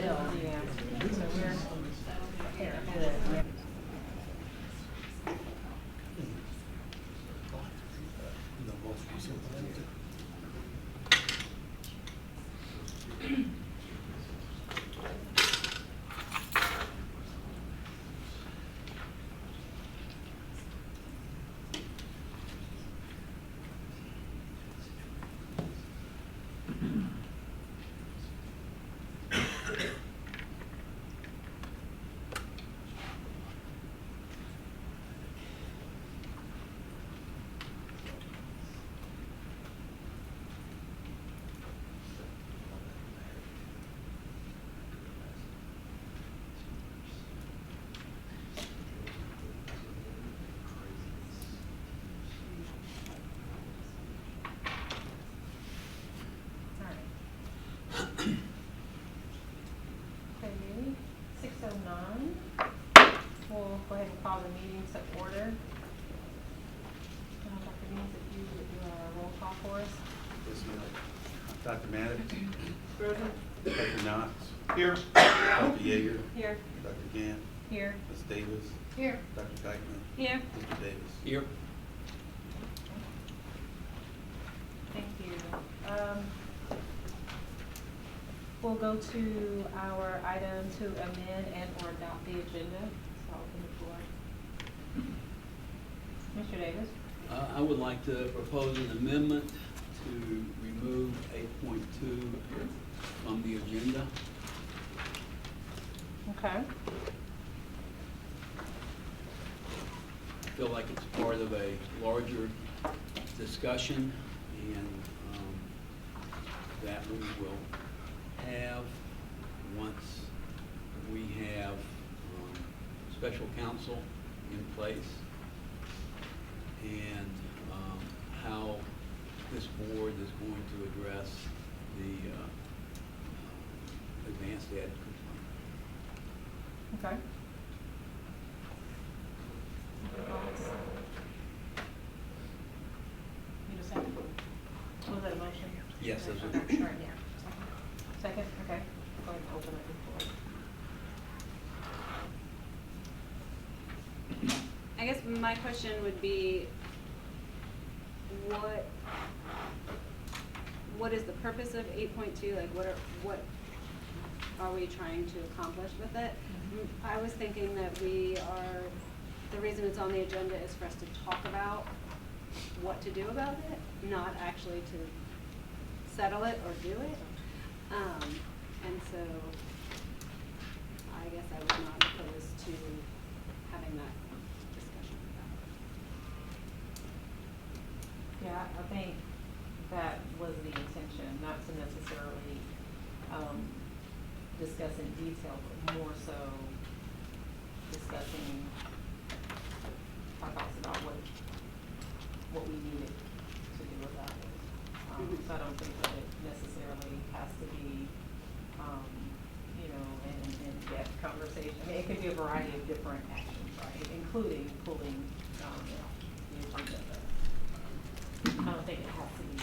still, yeah. So we're good. Yeah. Okay, 6:09. We'll go ahead and call the meeting to order. Dr. Means, if you would do a roll call for us. Yes, ma'am. Dr. Maddox. Present. Dr. Knox. Here. Dr. Yeager. Here. Dr. Gant. Here. Ms. Davis. Here. Dr. Dykeman. Here. Mr. Davis. Here. Thank you. We'll go to our item to amend and or adopt the agenda. So I'll open the floor. Mr. Davis? I would like to propose an amendment to remove 8.2 from the agenda. Okay. I feel like it's part of a larger discussion, and that we will have once we have special counsel in place, and how this board is going to address the advanced ed complaint. Okay. Need a second? Was that a motion? Yes, that's a Okay, motion. all right, yeah. Second, okay. Go ahead and open it before. I guess my question would be, what is the purpose of 8.2? Like, what are we trying to accomplish with it? I was thinking that the reason it's on the agenda is for us to talk about what to do about it, not actually to settle it or do it. And so I guess I was not opposed to having that discussion about it. Yeah, I think that was the intention, not to necessarily discuss in detail, but more so discussing our thoughts about what we needed to do about it. So I don't think that it necessarily has to be, an in-depth conversation. I mean, it could be a variety of different actions, right, including pulling, the agenda. I don't think it has to be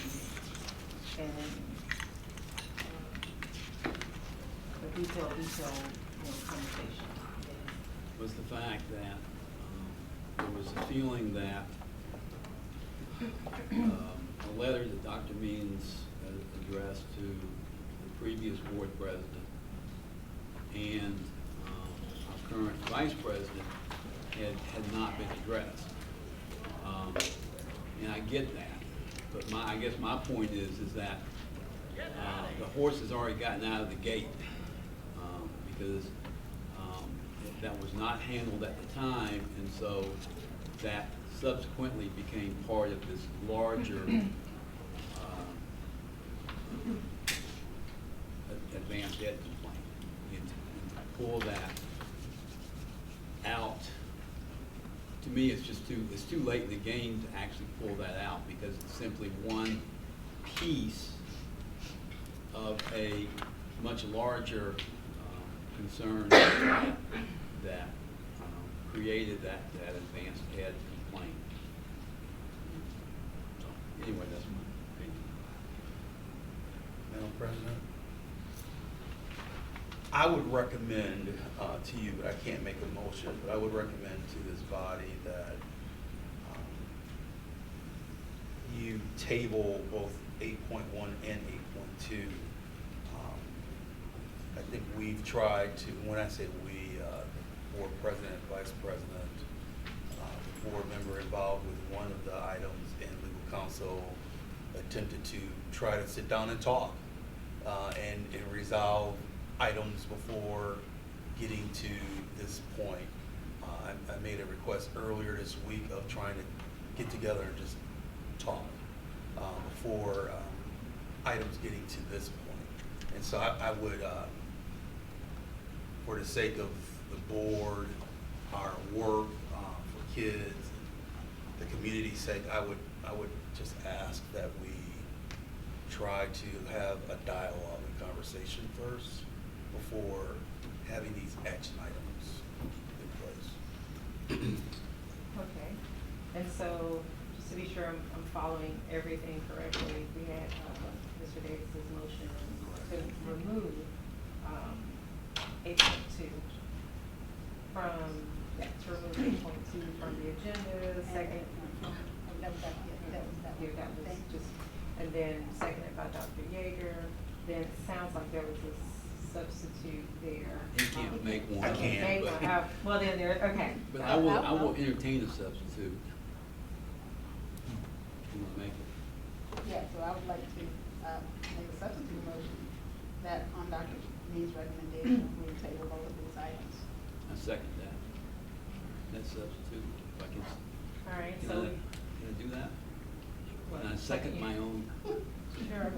a detailed, conversation. Was the fact that there was a feeling that a letter that Dr. Means addressed to the previous board president and our current vice president had not been addressed. And I get that, but I guess my point is that the horse has already gotten out of the gate, because that was not handled at the time, and so that subsequently became part of this larger advanced ed complaint. And to pull that out, to me, it's too late in the game to actually pull that out, because it's simply one piece of a much larger concern that created that advanced ed complaint. So anyway, that's my opinion. Madam President. I would recommend to you, but I can't make a motion, but I would recommend to this body that you table both 8.1 and 8.2. I think we've tried to, when I say we, the board president, vice president, the board member involved with one of the items, and legal counsel attempted to try to sit down and talk and resolve items before getting to this point. I made a request earlier this week of trying to get together and just talk before items getting to this point. And so I would, for the sake of the board, our work for kids, the community's sake, I would just ask that we try to have a dialogue and conversation first before having these action items in place. Okay, and so, just to be sure I'm following everything correctly, we had, Mr. Davis's motion to remove, 8.2 from, to remove 8.2 from the agenda, second. That was that. Yeah, that was just, and then seconded by Dr. Yeager, then it sounds like there was a substitute there. You can't make one. I can't, Make but- one. Well, then there, okay. But I will entertain a substitute. You wanna make it? Yeah, so I would like to, make a substitute motion that on Dr. Nee's recommendation, we table both of these items. I second that. That substitute, if I can. All right, Can so. I do that? What, And I second my own. Sure.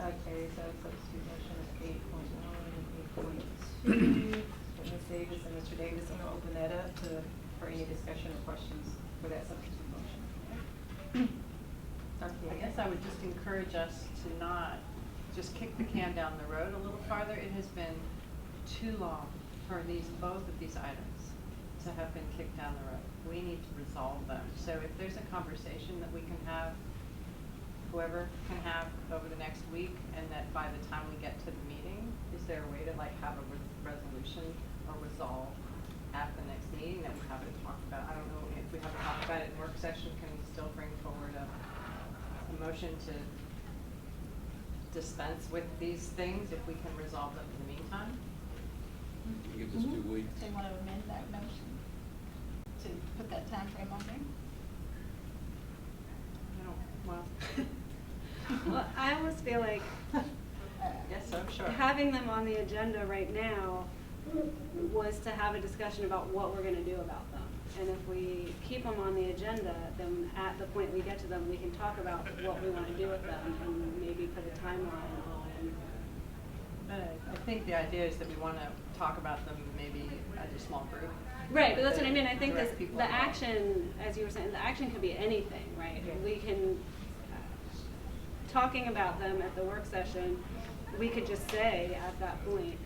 Okay, so substitute motion is 8.1 and 8.2. Ms. Davis and Mr. Davis, I'm gonna open that up for any discussion or questions for that substitute motion. Dr. I Yeager? guess I would just encourage us to not just kick the can down the road a little farther. It has been too long for both of these items to have been kicked down the road. We need to resolve them. So if there's a conversation that we can have, whoever can have over the next week, and that by the time we get to the meeting, is there a way to like have a resolution or resolve at the next meeting that we haven't talked about? I don't know if we haven't talked about it in work session, can we still bring forward a motion to dispense with these things if we can resolve them in the meantime? Give us 2 weeks. So you want to amend that motion to put that time frame on there? I don't, well, Well, I almost feel like yes, so sure. having them on the agenda right now was to have a discussion about what we're gonna do about them. And if we keep them on the agenda, then at the point we get to them, we can talk about what we wanna do with them and maybe put a timeline on. I think the idea is that we want to talk about them maybe as a small group. Right, but that's what I mean, I think Direct this, people the involved. action, as you were saying, the action could be anything, right? Yeah. We can, talking about them at the work session, we could just say at that point,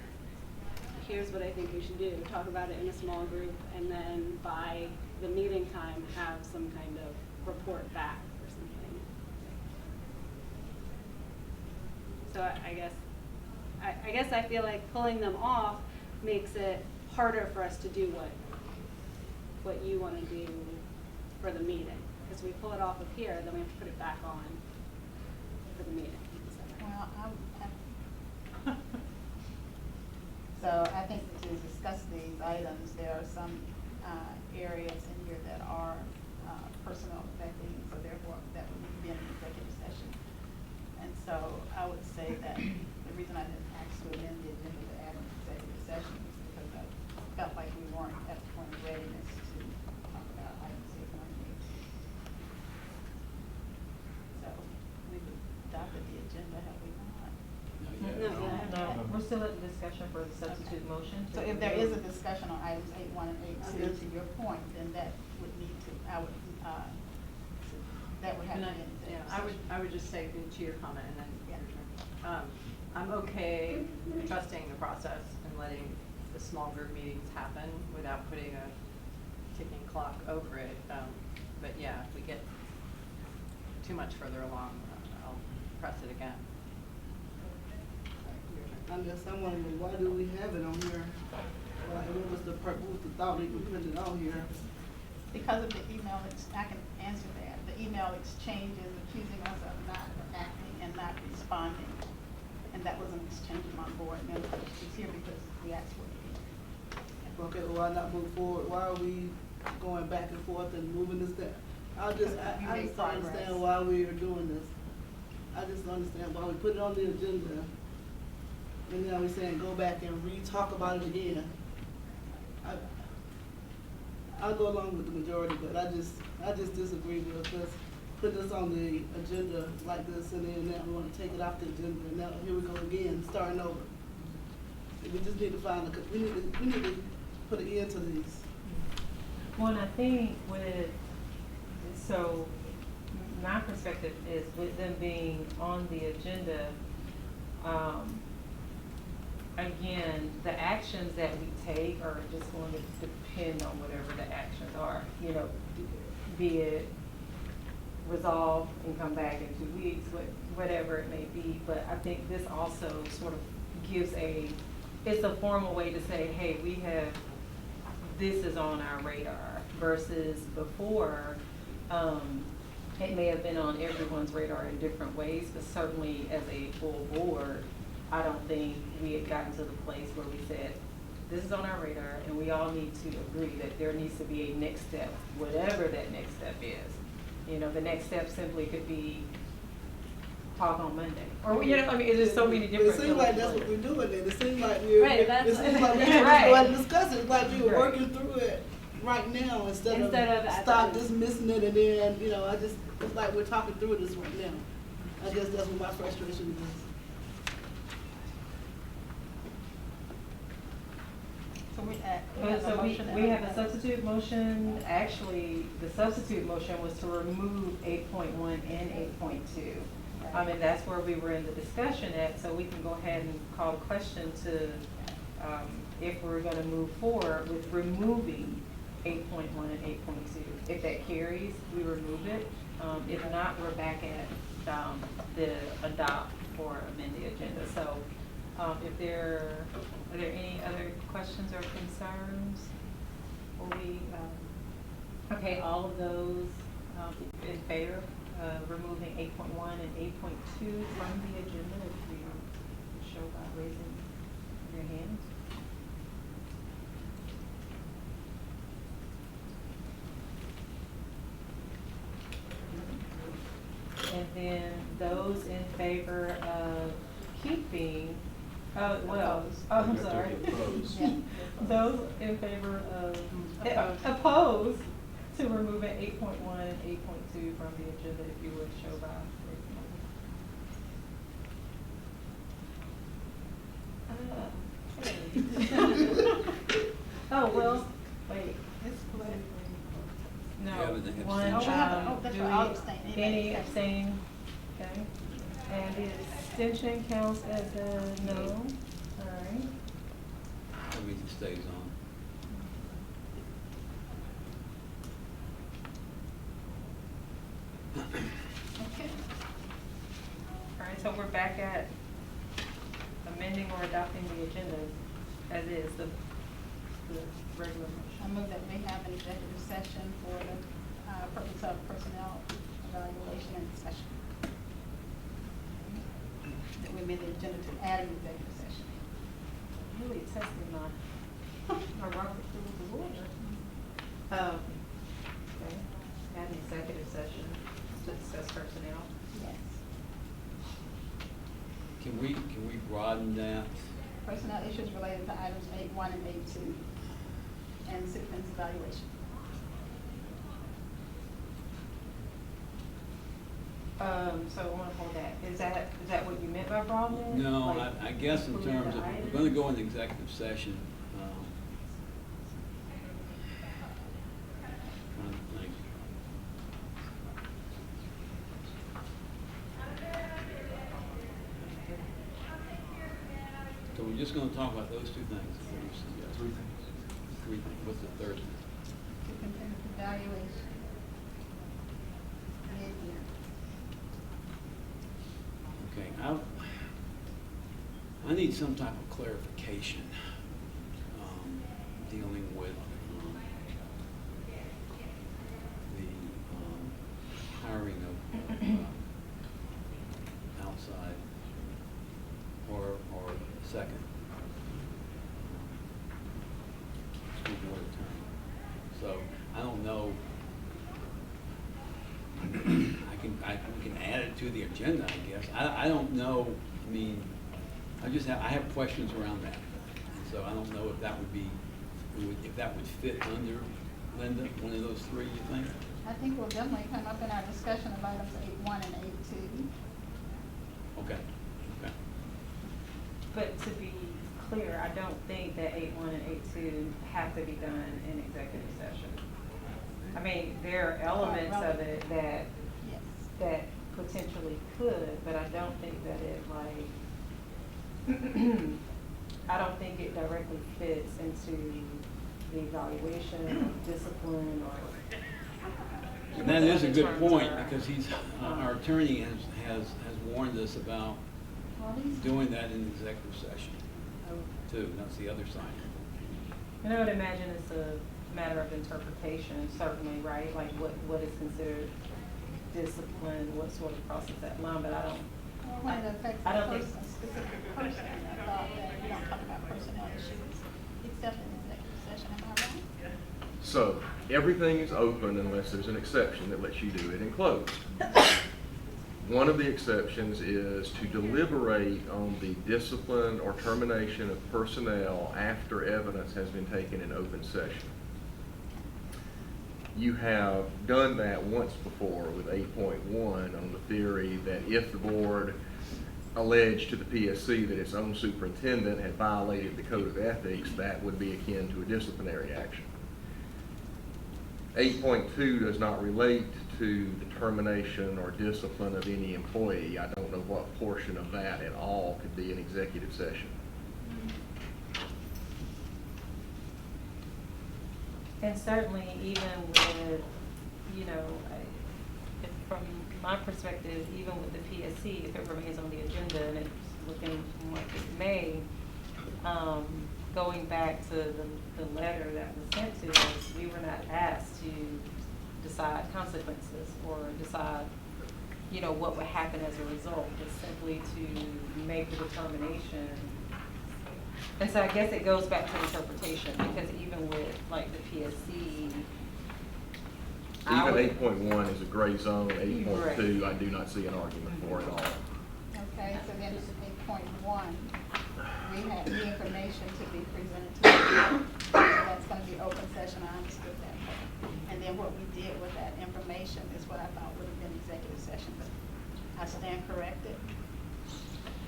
here's what I think we should do, talk about it in a small group, and then by the meeting time, have some kind of report back or something. So I guess I feel like pulling them off makes it harder for us to do what you wanna do for the meeting. Because we pull it off of here, then we have to put it back on for the meeting. Well, so I think to discuss these items, there are some areas in here that are personal affecting, so therefore that would need to be in an executive session. And so I would say that the reason I didn't actually amend the agenda to add an executive session is because I felt like we weren't at the point of readiness to talk about items 8.1 and 8.2. So we've adopted the agenda, have we not? No, we're still at the discussion for the substitute motion. So if there is a discussion on items 8.1 and 8.2, to your point, then that would need to, that would have to And be in the executive I would just say to your comment and then Yeah. your turn. I'm okay trusting the process and letting the small group meetings happen without putting a ticking clock over it. But yeah, if we get too much further along, I'll press it again. Your turn. I guess I'm wondering, why do we have it on here? Like, what was the thought we put it on here? Because of the email, I can answer that. The email exchanges accusing us of not acting and not responding. And that was an exchange among board members. It's here because we asked for it. Okay, well, why not move forward? Why are we going back and forth and moving this down? I You just made don't understand progress. why we are doing this. I just don't understand why we put it on the agenda. And now we're saying go back and re-talk about it again. I'll go along with the majority, but I just disagree with us putting this on the agenda like this, and then now we wanna take it off the agenda, and now here we go again, starting over. We just need to find we need to put an end to these. Well, and I think so my perspective is with them being on the agenda, again, the actions that we take are just going to depend on whatever the actions are, you know, be it resolve and come back in 2 weeks, whatever it may be. But I think this also sort of gives it's a formal way to say, hey, this is on our radar, versus before, it may have been on everyone's radar in different ways, but certainly as a full board, I don't think we had gotten to the place where we said, this is on our radar, and we all need to agree that there needs to be a next step, whatever that next step is. You know, the next step simply could be talk on Monday, or, you know, I mean, it's just so many different. It seems like that's what we're doing then. It seems like we're, Right, it seems like we're Right. going to discuss it. It's like we were Right. working through it right now instead of at stop the- dismissing it, and then, you know, it's like we're talking through this right now. I guess that's what my frustration is. So we have So a motion. we have a substitute motion. Actually, the substitute motion was to remove 8.1 and 8.2. And that's where we were in the discussion at, so we can go ahead and call the question to, if we're gonna move forward with removing 8.1 and 8.2. If that carries, we remove it. If not, we're back at, the adopt or amend the agenda. So, are there any other questions or concerns? Okay, all of those, in favor of removing 8.1 and 8.2 from the agenda, if you show by raising your hands. And then those in favor of keeping, I'm sorry. Yeah. Those in favor of, opposed to removing 8.1 and 8.2 from the agenda, if you would show by raising your hand. Oh, well, wait. No, Yeah, but they have one, abstention. That's do right, I'll we- abstain. any abstain? Okay. And the abstention counts as a no, all right. That means it stays on. Okay. All right, so we're back at amending or adopting the agenda as is, the regular I motion. move that we have an executive session for the purpose of personnel evaluation and discussion. That we made the agenda to add an executive session. Really testing my Robert Rules of Order. Okay, had an executive session to discuss personnel. Yes. Can we broaden that? Personnel issues related to items 8.1 and 8.2 and superintendent's evaluation. So I want to hold that. Is that what you meant by broadening? No, Like, I guess in include terms the of, we're items? gonna go into executive session. Trying to think. So we're just gonna talk about those two things? What do you suggest? Three things. Three things. What's the third thing? Superintendent's evaluation. Mid-year. Okay, I need some type of clarification, dealing with, the, hiring of, outside or second, school board attorney. So, I don't know, we can add it to the agenda, I guess. I don't know, I mean, I have questions around that. And so I don't know if that would be, if that would fit under, Linda, one of those three, you think? I think will definitely come up in our discussion of items 8.1 and 8.2. Okay, okay. But to be clear, I don't think that 8.1 and 8.2 have to be done in executive session. I mean, there are elements of it that, Yes. that potentially could, but I don't think that it like, I don't think it directly fits into the evaluation of discipline or. And that is a good Terms point, are- because our attorney has warned us about Well, he's- doing that in executive session, too. That's the other side. And I would imagine it's a matter of interpretation, certainly, right? Like what is considered discipline, what sort of crosses that line, but I don't. Well, when it affects a I don't think- person, specific person, I thought that we don't talk about personnel issues except in executive session, am I right? So, everything is open unless there's an exception that lets you do it in closed. One of the exceptions is to deliberate on the discipline or termination of personnel after evidence has been taken in open session. You have done that once before with 8.1 on the theory that if the board alleged to the PSC that its own superintendent had violated the code of ethics, that would be akin to a disciplinary action. 8.2 does not relate to the termination or discipline of any employee. I don't know what portion of that at all could be an executive session. And certainly even with, you know, from my perspective, even with the PSC, if it remains on the agenda and it's looking like it may, going back to the letter that was sent to us, we were not asked to decide consequences or decide, you know, what would happen as a result, but simply to make the determination. And so I guess it goes back to interpretation, because even with like the PSC. Even 8.1 is a gray zone. 8.2, I do not see an argument for at all. Okay, so then it's 8.1, we have the information to be presented to the board. That's gonna be open session, I understood that. And then what we did with that information is what I thought would have been executive session, but I stand corrected.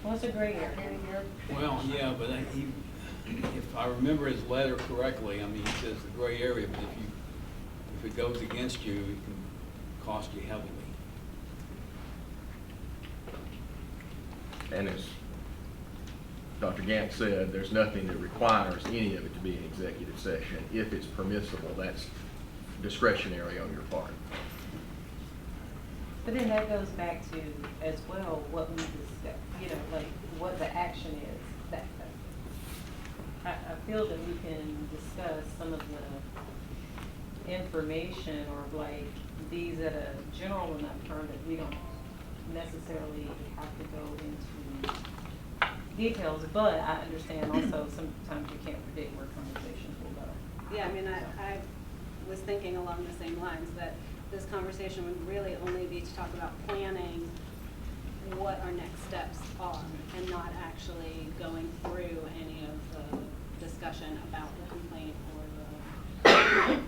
Well, it's a gray area. Well, yeah, but if I remember his letter correctly, I mean, he says the gray area, but if it goes against you, it can cost you heavily. And as Dr. Gant said, there's nothing that requires any of it to be an executive session. If it's permissible, that's discretionary on your part. But then that goes back to as well what we discuss, you know, like what the action is. I feel that we can discuss some of the information or like these at a general enough term that we don't necessarily have to go into details, but I understand also sometimes you can't predict where conversations will go. Yeah, I mean, I was thinking along the same lines, that this conversation would really only be to talk about planning what our next steps are, and not actually going through any of the discussion about the complaint or the,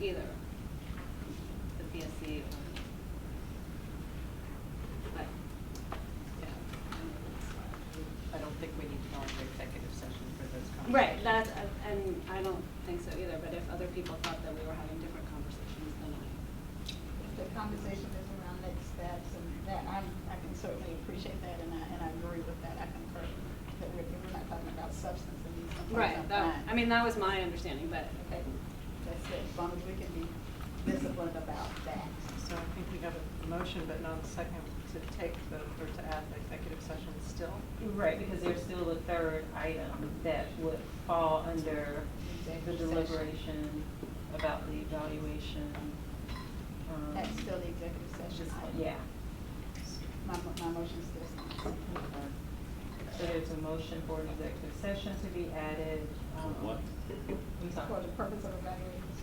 either the PSC or, but, yeah. I don't think we need to go into executive session for those conversations. Right, that's, and I don't think so either, but if other people thought that we were having different conversations, then The conversation is around next steps, and that, I can certainly appreciate that, and I agree with that, I concur, that we're not talking about substance in these complaints. right, I'm that, fine. I mean, that was my understanding, but. Okay, that's it, as long as we can be disciplined about that. So I think we got a motion, but not a second, to take or to add the executive session still. Right, because there's still a third item that would fall under the deliberation about the evaluation. That's still the executive session item. Yeah. My motion still stands. Okay. So there's a motion for an executive session to be added. What? I'm sorry. For the purpose of evaluating the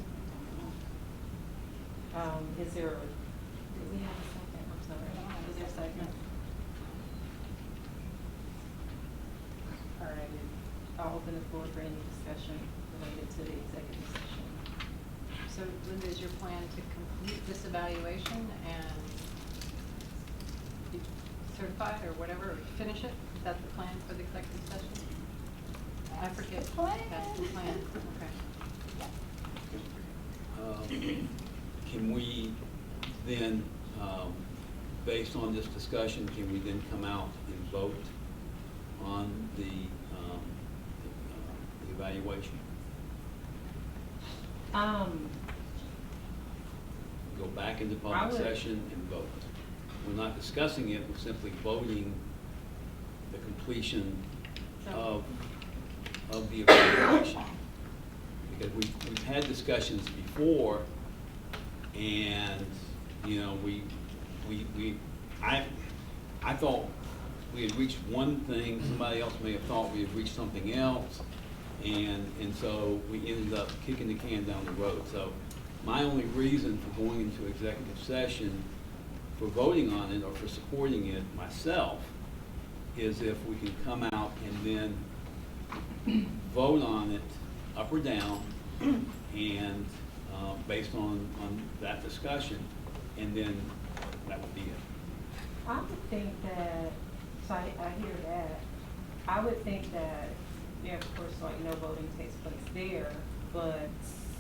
superintendent. Is there, do we have a second? I'm sorry. Is there a second? All right, I'll open the floor for any discussion related to the executive session. So Linda, is your plan to complete this evaluation and be certified or whatever, or finish it? Is that the plan for the executive session? I forget. That's the plan. That's the plan, okay. Can we then, based on this discussion, can we then come out and vote on the evaluation? Go back into I public would- session and vote. We're not discussing it, we're simply voting the completion of the evaluation. Because we've had discussions before, and, you know, I thought we had reached one thing, somebody else may have thought we had reached something else, and so we ended up kicking the can down the road. So my only reason for going into executive session for voting on it or for supporting it myself is if we can come out and then vote on it up or down, and based on that discussion, and then that would be it. I would think that, so I hear that. I would think that, yeah, of course, like no voting takes place there, but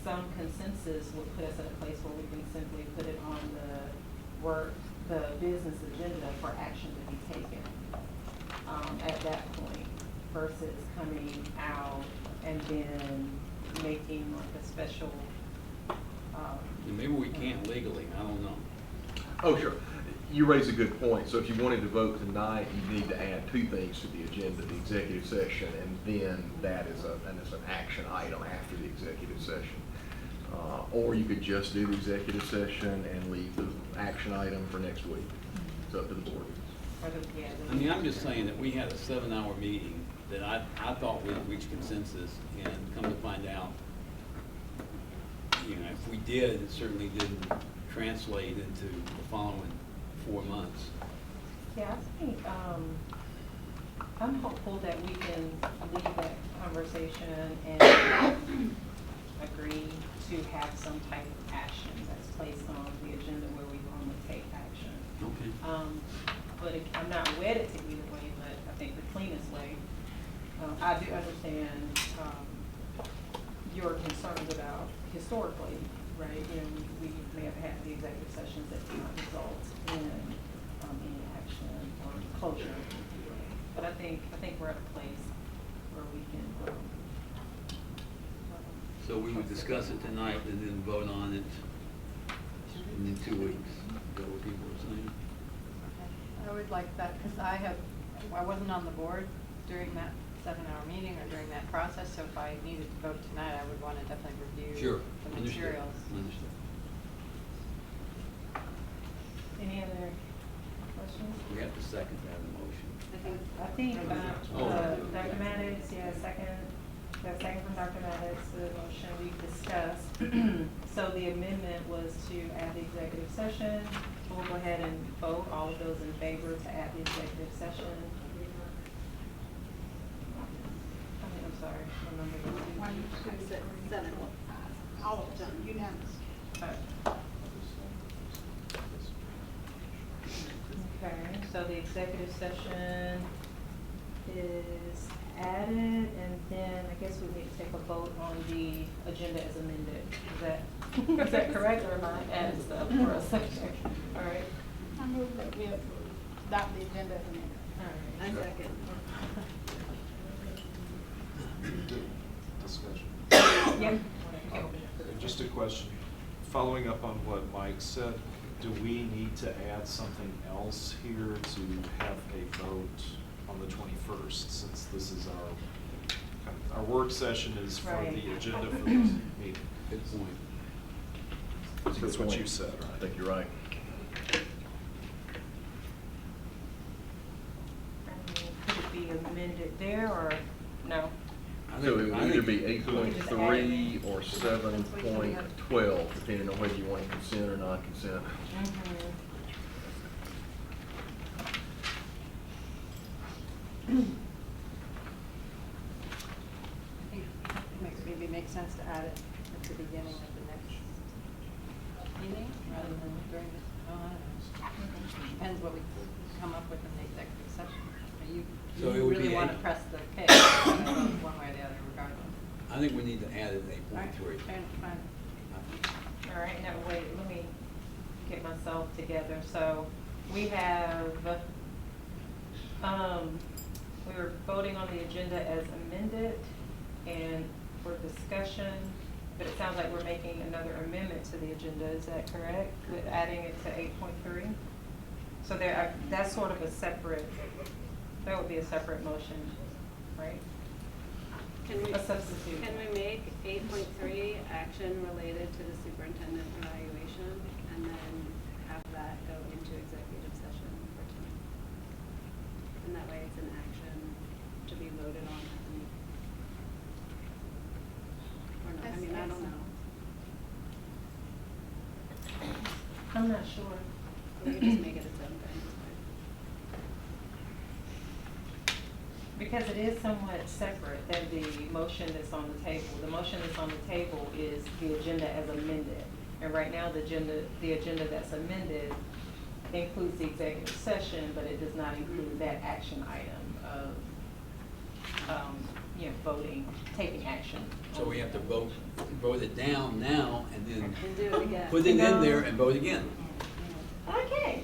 some consensus would put us in a place where we can simply put it on the business agenda for action to be taken at that point, versus coming out and then making like a special. And maybe we can't legally, I don't know. Oh, sure. You raise a good point. So if you wanted to vote tonight, you need to add two things to the agenda, the executive session, and then that is an action item after the executive session. Or you could just do the executive session and leave the action item for next week. It's up to the board. I mean, I'm just saying that we had a 7-hour meeting that I thought we had reached consensus, and come to find out, you know, if we did, it certainly didn't translate into the following 4 months. Yeah, I think, I'm hopeful that we can leave that conversation and agree to have some type of action that's placed on the agenda where we normally take action. Okay. But I'm not wedded to either way, but I think the cleanest way, I do understand, your concerns about historically, right? You know, we may have had the executive sessions that did not result in, any action or closure. But I think we're at a place where we can, So we would discuss it tonight and then vote on it in 2 weeks. Is that what people are saying? I would like that, because I wasn't on the board during that 7-hour meeting or during that process, so if I needed to vote tonight, I would want to definitely review Sure. the Understood. materials. Understood. any other questions? We have to second that motion. I think, Oh. Dr. Maddox, yeah, second from Dr. Maddox, the motion we discussed. So the amendment was to add the executive session. We'll go ahead and vote, all of those in favor to add the executive session. I'm sorry, what number was it? 1, 2, 3, 7, all of them, unanimous. Okay, so the executive session is added, and then I guess we need to take a vote on the agenda as amended. Is that correct, or am I adding stuff for a second? All right. I move that we adopt the agenda as amended. All right. I second. Discussion. Yep. Just a question. Following up on what Mike said, do we need to add something else here to have a vote on the first, since this is our work session is for Right. the agenda for this meeting. Good point. That's what you said, I right? think you're right. Could it be amended there or no? So it would either be We just add 8.3 or 7.12, depending on whether you want consent or non-consent. I think maybe makes sense to add it at the beginning of the next meeting rather than during this, oh, I don't know. Depends what we come up with in the executive session. You So it you would really be want to eight- press the case, one way or the other regardless. I think we need to add it at All right, 8.3. fine. All right, now wait, let me get myself together. So we have, we were voting on the agenda as amended and for discussion, but it sounds like we're making another amendment to the agenda. Is that correct? With adding it to 8.3? So there, that's sort of a separate, that would be a separate motion, right? Can we, A substitute. can we make 8.3 action related to the superintendent evaluation and then have that go into executive session for tonight? And that way it's an action to be voted on at the meeting. Or not, I That's mean, I don't excellent. know. I'm not sure. We could just make it its own thing, it's fine. Because it is somewhat separate than the motion that's on the table. The motion that's on the table is the agenda as amended. And right now, the agenda that's amended includes the executive session, but it does not include that action item of, voting, taking action. So we have to vote it down now and then And do it again. put it in there and vote again. Okay,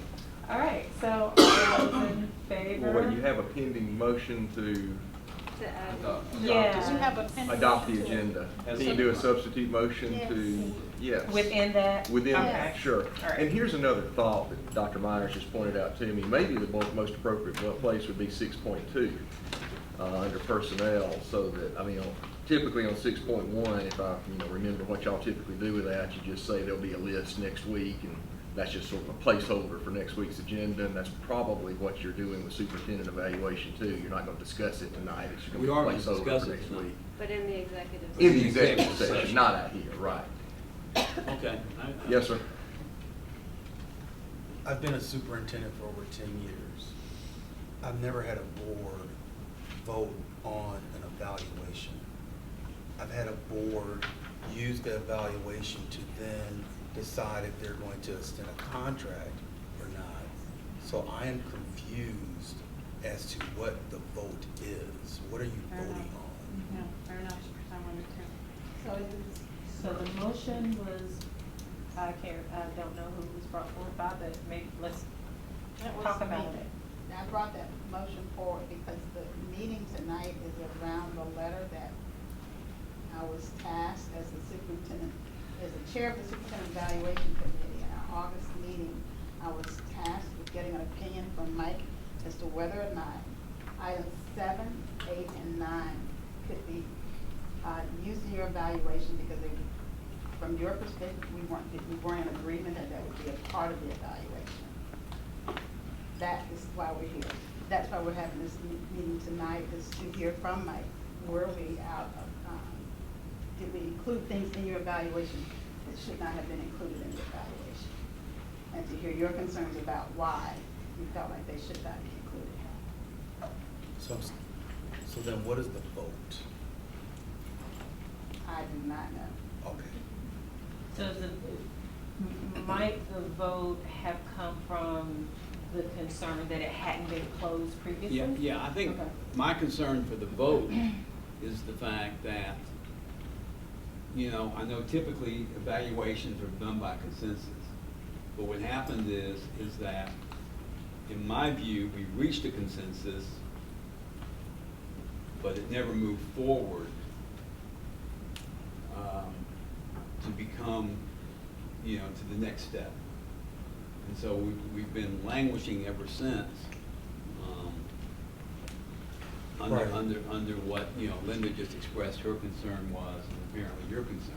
all right, so all those in favor? Well, you have a pending motion to To add. Yeah. You have a pending adopt the motion to- agenda. As Can you a- do a substitute motion to, yes. Within that? Within, Okay. sure. All right. And here's another thought that Dr. Myers just pointed out to me. Maybe the most appropriate place would be 6.2 under personnel, so that, typically on 6.1, if I, remember what y'all typically do with that, you just say there'll be a list next week, and that's just sort of a placeholder for next week's agenda, and that's probably what you're doing with superintendent evaluation too. You're not going to discuss it tonight. It's We going are to gonna be a placeholder discuss for it next tonight. week. But in the executive. In the Executive executive session, session. not out here, right. Okay. Yes, sir. I've been a superintendent for over 10 years. I've never had a board vote on an evaluation. I've had a board use the evaluation to then decide if they're going to extend a contract or not. So I am confused as to what the vote is. What are you Fair voting enough. on? Yeah, fair enough. I wanted to. So it's, So the motion was, I don't know who was brought forward by, but maybe let's that was talk about me. it. I brought that motion forward because the meeting tonight is around the letter that I was tasked as the superintendent, as the chair of the superintendent evaluation committee. In our August meeting, I was tasked with getting an opinion from Mike as to whether or not items 7, 8, and 9 could be used in your evaluation because they, from your perspective, we weren't in agreement that that would be a part of the evaluation. That is why we're here. That's why we're having this meeting tonight, is to hear from Mike. Were we out of, did we include things in your evaluation that should not have been included in the evaluation? And to hear your concerns about why you felt like they should not be included. So then what is the vote? I do not know. Okay. So might the vote have come from the concern that it hadn't been closed previously? Yeah, I think Okay. my concern for the vote is the fact that, I know typically evaluations are done by consensus. But what happened is that, in my view, we reached a consensus, but it never moved forward to become, to the next step. And so we've been languishing ever since. under, Right. under what, you know, Linda just expressed her concern was, and apparently your concern.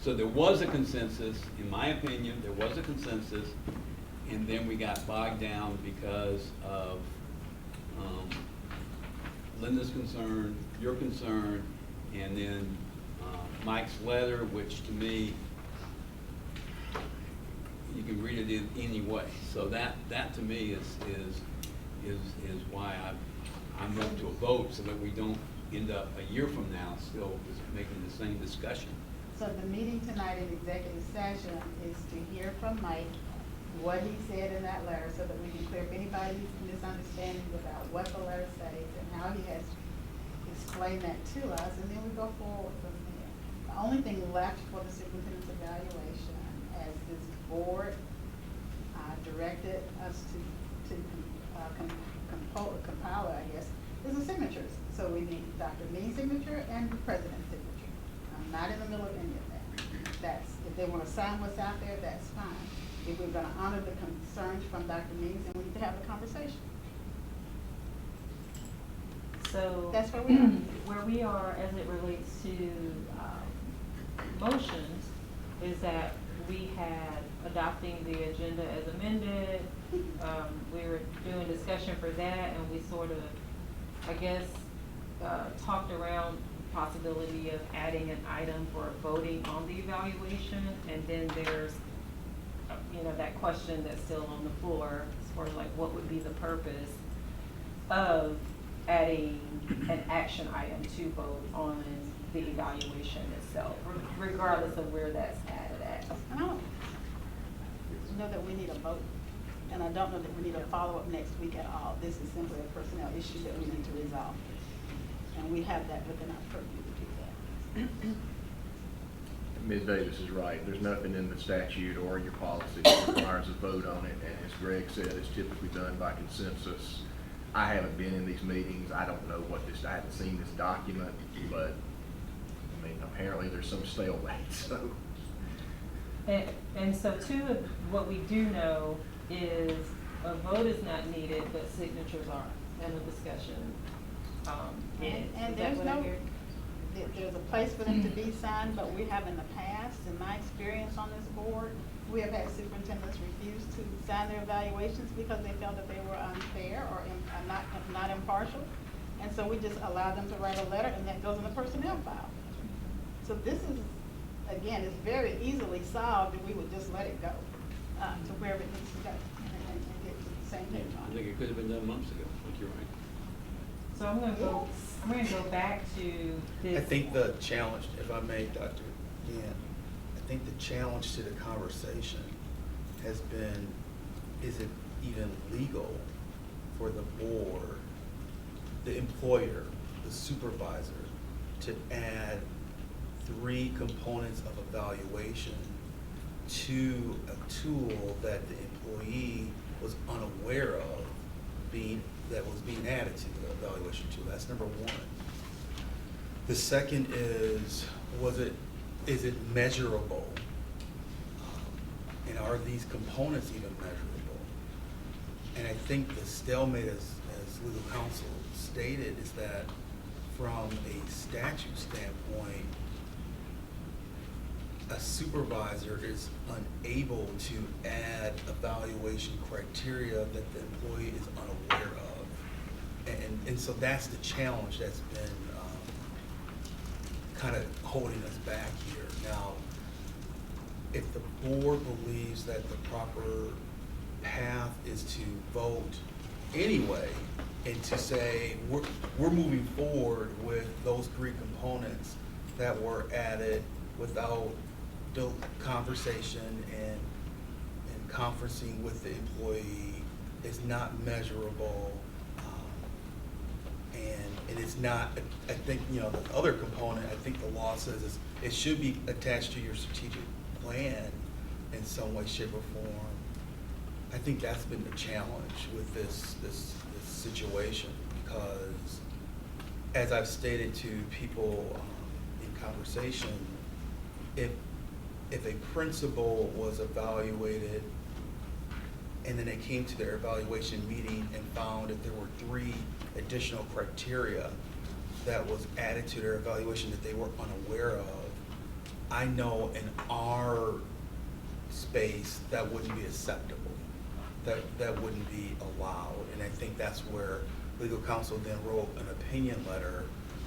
So there was a consensus, in my opinion, there was a consensus, and then we got bogged down because of, Linda's concern, your concern, and then, Mike's letter, which to me, you can read it in any way. So that to me is why I moved to a vote, so that we don't end up a year from now still just making the same discussion. So the meeting tonight in executive session is to hear from Mike what he said in that letter, so that we can clear up anybody's misunderstandings about what the letter says and how he has explained that to us, and then we go forward from there. The only thing left for the superintendent's evaluation, as this board directed us to compile, I guess, is the signatures. So we need Dr. Lee's signature and the president's signature. I'm not in the middle of any of that. If they want to sign what's out there, that's fine. If we're going to honor the concerns from Dr. Means, then we need to have a conversation. So. That's where we are. Where we are as it relates to motions is that we had adopting the agenda as amended. We were doing discussion for that, and we sort of, I guess, talked around possibility of adding an item for voting on the evaluation, and then there's, you know, that question that's still on the floor as far as like what would be the purpose of adding an action item to vote on the evaluation itself, regardless of where that's added at. I don't know that we need a vote, and I don't know that we need a follow-up next week at all. This is simply a personnel issue that we need to resolve. And we have that within our purview to do that. Ms. Davis is right. There's nothing in the statute or your policy that requires a vote on it, and as Greg said, it's typically done by consensus. I haven't been in these meetings. I don't know what this, I haven't seen this document, but, I mean, apparently there's some stalemate, so. And so too, what we do know is a vote is not needed, but signatures are, and the discussion is. And Is that there's what I no, hear? there's a place for them to be signed, but we have in the past, in my experience on this board, we have had superintendents refuse to sign their evaluations because they felt that they were unfair or not impartial. And so we just allow them to write a letter, and that goes in the personnel file. So this is, again, it's very easily solved if we would just let it go to wherever it needs to go and get to the same page I on think it. it could have been done months ago, but you're right. So I'm gonna go back to this. I think the challenge, if I may, Dr. Gann, I think the challenge to the conversation has been, is it even legal for the board, the employer, the supervisor, to add 3 components of evaluation to a tool that the employee was unaware of that was being added to the evaluation tool? That's number 1. The second is it measurable? And are these components even measurable? And I think the stalemate, as legal counsel stated, is that from a statute standpoint, a supervisor is unable to add evaluation criteria that the employee is unaware of. And so that's the challenge that's been kind of holding us back here. Now, if the board believes that the proper path is to vote anyway, and to say, we're moving forward with those 3 components that were added without the conversation and conferencing with the employee, is not measurable, and it's not, I think, you know, the other component, I think the law says is it should be attached to your strategic plan in some way, shape, or form. I think that's been the challenge with this situation, because as I've stated to people in conversation, if a principal was evaluated and then they came to their evaluation meeting and found that there were 3 additional criteria that was added to their evaluation that they were unaware of. I know in our space, that wouldn't be acceptable. That wouldn't be allowed. And I think that's where legal counsel then wrote an opinion letter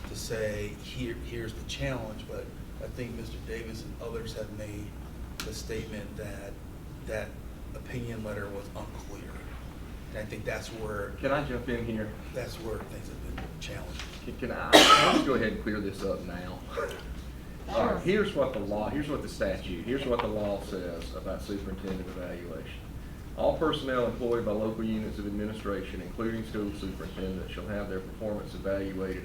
to say, here's the challenge. But I think Mr. Davis and others have made the statement that that opinion letter was unclear. And I think that's where. Can I jump in here? That's where things have been challenged. Can I, let's go ahead and clear this up now. All right, here's what the law, here's what the statute, here's what the law says about superintendent evaluation. All personnel employed by local units of administration, including school superintendents, shall have their performance evaluated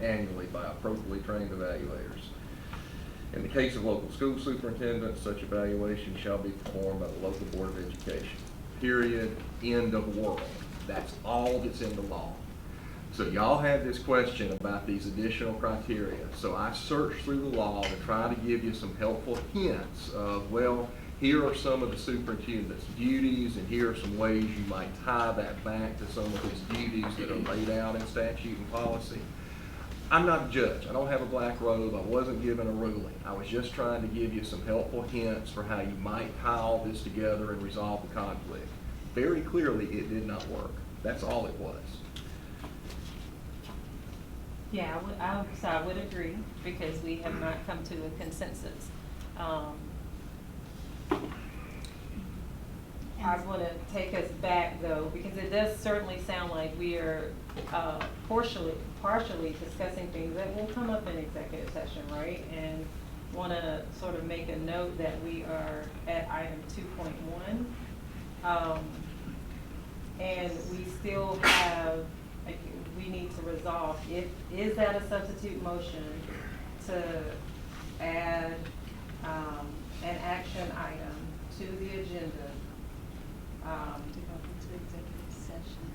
annually by appropriately trained evaluators. In the case of local school superintendents, such evaluation shall be performed by the local board of education. Period. End of world. That's all that's in the law. So y'all had this question about these additional criteria. So I searched through the law to try to give you some helpful hints of, well, here are some of the superintendent's duties, and here are some ways you might tie that back to some of his duties that are laid out in statute and policy. I'm not a judge. I don't have a black robe. I wasn't given a ruling. I was just trying to give you some helpful hints for how you might tie all this together and resolve the conflict. Very clearly, it did not work. That's all it was. Yeah, I would agree, because we have not come to a consensus. I want to take us back though, because it does certainly sound like we are partially discussing things that will come up in executive session, right? And want to sort of make a note that we are at item 2.1. And we still have, like, we need to resolve, is that a substitute motion to add an action item to the agenda? To go into executive session.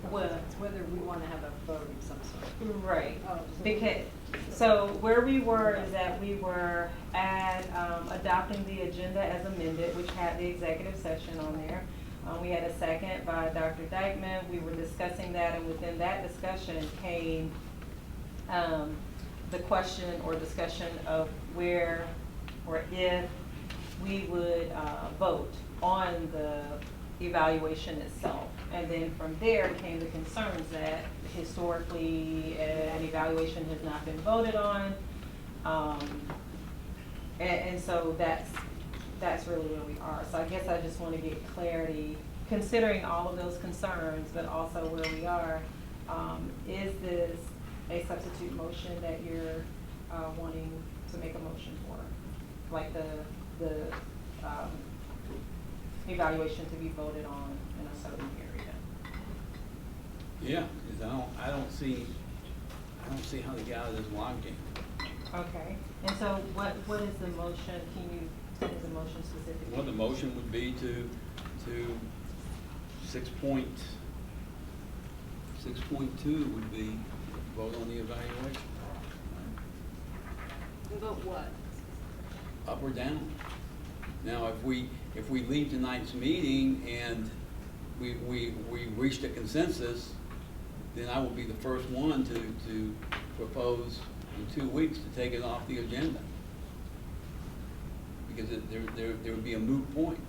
Well, It's whether we want to have a vote of some sort. right, Oh, so- because, so where we were is that we were at adopting the agenda as amended, which had the executive session on there. We had a second by Dr. Dykeman. We were discussing that, and within that discussion came the question or discussion of where or if we would vote on the evaluation itself. And then from there came the concerns that historically an evaluation has not been voted on. And so that's really where we are. So I guess I just want to get clarity, considering all of those concerns, but also where we are. Is this a substitute motion that you're wanting to make a motion for? Like the evaluation to be voted on in a certain area? Yeah, because I don't see how to get out of this logjam. Okay, and so what is the motion? Can you tell me the motion specifically? Well, the motion would be to 6.2 would be vote on the evaluation. Vote what? Up or down. Now, if we leave tonight's meeting and we reached a consensus, then I will be the first one to propose in 2 weeks to take it off the agenda. Because there would be a moot point.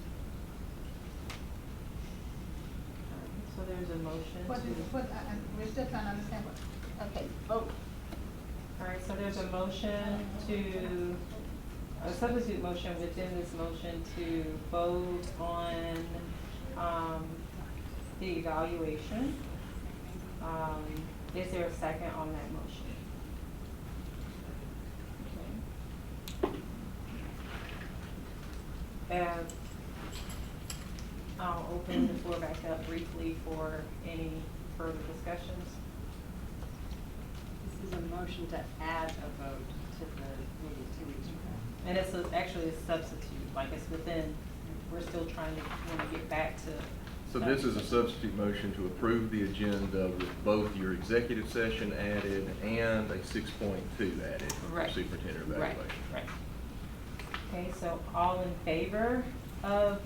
So there's a motion We're still trying to understand what, okay, vote. All right, so there's a motion to, a substitute motion within this motion to vote on the evaluation. Is there a second on that motion? Okay. I'll open the floor back up briefly for any further discussions. This is a motion to add a vote to the meeting 2 weeks from now. And it's actually a substitute, like it's within, we're still trying to, want to get back to. So this is a substitute motion to approve the agenda with both your executive session added and a 6.2 added for Right. superintendent evaluation. Right. Okay, so all in favor of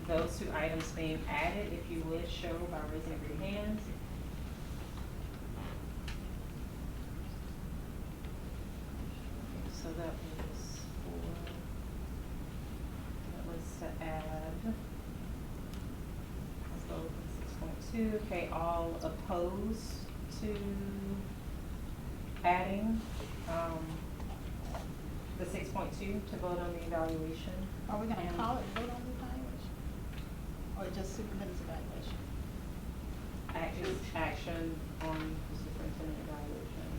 those two items being added, if you would show by raising of your hands. So that was to add. Let's go with 6.2. Okay, all opposed to adding the 6.2 to vote on the evaluation. Are we gonna And- call it vote on the evaluation? Or just superintendent's evaluation? Action on the superintendent evaluation.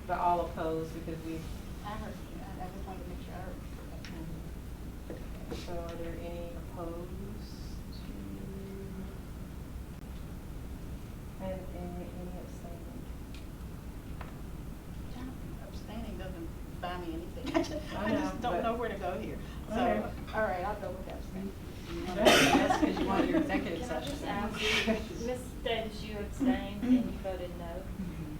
But all opposed because we. I heard you, I just wanted to make sure I heard you. So are there any opposed to, and any abstaining? Abstaining doesn't buy me anything. I I know, just don't but- know where to go here. So, Okay. all right, I'll go with abstain. That's because you wanted your executive Can I session. just ask you, Ms. Davis, you abstained and you voted no?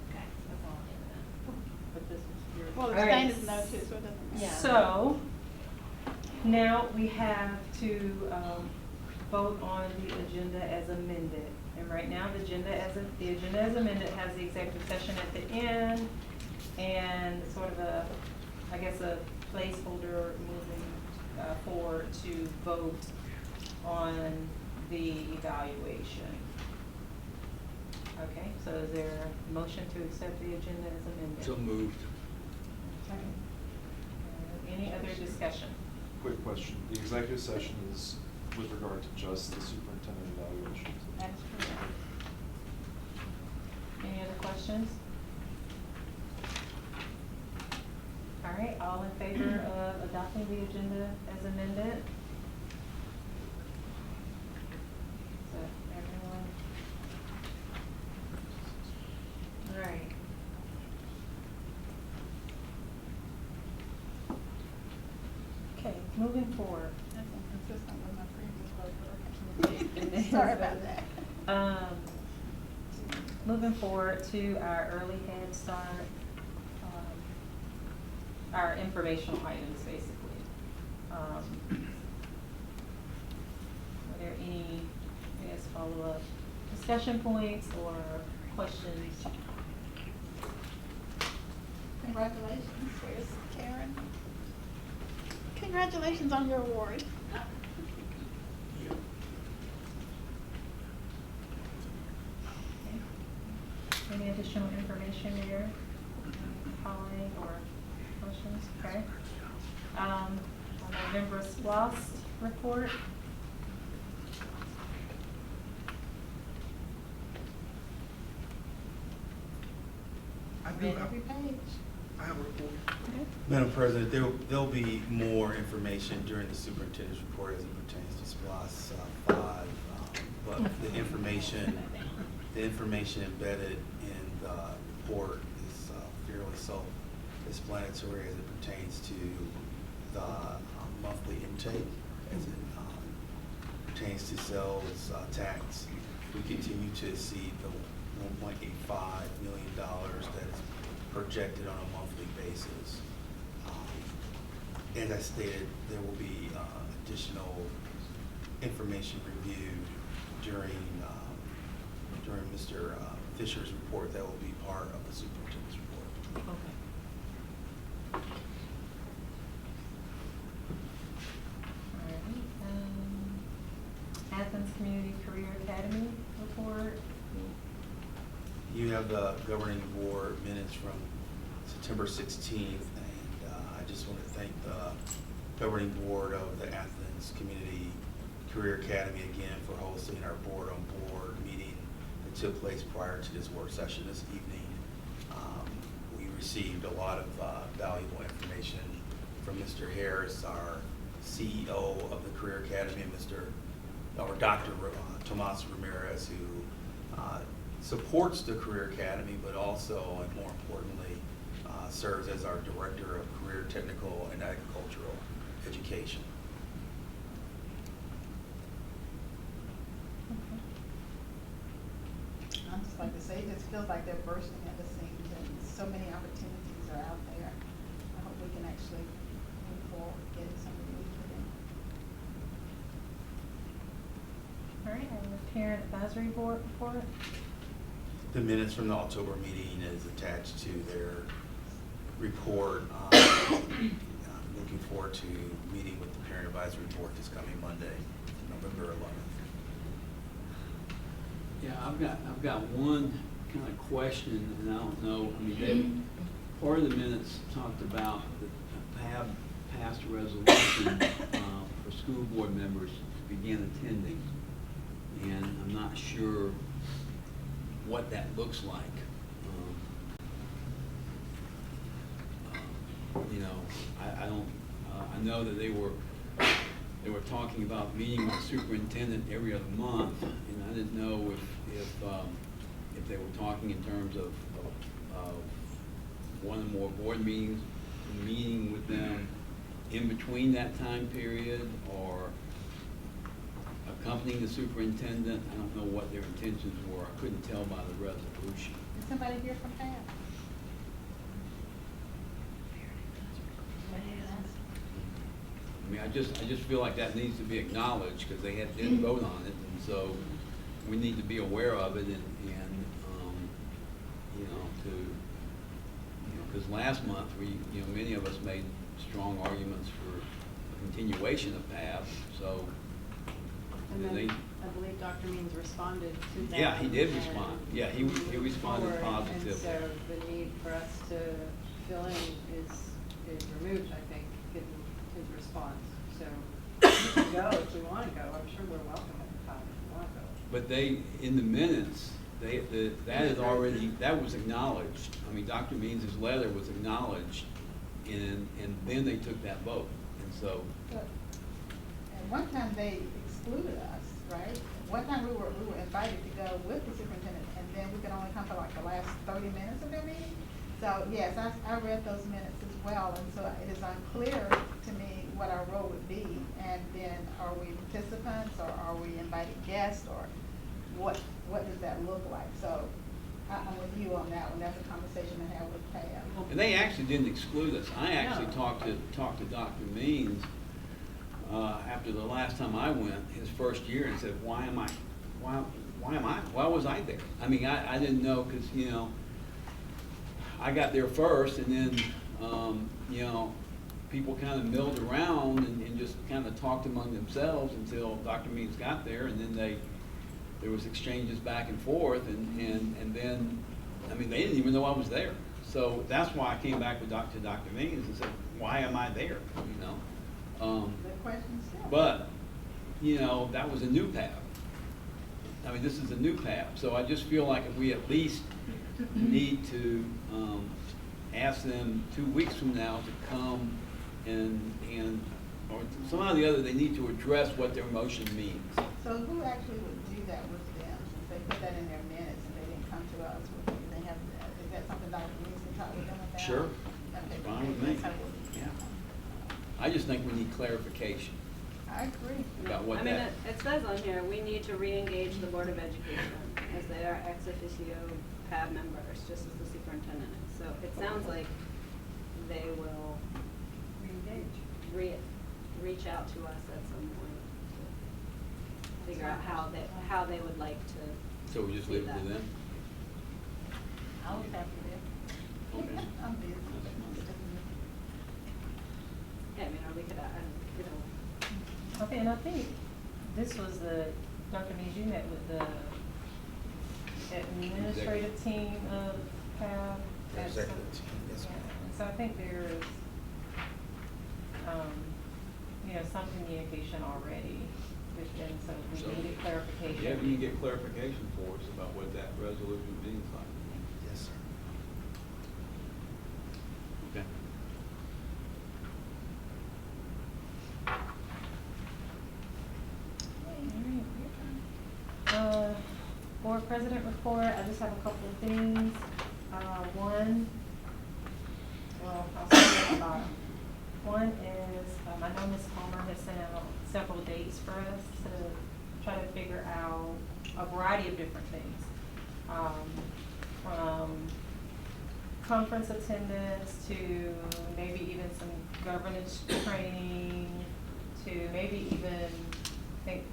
Okay, that's all I need to know. But this is your. Well, All abstain right. is no too, so it doesn't matter. Yeah. So, now we have to, vote on the agenda as amended. And right now, the agenda as amended has the executive session at the end and sort of a, I guess, a placeholder moving forward to vote on the evaluation. Okay, so is there a motion to accept the agenda as amended? So moved. Okay. Any other discussion? Quick question, the executive session is with regard to just the superintendent evaluation. That's correct. Any other questions? All right, all in favor of adopting the agenda as amended? So, everyone? All right. Okay, moving forward. That's inconsistent with my previous vote. Sorry about that. Moving forward to our early head start, our informational items, basically. Are there any, I guess, follow-up discussion points or questions? Congratulations, where's Karen? Congratulations on your award. Any additional information there, following or questions? Okay. On November SPLOST report. Read every page. I have a report. Okay. Madam President, there'll be more information during the superintendent's report as it pertains to SPLOST 5, but the information embedded in the report is fairly self-explanatory as it pertains to the monthly intake, as it pertains to sales tax. We continue to exceed the $1.85 million that is projected on a monthly basis. As I stated, there will be additional information reviewed during Mr. Fisher's report that will be part of the superintendent's report. Okay. All right. Athens Community Career Academy report. You have the governing board minutes from September 16th, and I just want to thank the governing board of the Athens Community Career Academy again for hosting our board-on-board meeting that took place prior to this work session this evening. We received a lot of valuable information from Mr. Harris, our CEO of the Career Academy, and Dr. Tomas Ramirez, who supports the Career Academy, but also, and more importantly, serves as our Director of Career Technical and Agricultural Education. I just like to say, it just feels like they're bursting at the seams and so many opportunities are out there. I hope we can actually move forward, getting some relief for them. All right, and the parent advisory board report? The minutes from the October meeting is attached to their report. I'm looking forward to meeting with the parent advisory board this coming Monday, November 11th. Yeah, I've got one kind of question, and I don't know, I mean, part of the minutes talked about the PAB passed a resolution for school board members to begin attending, and I'm not sure what that looks like. You know, I don't, I know that they were talking about meeting with the superintendent every other month, and I didn't know if they were talking in terms of one or more board meetings, meeting with them in between that time period, or accompanying the superintendent. I don't know what their intentions were. I couldn't tell by the resolution. Is somebody here from PAB? I mean, I just feel like that needs to be acknowledged, because they didn't vote on it, and so we need to be aware of it, and you know, because last month, many of us made strong arguments for a continuation of PAB, so. And they- then I believe Dr. Means responded to that. Yeah, he did and respond. Yeah, he responded forward, positively. And so the need for us to fill in is removed, I think, given his response. So we can go if we want to go. I'm sure we're welcome at the time if we want to go. But in the minutes, that was acknowledged. I mean, Dr. Means' letter was acknowledged, and then they took that vote, and so. But at one time, they excluded us, right? One time, we were invited to go with the superintendent, and then we could only come for like the last 30 minutes of their meeting. So, yes, I read those minutes as well, and so it is unclear to me what our role would be, and then are we participants, or are we invited guests, or what does that look like? So I'm with you on that one. That's a conversation to have with Pam. And they actually didn't exclude us. I actually No. talked to Dr. Means after the last time I went, his first year, and said, why was I there? I mean, I didn't know, because, I got there first, and then, people kind of milled around and just kind of talked among themselves until Dr. Means got there, and then there was exchanges back and forth, and then, I mean, they didn't even know I was there. So that's why I came back with Dr. Means and said, why am I there, Good question still. But, that was a new PAB. I mean, this is a new PAB, so I just feel like if we at least need to ask them 2 weeks from now to come or somehow or the other, they need to address what their motion means. So who actually would do that with them? Since they put that in their minutes and they didn't come to us, is that something Dr. Means can talk with them about? Sure. Okay, Fine with me. that's how we'll- Yeah. I just think we need clarification I agree. about what I mean, that. it says on here, we need to re-engage the Board of Education, as they are ex officio PAB members, just as the superintendent is. So it sounds like they will reach out to us at some point to figure out how they would like to So we just see leave it that. to them? I was happy there. Okay. I'm busy. Yeah, I mean, or we could, Okay, and I think this was Dr. Means, you met with the administrative team of PAB. The executive team, yes, ma'am. Yeah, so I think there's, some communication already with them, so we needed clarification. Yeah, you get clarification for us about what that resolution means like. Yes, sir. Okay. Board president report, I just have a couple of things. One, well, I'll start at the bottom. One is, I know Ms. Palmer has sent out several dates for us to try to figure out a variety of different things. From conference attendance to maybe even some governance training to maybe even, I think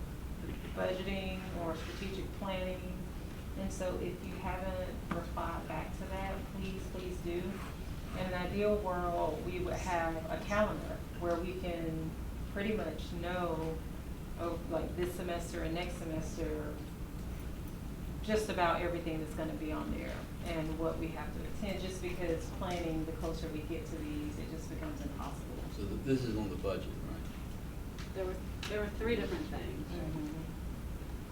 budgeting or strategic planning. And so if you haven't replied back to that, please do. In an ideal world, we would have a calendar where we can pretty much know, oh, like this semester and next semester, just about everything that's gonna be on there and what we have to attend, just because planning, the closer we get to these, it just becomes impossible. So this is on the budget, right? There were three different things.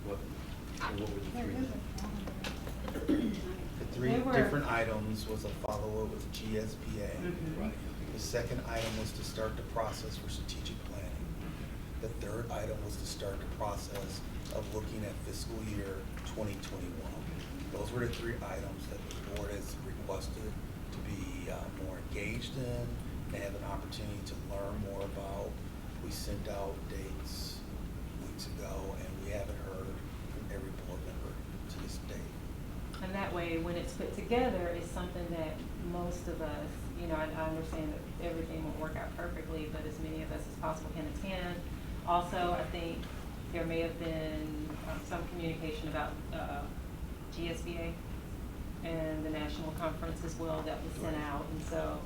What were the three? The three They were- different items was a follow-up with GSBA. Right. The second item was to start the process for strategic planning. The third item was to start the process of looking at fiscal year 2021. Those were the three items that the board has requested to be more engaged in and have an opportunity to learn more about. We sent out dates weeks ago, and we haven't heard from every board member to this date. And that way, when it's put together, it's something that most of us, you know, I understand that everything won't work out perfectly, but as many of us as possible can attend. Also, I think there may have been some communication about GSBA and the national conference as well that was sent out. And so,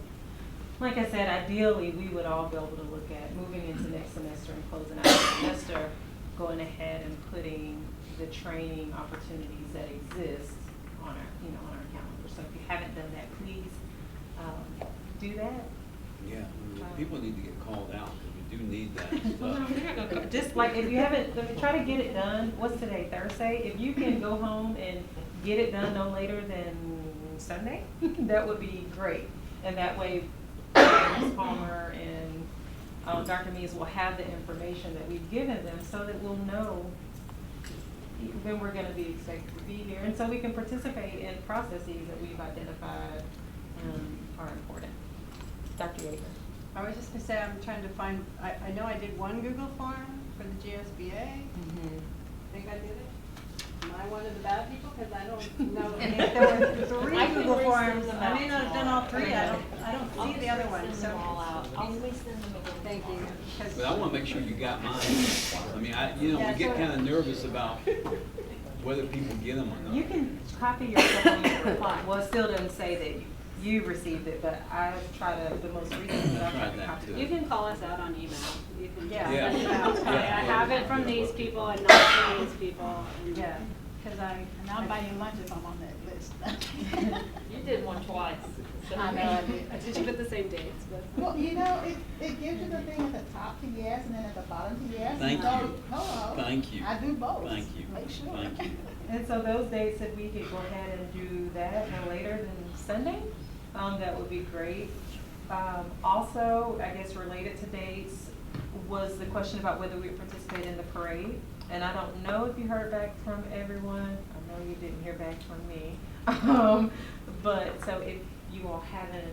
like I said, ideally, we would all be able to look at moving into next semester and closing out the semester, going ahead and putting the training opportunities that exist on our, you know, on our calendar. So if you haven't done that, please do that. Yeah, I mean, people need to get called out, because we do need that Well, no, stuff. they're not gonna- Just like if you haven't, try to get it done. What's today, Thursday? If you can go home and get it done no later than Sunday, that would be great. And that way, Ms. Palmer and Dr. Mees will have the information that we've given them so that we'll know when we're gonna be expected to be here. And so we can participate in processes that we've identified are important. Dr. Yeager. I was just gonna say, I'm trying to find, I know I did one Google form for the GSBA. Think I did it? Am I one of the bad people? Because I don't know, I mean, there were three I can Google resend forms. them I may out not have done all three, tomorrow. I don't I'll see the other one, resend so. them all out. I'll resend them again. Thank you. 'Cause- But I wanna make sure you got mine. I mean, we Yeah, get so- kinda nervous about whether people get them or not. You can copy yourself on your reply. Well, it still doesn't say that you received it, but I try to, the most recent that I I tried tried to that copy. too. You can call us out on email. You can Yeah. just send it Yeah. out. Say, I Yeah. have it from these people and not from these people. And Yeah, because And I'll buy you lunch if I'm on that list. You did one twice. so- I know I did. Did you put the same dates? But Well, you know, it gives you the thing at the top to yes, and then at the bottom to yes. Thank So, you. hello. Thank you. I do both. Thank you. Make sure. Thank you. And so those dates, if we could go ahead and do that no later than Sunday, that would be great. Also, I guess related to dates was the question about whether we would participate in the parade. And I don't know if you heard back from everyone. I know you didn't hear back from me. But so if you all haven't,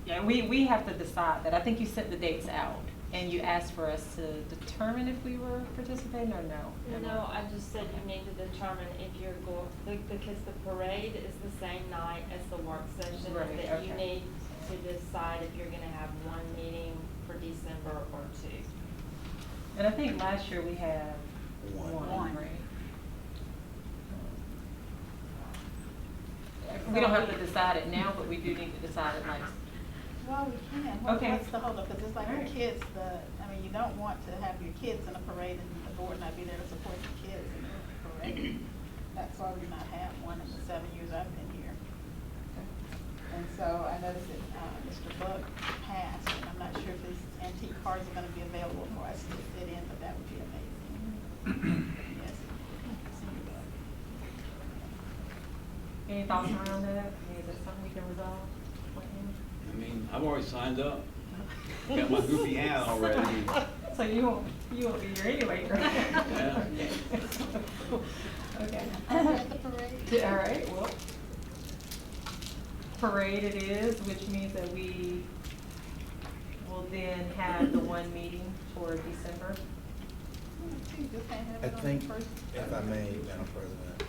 yeah, we have to decide that. I think you sent the dates out and you asked for us to determine if we were participating or no. No, I just said you need to determine if you're going, because the parade is the same night as the work session. Right, That you okay. need to decide if you're gonna have one meeting for December or two. And I think last year we had One. one, right? We don't have to decide it now, but we do need to decide it next. Well, we can. Okay. What's the holdup? Because it's like Alright. the kids, I mean, you don't want to have your kids in a parade and the board not be there to support the kids in the parade. That's why we've not had one in the 7 years I've been here. And so I noticed that Mr. Buck passed, and I'm not sure if his antique cars are gonna be available for us to fit in, but that would be amazing. Yes. See you, Buck. Any thoughts around that? I mean, is that something we can resolve? I mean, I've already signed up. Got my goofy hat already. So you won't be here anyway, right? Yeah. Okay. Are we at the parade? All right, well, parade it is, which means that we will then have the one meeting for December. You just can't have I it on the think, first. if I may, Madam President,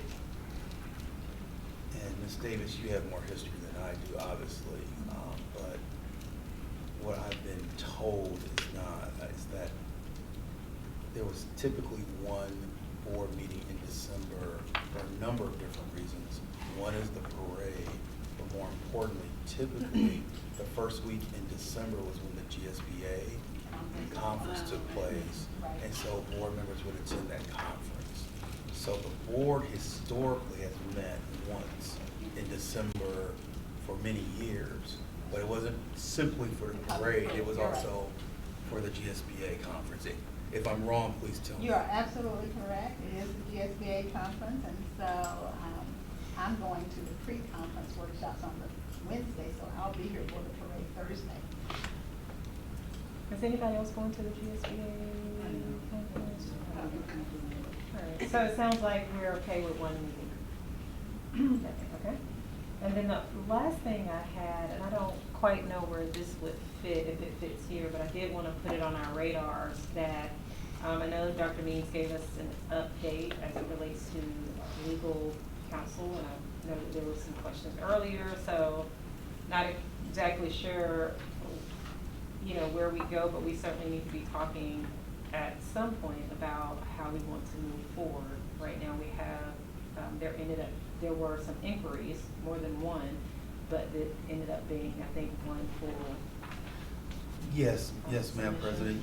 and Ms. Davis, you have more history than I do, obviously, but what I've been told is that there was typically one board meeting in December for a number of different reasons. One is the parade, but more importantly, typically, the first week in December was when the GSBA conference took place, and so board members would attend that conference. So the board historically has met once in December for many years, but it wasn't simply for the parade, it was also for the GSBA conference. If I'm wrong, please tell me. You are absolutely correct. It is the GSBA conference, and so I'm going to the pre-conference workshops on the Wednesday, so I'll be here for the parade Thursday. Is anybody else going to the GSBA conference? All right, so it sounds like we're okay with one meeting. Okay. And then the last thing I had, and I don't quite know where this would fit, if it fits here, but I did want to put it on our radars that I know Dr. Means gave us an update as it relates to legal counsel, and I know that there were some questions earlier, so not exactly sure, you know, where we go, but we certainly need to be talking at some point about how we want to move forward. Right now we have, there were some inquiries, more than one, but it ended up being, I think, one full. Yes, Madam President.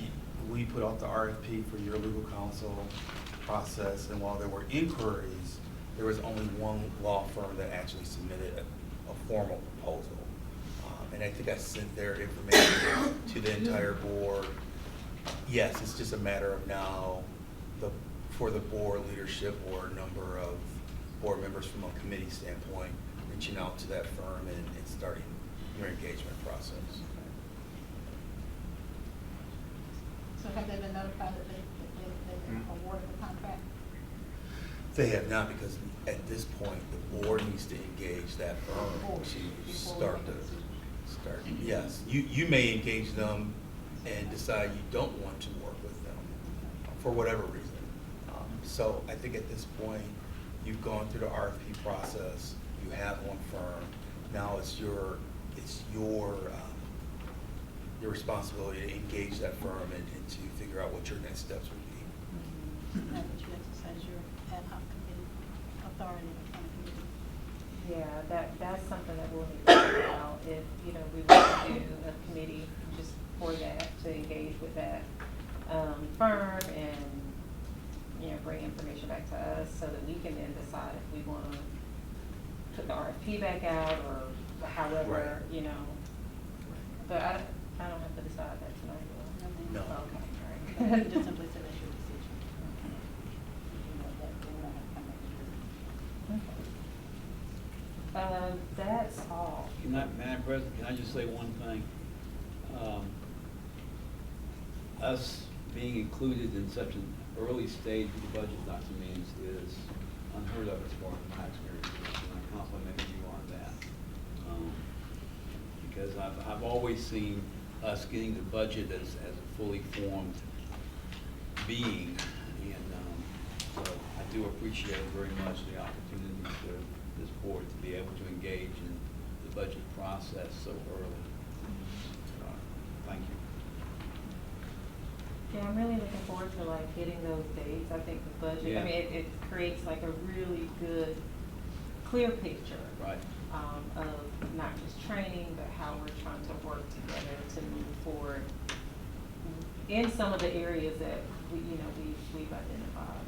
We put out the RFP for your legal counsel process, and while there were inquiries, there was only one law firm that actually submitted a formal proposal. And I think I sent their information to the entire board. Yes, it's just a matter of now, for the board leadership or a number of board members from a committee standpoint, reaching out to that firm and starting your engagement process. So have they been notified that they awarded the contract? They have not, because at this point, the board needs to engage that firm to start. Yes, you may engage them and decide you don't want to work with them for whatever reason. So I think at this point, you've gone through the RFP process, you have one firm, now it's your responsibility to engage that firm and to figure out what your next steps would be. Now that you exercise your ad hoc committee authority on the committee. Yeah, that's something that we'll need to figure out if, you know, we want to do a committee just for that, to engage with that firm and, you know, bring information back to us so that we can then decide if we want to put the RFP back out or however, Right. you know. But I don't have to decide that tonight, do I? No. Okay, all You right. just simply say that's your decision. You know, that we don't have to come back to this. That's all. Madam President, can I just say one thing? Us being included in such an early stage of the budget, Dr. Means, is unheard of as far as my experience, and I compliment you on that. Because I've always seen us getting the budget as a fully formed being, and so I do appreciate very much the opportunity for this board to be able to engage in the budget process so early. Thank you. Yeah, I'm really looking forward to like hitting those dates. I think the budget, Yeah. I mean, it creates like a really good, clear picture. Right. Of not just training, but how we're trying to work together to move forward in some of the areas that we've identified.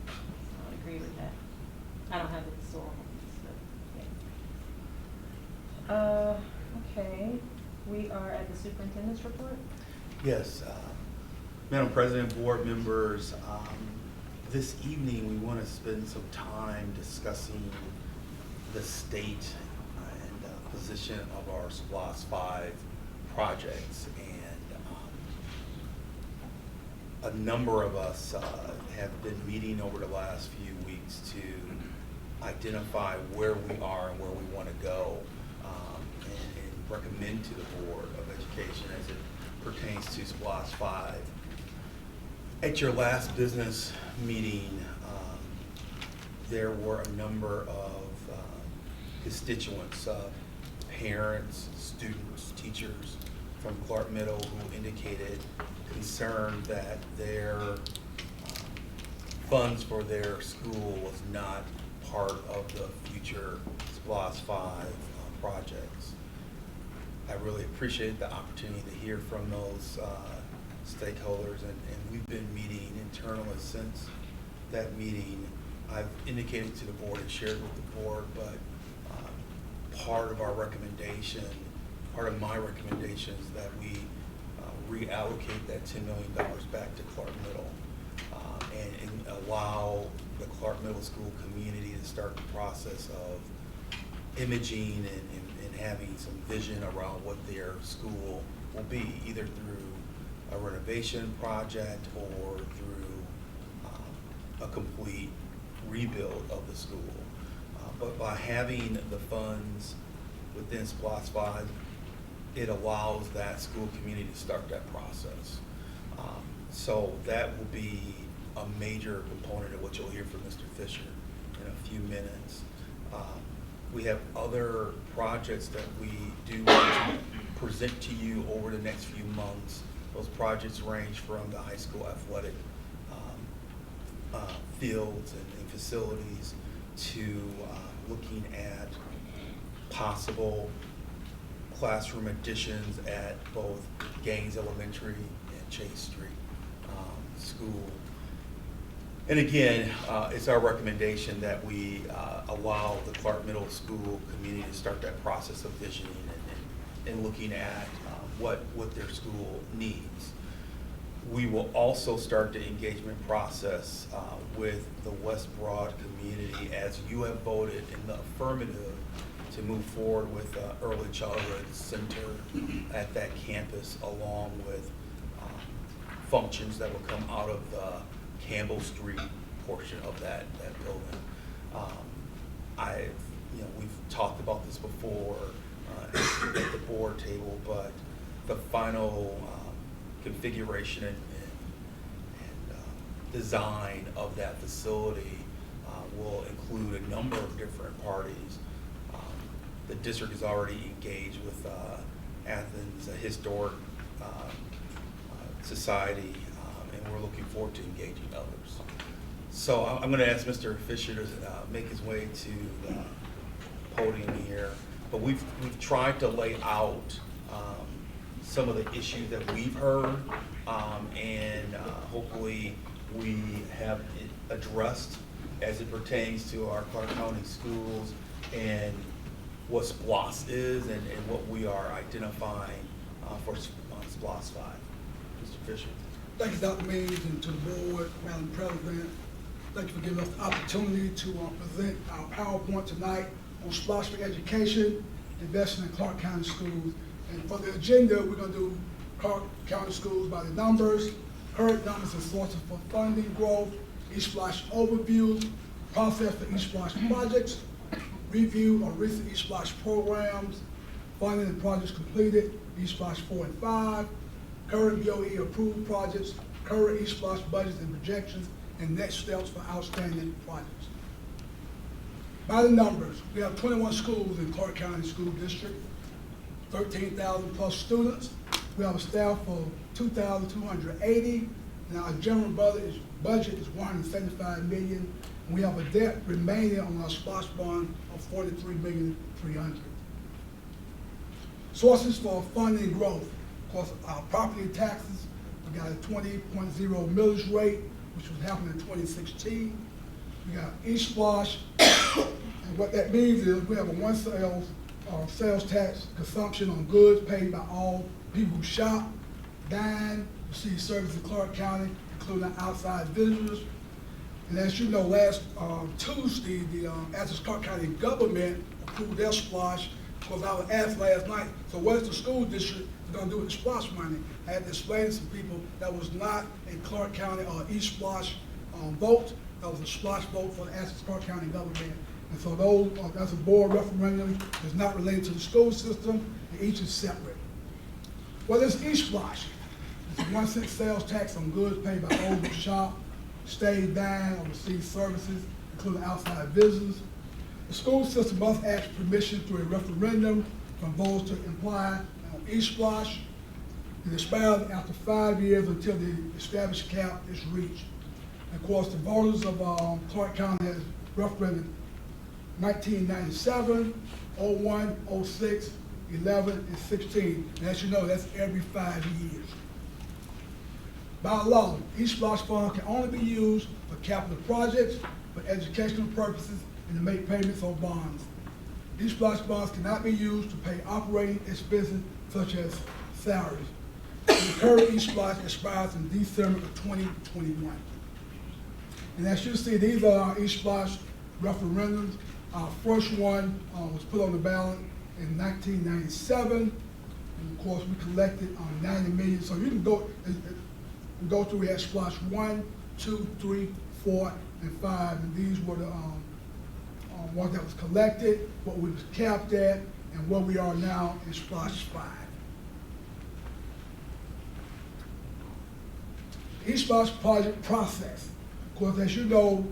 So I agree with that. I don't have the historical piece, but yeah. Okay, we are at the superintendent's report. Yes, Madam President, board members, this evening we want to spend some time discussing the state and position of our SPLOST 5 projects. And a number of us have been meeting over the last few weeks to identify where we are and where we want to go, and recommend to the Board of Education as it pertains to SPLOST 5. At your last business meeting, there were a number of constituents, parents, students, teachers from Clarke Middle who indicated concern that their funds for their school was not part of the future SPLOST 5 projects. I really appreciate the opportunity to hear from those stakeholders, and we've been meeting internally since that meeting. I've indicated to the board and shared with the board, but part of my recommendation is that we reallocate that $10 million back to Clarke Middle and allow the Clarke Middle School community to start the process of imaging and having some vision around what their school will be, either through a renovation project or through a complete rebuild of the school. But by having the funds within SPLOST 5, it allows that school community to start that process. So that will be a major component of what you'll hear from Mr. Fisher in a few minutes. We have other projects that we do want to present to you over the next few months. Those projects range from the high school athletic fields and facilities to looking at possible classroom additions at both Gaines Elementary and Chase Street School. And again, it's our recommendation that we allow the Clarke Middle School community to start that process of visioning and looking at what their school needs. We will also start the engagement process with the West Broad community as you have voted in the affirmative to move forward with early childhood center at that campus, along with functions that will come out of the Campbell Street portion of that building. We've talked about this before at the board table, but the final configuration and design of that facility will include a number of different parties. The district is already engaged with Athens, a historic society, and we're looking forward to engaging others. So I'm going to ask Mr. Fisher to make his way to the podium here. But we've tried to lay out some of the issues that we've heard, and hopefully we have it addressed as it pertains to our Clarke County schools and what SPLOST is and what we are identifying for SPLOST 5. Mr. Fisher. Thank you, Dr. Means, and to the board, Madam President. Thank you for giving us the opportunity to present our PowerPoint tonight on SPLOST for education, investing in Clarke County schools. And for the agenda, we're going to do Clarke County schools by the numbers, current numbers and sources for funding growth, eSPLOST overview, process for eSPLOST projects, review of recent eSPLOST programs, funding and projects completed, eSPLOST 4 and 5, current BOE approved projects, current eSPLOST budgets and projections, and next steps for outstanding projects. By the numbers, we have 21 schools in Clarke County School District, 13,000 plus students. We have a staff of 2,280, and our general budget is $175 million, and we have a debt remaining on our SPLOST bond of $43,300,000. Sources for funding growth. Of course, our property taxes, we got a 20.0 millage rate, which was happening in 2016. We got eSPLOST, and what that means is we have a one sales tax consumption on goods paid by all people who shop, dine, receive services in Clarke County, including outside visitors. And as you know, last Tuesday, the Athens Clarke County government approved their SPLOST. Because I was asked last night, so what is the school district going to do with the SPLOST money? I had to explain to some people that was not a Clarke County or eSPLOST vote. That was a SPLOST vote for the Athens Clarke County government. And so those, that's a board referendum. It's not related to the school system, and each is separate. What is eSPLOST? It's a 1 cent sales tax on goods paid by those who shop, stay, dine, or receive services, including outside visitors. The school system must ask permission through a referendum from voters to apply on eSPLOST. It expires after 5 years until the established cap is reached. Of course, the voters of Clarke County has referendum 1997, 01, 06, 11, and 16. And as you know, that's every 5 years. By law, each SPLOST fund can only be used for capital projects, for educational purposes, and to make payments on bonds. These SPLOST bonds cannot be used to pay operating expenses such as salaries. The current SPLOST expires in December of 2021. And as you see, these are our SPLOST referendums. Our first one was put on the ballot in 1997. And of course, we collected 90 million. So you can go through, we had SPLOST 1, 2, 3, 4, and 5. And these were the ones that was collected, what we was capped at, and where we are now in SPLOST 5. SPLOST project process. Of course, as you know,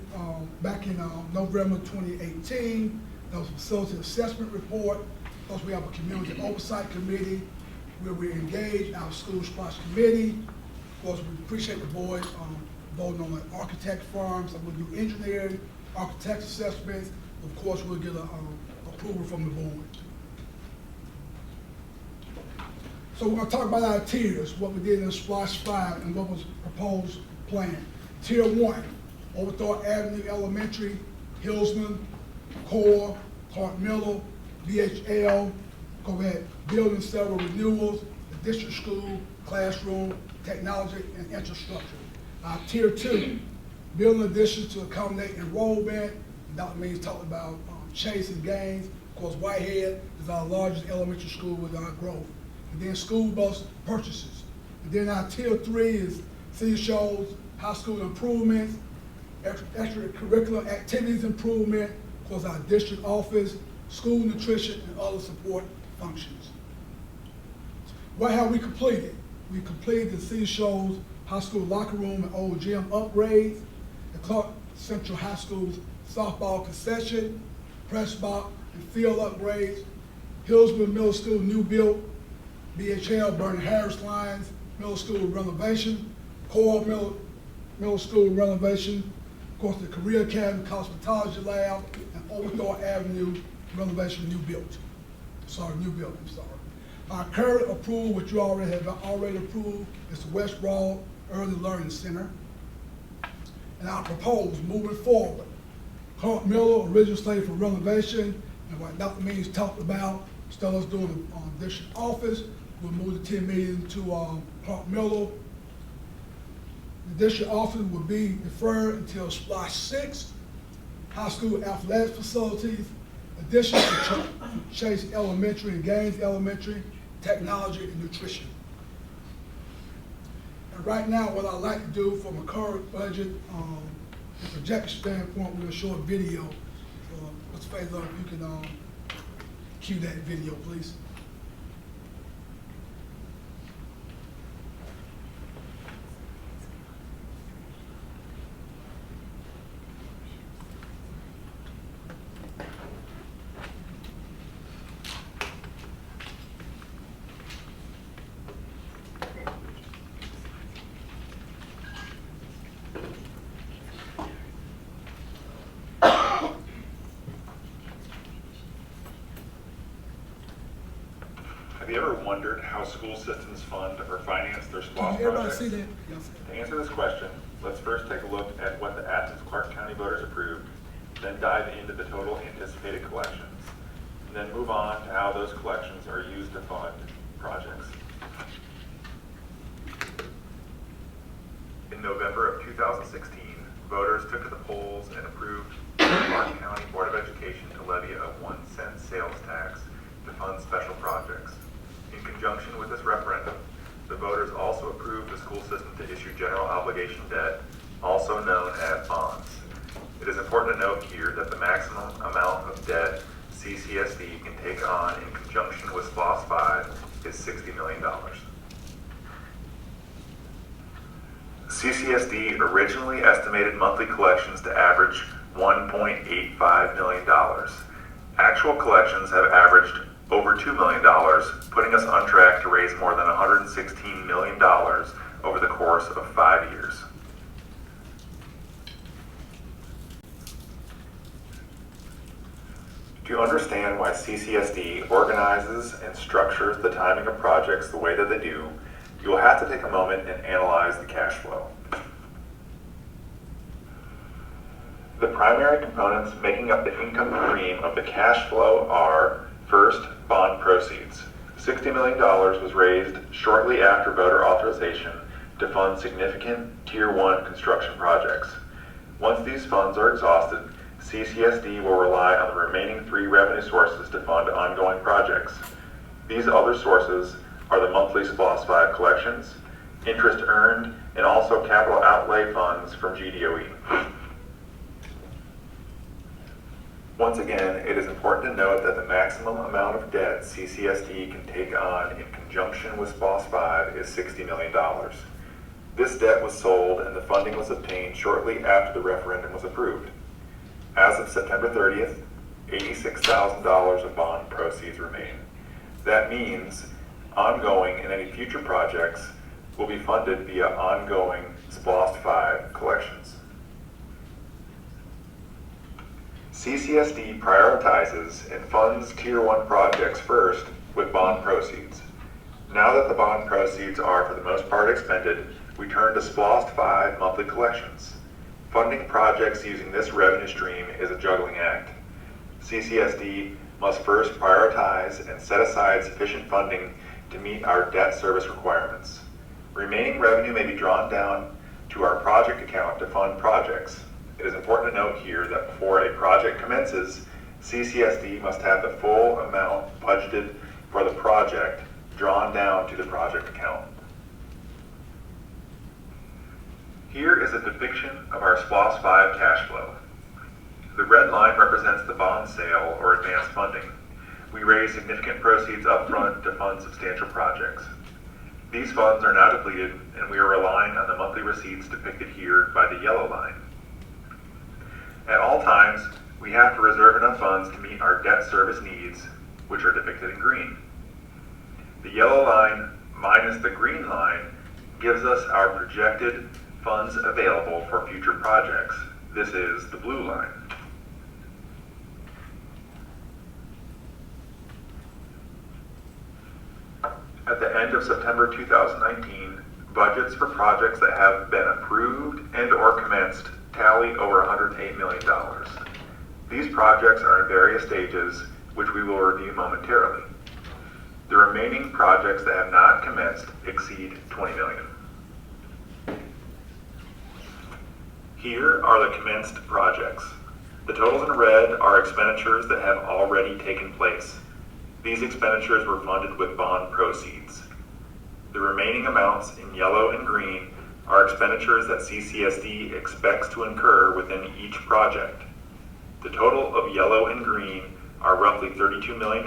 back in November 2018, there was a facility assessment report. Of course, we have a community oversight committee where we engage our school SPLOST committee. Of course, we appreciate the board voting on an architect firm, so we'll do engineering, architect assessments. Of course, we'll get approval from the board. So we're going to talk about our tiers, what we did in SPLOST 5 and what was proposed plan. Tier 1, Overthorpe Avenue Elementary, Hillsman, Core, Clarke Miller, BHL. We had building several renewals, the district school, classroom, technology, and infrastructure. Tier 2, building additions to accommodate enrollment. And Dr. Means talked about Chase and Gaines. Of course, Whitehead is our largest elementary school with our growth. And then school bus purchases. And then our tier 3 is city shows, high school improvements, extracurricular activities improvement, of course our district office, school nutrition, and other support functions. What have we completed? We completed the city shows, high school locker room and old gym upgrades, the Clarke Central High School's softball concession, press box and field upgrades, Hillsman Middle School new build, BHL Vernon Harris Lines Middle School renovation, Core Middle School renovation, of course the Career Academy Cosmetology Lab, and Overthorpe Avenue renovation new build. Our current approval, which you already have approved, is the West Broad Early Learning Center. And our proposed moving forward, Clarke Miller original slated for renovation, and what Dr. Means talked about, instead of us doing the district office, we'll move the $10 million to Clarke Miller. The district office will be deferred until SPLOST 6, high school athletic facilities, addition to Chase Elementary and Gaines Elementary, technology and nutrition. And right now, what I'd like to do from a current budget and projection standpoint, we're going to show a video. Mr. Faison, if you can cue that video, please. Have you ever wondered how school systems fund or finance their SPLOST Can everybody projects? see that? Yes. To answer this question, let's first take a look at what the Athens-Clarke County voters approved, then dive into the total anticipated collections, and then move on to how those collections are used to fund projects. In November of 2016, voters took to the polls and approved the Clarke County Board of Education to levy a 1-cent sales tax to fund special projects. In conjunction with this referendum, the voters also approved the school system to issue general obligation debt, also known as bonds. It is important to note here that the maximum amount of debt CCSD can take on in conjunction with SPLOST 5 is $60 million. CCSD originally estimated monthly collections to average $1.85 million. Actual collections have averaged over $2 million, putting us on track to raise more than $116 million over the course of 5 years. To understand why CCSD organizes and structures the timing of projects the way that they do, you will have to take a moment and analyze the cash flow. The primary components making up the income stream of the cash flow are, first, bond proceeds. $60 million was raised shortly after voter authorization to fund significant Tier 1 construction projects. Once these funds are exhausted, CCSD will rely on the remaining 3 revenue sources to fund ongoing projects. These other sources are the monthly SPLOST 5 collections, interest earned, and also capital outlay funds from GDOE. Once again, it is important to note that the maximum amount of debt CCSD can take on in conjunction with SPLOST 5 is $60 million. This debt was sold and the funding was obtained shortly after the referendum was approved. As of September 30th, $86,000 of bond proceeds remain. That means ongoing and any future projects will be funded via ongoing SPLOST 5 collections. CCSD prioritizes and funds Tier 1 projects first with bond proceeds. Now that the bond proceeds are for the most part expended, we turn to SPLOST 5 monthly collections. Funding projects using this revenue stream is a juggling act. CCSD must first prioritize and set aside sufficient funding to meet our debt service requirements. Remaining revenue may be drawn down to our project account to fund projects. It is important to note here that before a project commences, CCSD must have the full amount budgeted for the project drawn down to the project account. Here is a depiction of our SPLOST 5 cash flow. The red line represents the bond sale or advanced funding. We raise significant proceeds upfront to fund substantial projects. These funds are now depleted, and we are relying on the monthly receipts depicted here by the yellow line. At all times, we have to reserve enough funds to meet our debt service needs, which are depicted in green. The yellow line minus the green line gives us our projected funds available for future projects. This is the blue line. At the end of September 2019, budgets for projects that have been approved and or commenced tally over $108 million. These projects are in various stages, which we will review momentarily. The remaining projects that have not commenced exceed $20 million. Here are the commenced projects. The totals in red are expenditures that have already taken place. These expenditures were funded with bond proceeds. The remaining amounts in yellow and green are expenditures that CCSD expects to incur within each project. The total of yellow and green are roughly $32 million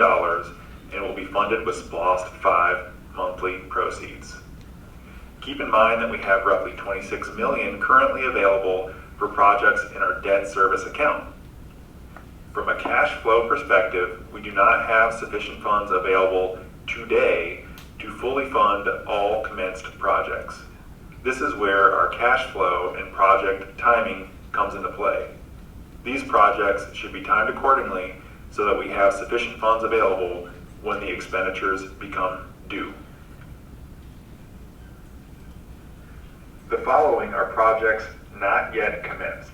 and will be funded with SPLOST 5 monthly proceeds. Keep in mind that we have roughly $26 million currently available for projects in our debt service account. From a cash flow perspective, we do not have sufficient funds available today to fully fund all commenced projects. This is where our cash flow and project timing comes into play. These projects should be timed accordingly so that we have sufficient funds available when the expenditures become due. The following are projects not yet commenced.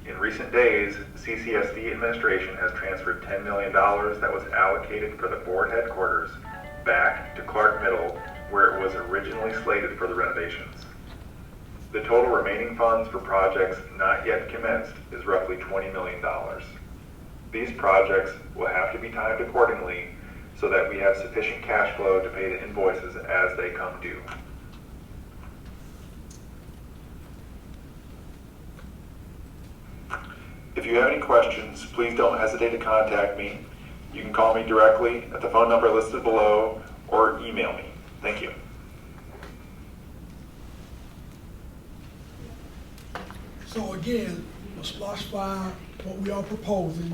In recent days, CCSD administration has transferred $10 million that was allocated for the board headquarters back to Clarke Middle, where it was originally slated for the renovations. The total remaining funds for projects not yet commenced is roughly $20 million. These projects will have to be timed accordingly so that we have sufficient cash flow to pay the invoices as they come due. If you have any questions, please don't hesitate to contact me. You can call me directly at the phone number listed below or email me. Thank you. So again, for SPLOST 5, what we are proposing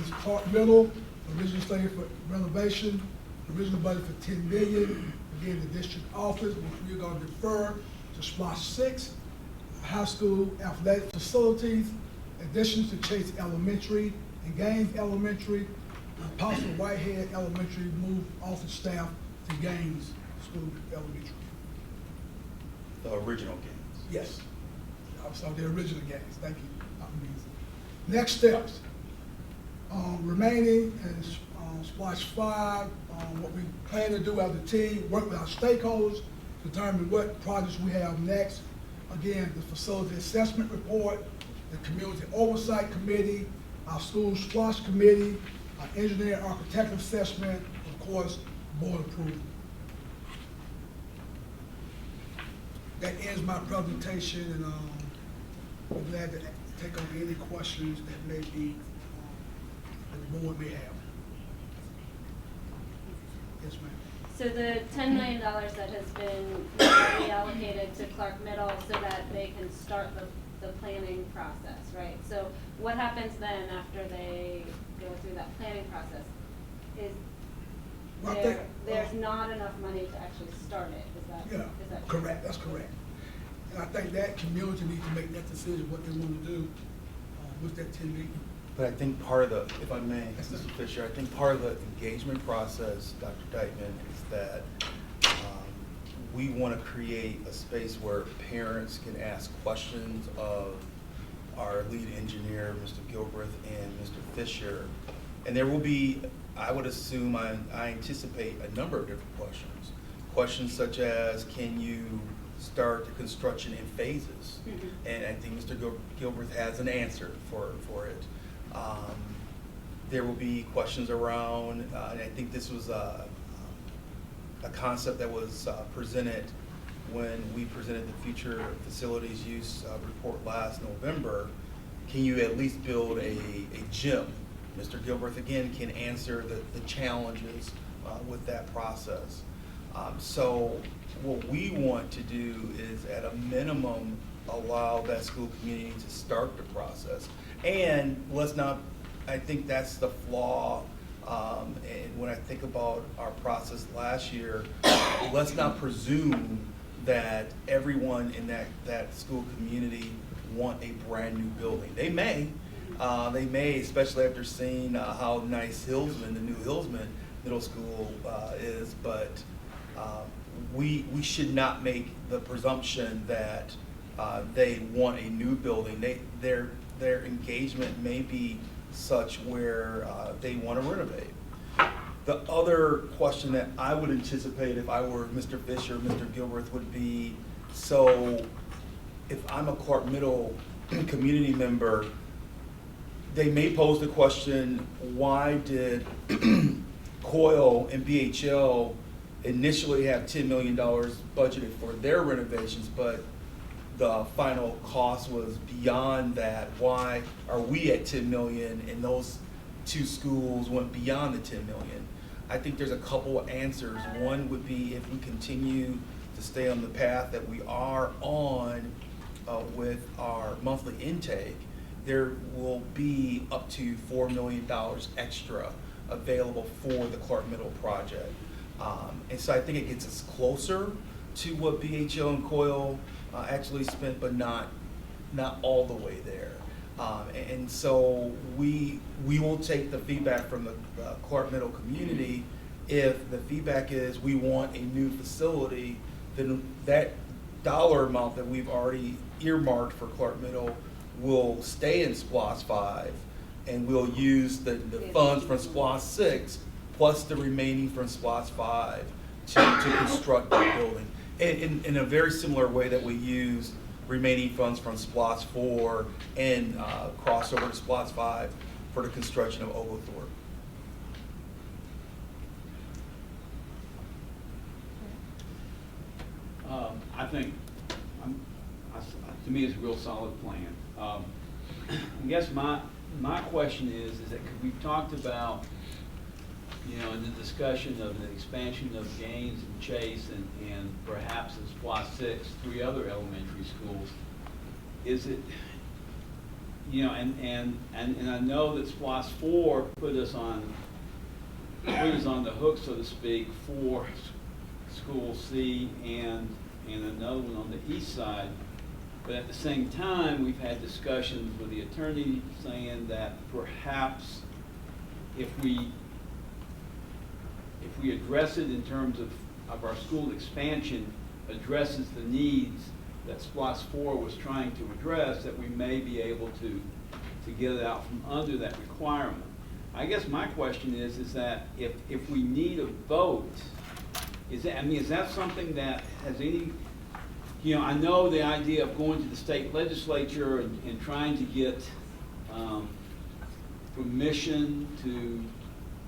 is Clarke Middle, original slated for renovation, original budget for $10 million. Again, the district office, which we're going to defer to SPLOST 6, high school athletic facilities, additions to Chase Elementary In Gaines Elementary, Apostle Whitehead Elementary moved office staff to Gaines School Elementary. The original games. Yes. So the original Gaines, thank you, Dr. Beasley. Next steps. Remaining is Splash 5, what we plan to do as a team, work with our stakeholders, determine what projects we have next. Again, the facility assessment report, the community oversight committee, our school Splash committee, our engineer architect assessment, of course, board approval. That ends my presentation, and I'm glad to take on any questions that may be, that the board may have. Yes, ma'am. So the $10 million that has been reallocated to Clarke Middle so that they can start the planning process, right? So what happens then after they go through that planning process? Is Well, I there, think, there's not enough money to actually start it, Yeah, is that true? correct, that's correct. And I think that community needs to make that decision, what they want to do with that 10 million. But I think part of the, if I may, Yes, Mr. sir. Fisher, I think part of the engagement process, Dr. Dykeman, is that we want to create a space where parents can ask questions of our lead engineer, Mr. Gilbreth, and Mr. Fisher. And there will be, I would assume, I anticipate a number of different questions. Questions such as, can you start the construction in phases? Mhm. And I think Mr. Gilbreth has an answer for it. There will be questions around, and I think this was a concept that was presented when we presented the future facilities use report last November. Can you at least build a gym? Mr. Gilbreth again can answer the challenges with that process. So what we want to do is at a minimum allow that school community to start the process. And let's not, I think that's the flaw, and when I think about our process last year, let's not presume that everyone in that school community want a brand new building. They may, especially after seeing how nice Hillsman, the new Hillsman Middle School is, but we should not make the presumption that they want a new building. Their engagement may be such where they want to renovate. The other question that I would anticipate if I were Mr. Fisher, Mr. Gilbreth, would be, so if I'm a Clarke Middle community member, they may pose the question, why did Coyle and BHL initially have $10 million budgeted for their renovations, but the final cost was beyond that? Why are we at 10 million and those two schools went beyond the 10 million? I think there's a couple of answers. One would be if we continue to stay on the path that we are on with our monthly intake, there will be up to $4 million extra available for the Clarke Middle project. And so I think it gets us closer to what BHL and Coyle actually spent, but not all the way there. And so we will take the feedback from the Clarke Middle community. If the feedback is we want a new facility, then that dollar amount that we've already earmarked for Clarke Middle will stay in SPLOST 5, and we'll use the funds from SPLOST 6 plus the remaining from SPLOST 5 to construct the building. In a very similar way that we use remaining funds from SPLOST 4 and cross over to SPLOST 5 for the construction of Oglethorpe. I think, to me, it's a real solid plan. I guess my question is that we've talked about, in the discussion of the expansion of Gaines and Chase and perhaps in SPLOST 6, 3 other elementary schools, is it, and I know that SPLOST 4 put us on the hook, so to speak, for School C and another one on the east side. But at the same time, we've had discussions with the attorney saying that perhaps if we address it in terms of our school expansion, addresses the needs that SPLOST 4 was trying to address, that we may be able to get it out from under that requirement. I guess my question is that if we need a vote, is that something that has any, I know the idea of going to the state legislature and trying to get permission to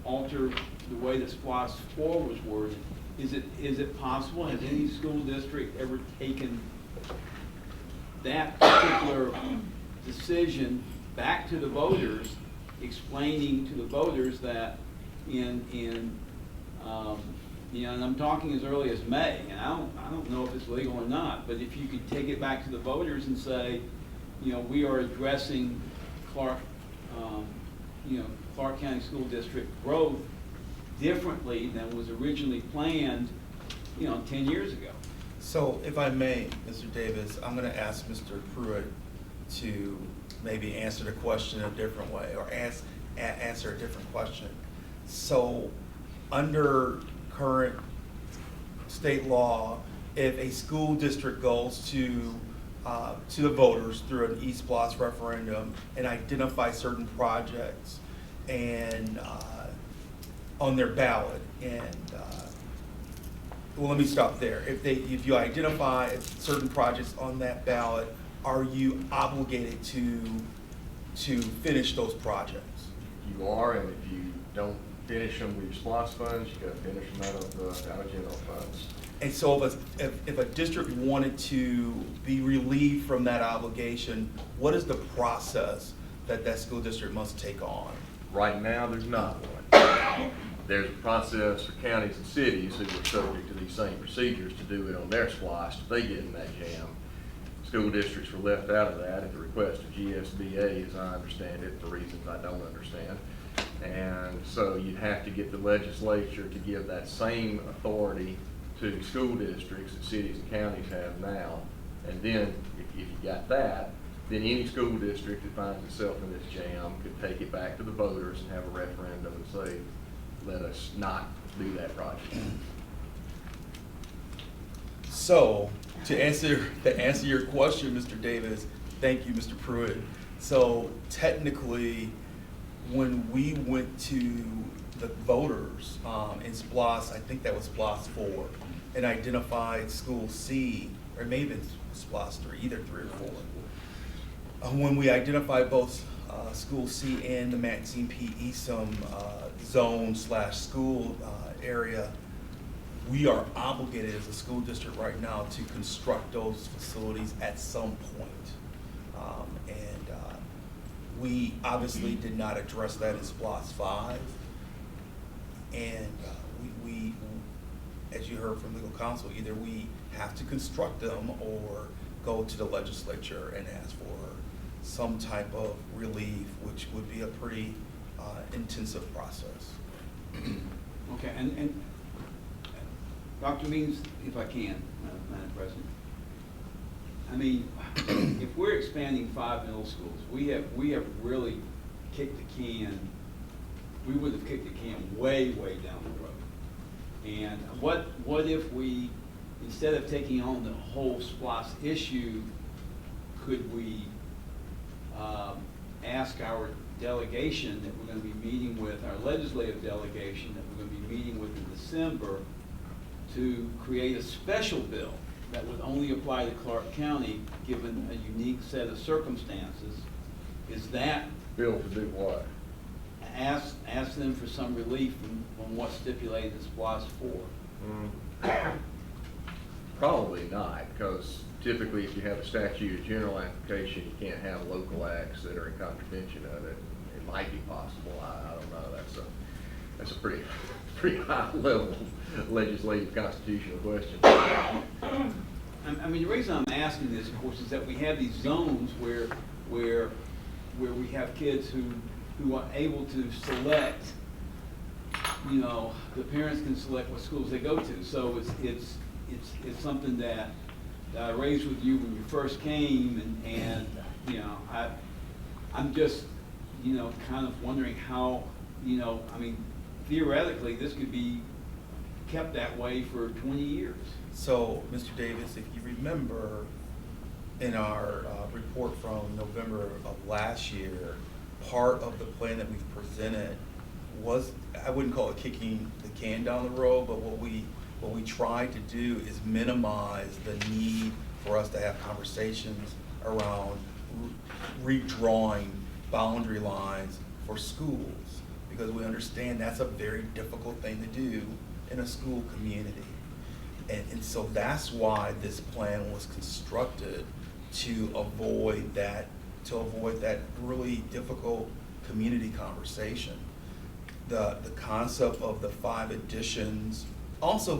alter the way that SPLOST 4 was worded. Is it possible? Has any school district ever taken that particular decision back to the voters, explaining to the voters that and I'm talking as early as May, and I don't know if it's legal or not, but if you could take it back to the voters and say, we are addressing Clarke County School District growth differently than was originally planned, 10 years ago. So if I may, Mr. Davis, I'm going to ask Mr. Pruitt to maybe answer the question a different way, or answer a different question. So under current state law, if a school district goes to the voters through an eSPLOST referendum and identify certain projects and on their ballot, and well, let me stop there. If you identify certain projects on that ballot, are you obligated to finish those projects? You are, and if you don't finish them with your SPLOST funds, you gotta finish them out of general funds. And so if a district wanted to be relieved from that obligation, what is the process that school district must take on? Right now, there's not one. There's a process for counties and cities who are subject to these same procedures to do it on their SPLOST if they get in that jam. School districts were left out of that at the request of GSBA, as I understand it, for reasons I don't understand. And so you'd have to get the legislature to give that same authority to school districts that cities and counties have now. And then if you got that, then any school district that finds itself in this jam could take it back to the voters and have a referendum and say, let us not do that project. So to answer your question, Mr. Davis, thank you, Mr. Pruitt. So technically, when we went to the voters in SPLOST, I think that was SPLOST 4, and identified school C, or it may have been SPLOST 3, either 3 or 4. When we identified both school C and the Maxine P. Esom zone/school area, we are obligated as a school district right now to construct those facilities at some point. We obviously did not address that in SPLOST 5. And we, as you heard from legal counsel, either we have to construct them or go to the legislature and ask for some type of relief, which would be a pretty intensive process. Okay, and Dr. Means, if I can, Madam President. I mean, if we're expanding 5 middle schools, we have really kicked the can. We would have kicked the can way down the road. And what if we, instead of taking on the whole SPLOST issue, could we ask our delegation that we're going to be meeting with, our legislative delegation that we're going to be meeting with in December, to create a special bill that would only apply to Clarke County given a unique set of circumstances? Is that Bill to do what? ask them for some relief from what's stipulated in SPLOST 4? Probably not, because typically if you have a statute of general application, you can't have local acts that are in contravention of it. It might be possible, I don't know. That's a pretty high level legislative constitutional question. I mean, the reason I'm asking this, of course, is that we have these zones where we have kids who are able to select, the parents can select what schools they go to. So it's something that that I raised with you when you first came, and you know, I'm just, you know, kind of wondering how, you know, I mean, theoretically, this could be kept that way for 20 years. So, Mr. Davis, if you remember, in our report from November of last year, part of the plan that we've presented was, I wouldn't call it kicking the can down the road, but what we tried to do is minimize the need for us to have conversations around redrawing boundary lines for schools, because we understand that's a very difficult thing to do in a school community. And so that's why this plan was constructed, to avoid that really difficult community conversation. The concept of the 5 additions also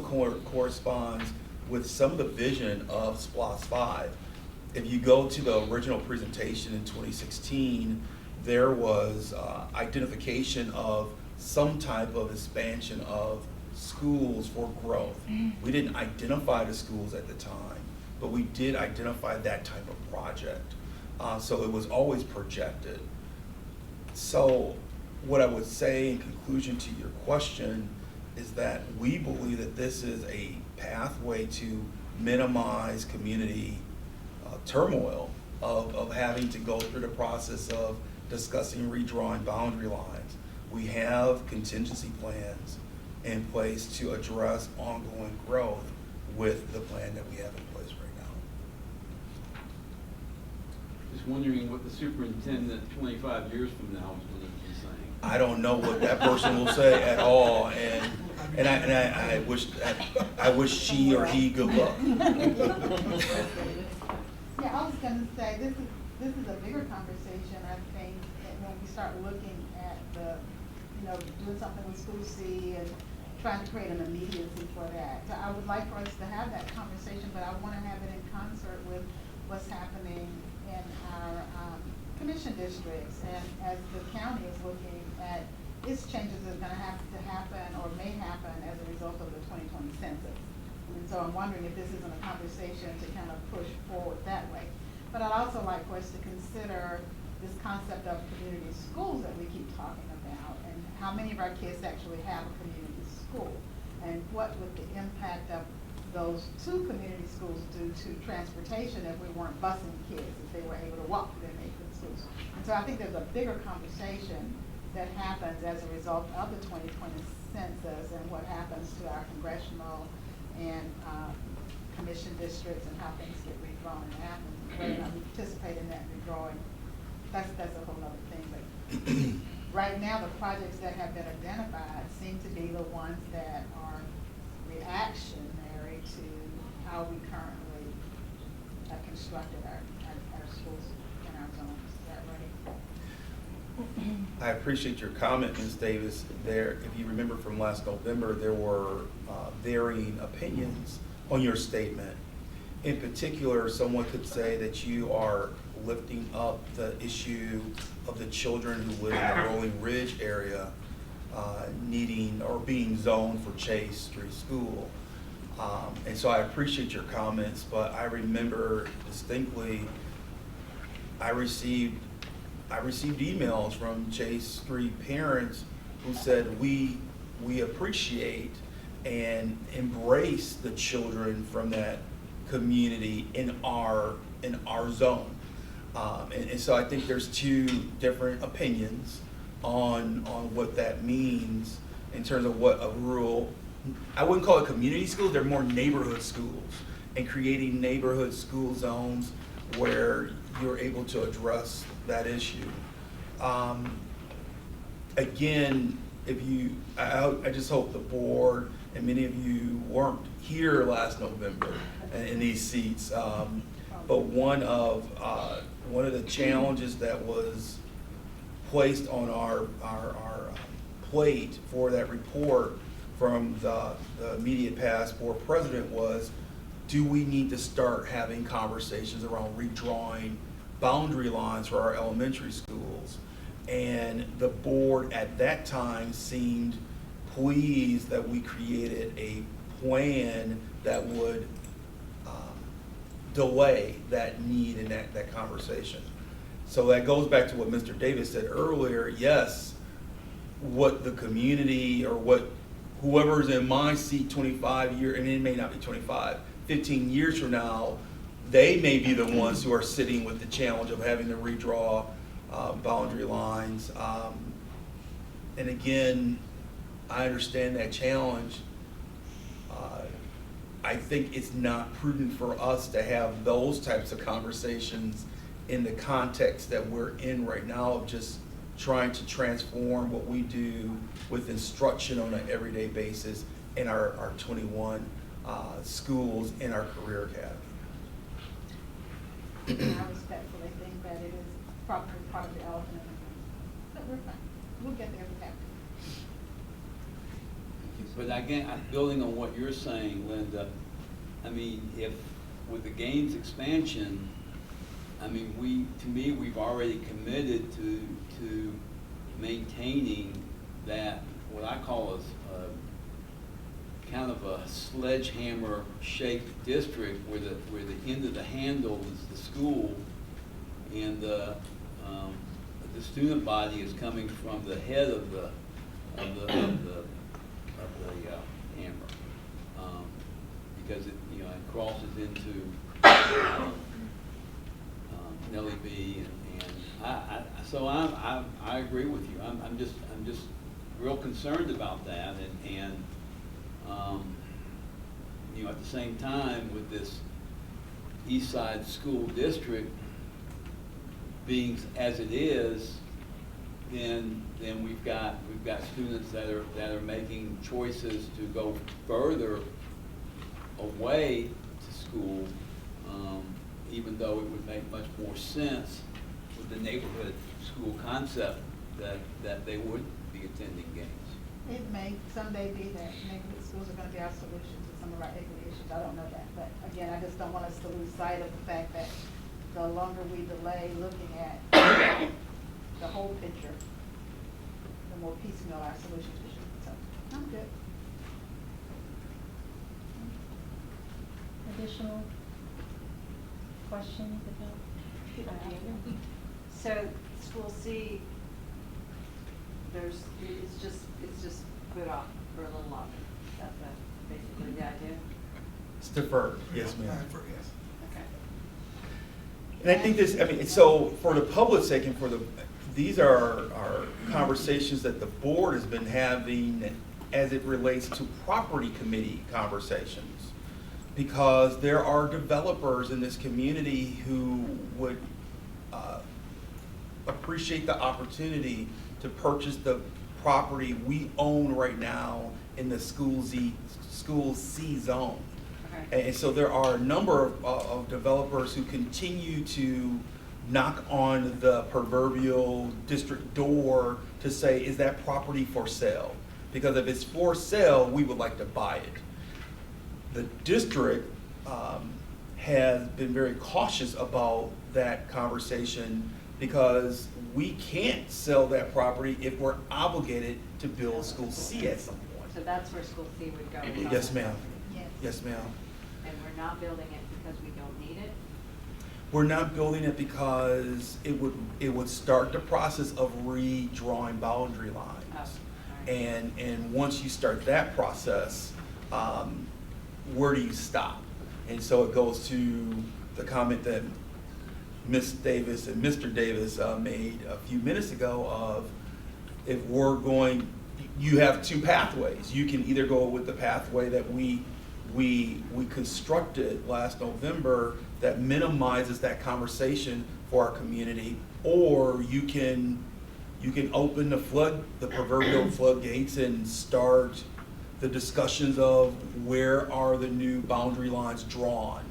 corresponds with some of the vision of SPLOST 5. If you go to the original presentation in 2016, there was identification of some type of expansion of schools for growth. We didn't identify the schools at the time, but we did identify that type of project. So it was always projected. So what I would say in conclusion to your question is that we believe that this is a pathway to minimize community turmoil of having to go through the process of discussing redrawing boundary lines. We have contingency plans in place to address ongoing growth with the plan that we have in place right now. Just wondering what the superintendent 25 years from now is going to be saying. I don't know what that person will say at all, and I wish she or he good luck. Yeah, I was gonna say, this is a bigger conversation, I think, and when we start looking at the, you know, doing something with School C and trying to create an immediacy for that. So I would like for us to have that conversation, but I wanna have it in concert with what's happening in our, commission districts, and as the county is looking at its changes that are gonna have to happen or may happen as a result of the 2020 census. And so I'm wondering if this isn't a conversation to kind of push forward that way. But I'd also like for us to consider this concept of community schools that we keep talking about, and how many of our kids actually have a community school, and what would the impact of those 2 community schools do to transportation if we weren't busing kids, if they were able to walk to their neighborhood schools. And so I think there's a bigger conversation that happens as a result of the 2020 census and what happens to our congressional and commission districts and how things get redrawn in Athens. Whether or not we participate in that redrawing, that's a whole other thing. But right now, the projects that have been identified seem to be the ones that are reactionary to how we currently have constructed our schools and our zones. Is that right? I appreciate your comment, Ms. Davis. There, if you remember from last November, there were varying opinions on your statement. In particular, someone could say that you are lifting up the issue of the children who live in the Rolling Ridge area needing or being zoned for Chase Street School. And so I appreciate your comments, but I remember distinctly, I received emails from Chase Street parents who said, we appreciate and embrace the children from that community in our zone. And so I think there's 2 different opinions on what that means in terms of what a rural, I wouldn't call it community schools, they're more neighborhood schools, and creating neighborhood school zones where you're able to address that issue. Again, I just hope the board, and many of you weren't here last November in these seats, but one of the challenges that was placed on our plate for that report from the immediate past board president was, do we need to start having conversations around redrawing boundary lines for our elementary schools? And the board at that time seemed pleased that we created a plan that would delay that need and that conversation. So that goes back to what Mr. Davis said earlier. Yes, what the community or what whoever's in my seat 25 years, and it may not be 25, 15 years from now, they may be the ones who are sitting with the challenge of having to redraw boundary lines. And again, I understand that challenge. I think it's not prudent for us to have those types of conversations in the context that we're in right now of just trying to transform what we do with instruction on an everyday basis in our 21 schools in our career academy. I respectfully think that it is probably part of the elephant in the room. But we're fine. We'll get there if we have to. But again, building on what you're saying, Linda, I mean, if with the games expansion, I mean, we've already committed to maintaining that, what I call a kind of a sledgehammer shaped district where the end of the handle is the school, and the student body is coming from the head of the hammer, because it crosses into Nellie B, so I agree with you. I'm just real concerned about that, and at the same time, with this East Side School District being as it is, then we've got students that are making choices to go further away to school, even though it would make much more sense with the neighborhood school concept that they would be attending games. It may someday be that neighborhood schools are going to be our solution to some of our equity issues. I don't know that, but again, I just don't want us to lose sight of the fact that the longer we delay looking at the whole picture, the more piecemeal our solutions will be. So I'm good. Additional questions about? So school C, it's just put off for a little longer. That's basically the idea. It's deferred, yes, ma'am. Yes. Okay. And I think so for the public's sake and these are conversations that the board has been having as it relates to property committee conversations. Because there are developers in this community who would appreciate the opportunity to purchase the property we own right now in the School C zone. Okay. And so there are a number of developers who continue to knock on the proverbial district door to say, is that property for sale? Because if it's for sale, we would like to buy it. The district has been very cautious about that conversation because we can't sell that property if we're obligated to build School C at some point. So that's where school C would go. is on Yes, that ma'am. property. Yes. Yes, ma'am. And we're not building it because we don't need it? We're not building it because it would start the process of redrawing boundary lines. Oh, all right. And once you start that process, where do you stop? And so it goes to the comment that Ms. Davis and Mr. Davis made a few minutes ago of, if we're going, you have two pathways. You can either go with the pathway that we constructed last November that minimizes that conversation for our community, or you can open the proverbial floodgates and start the discussions of where are the new boundary lines drawn.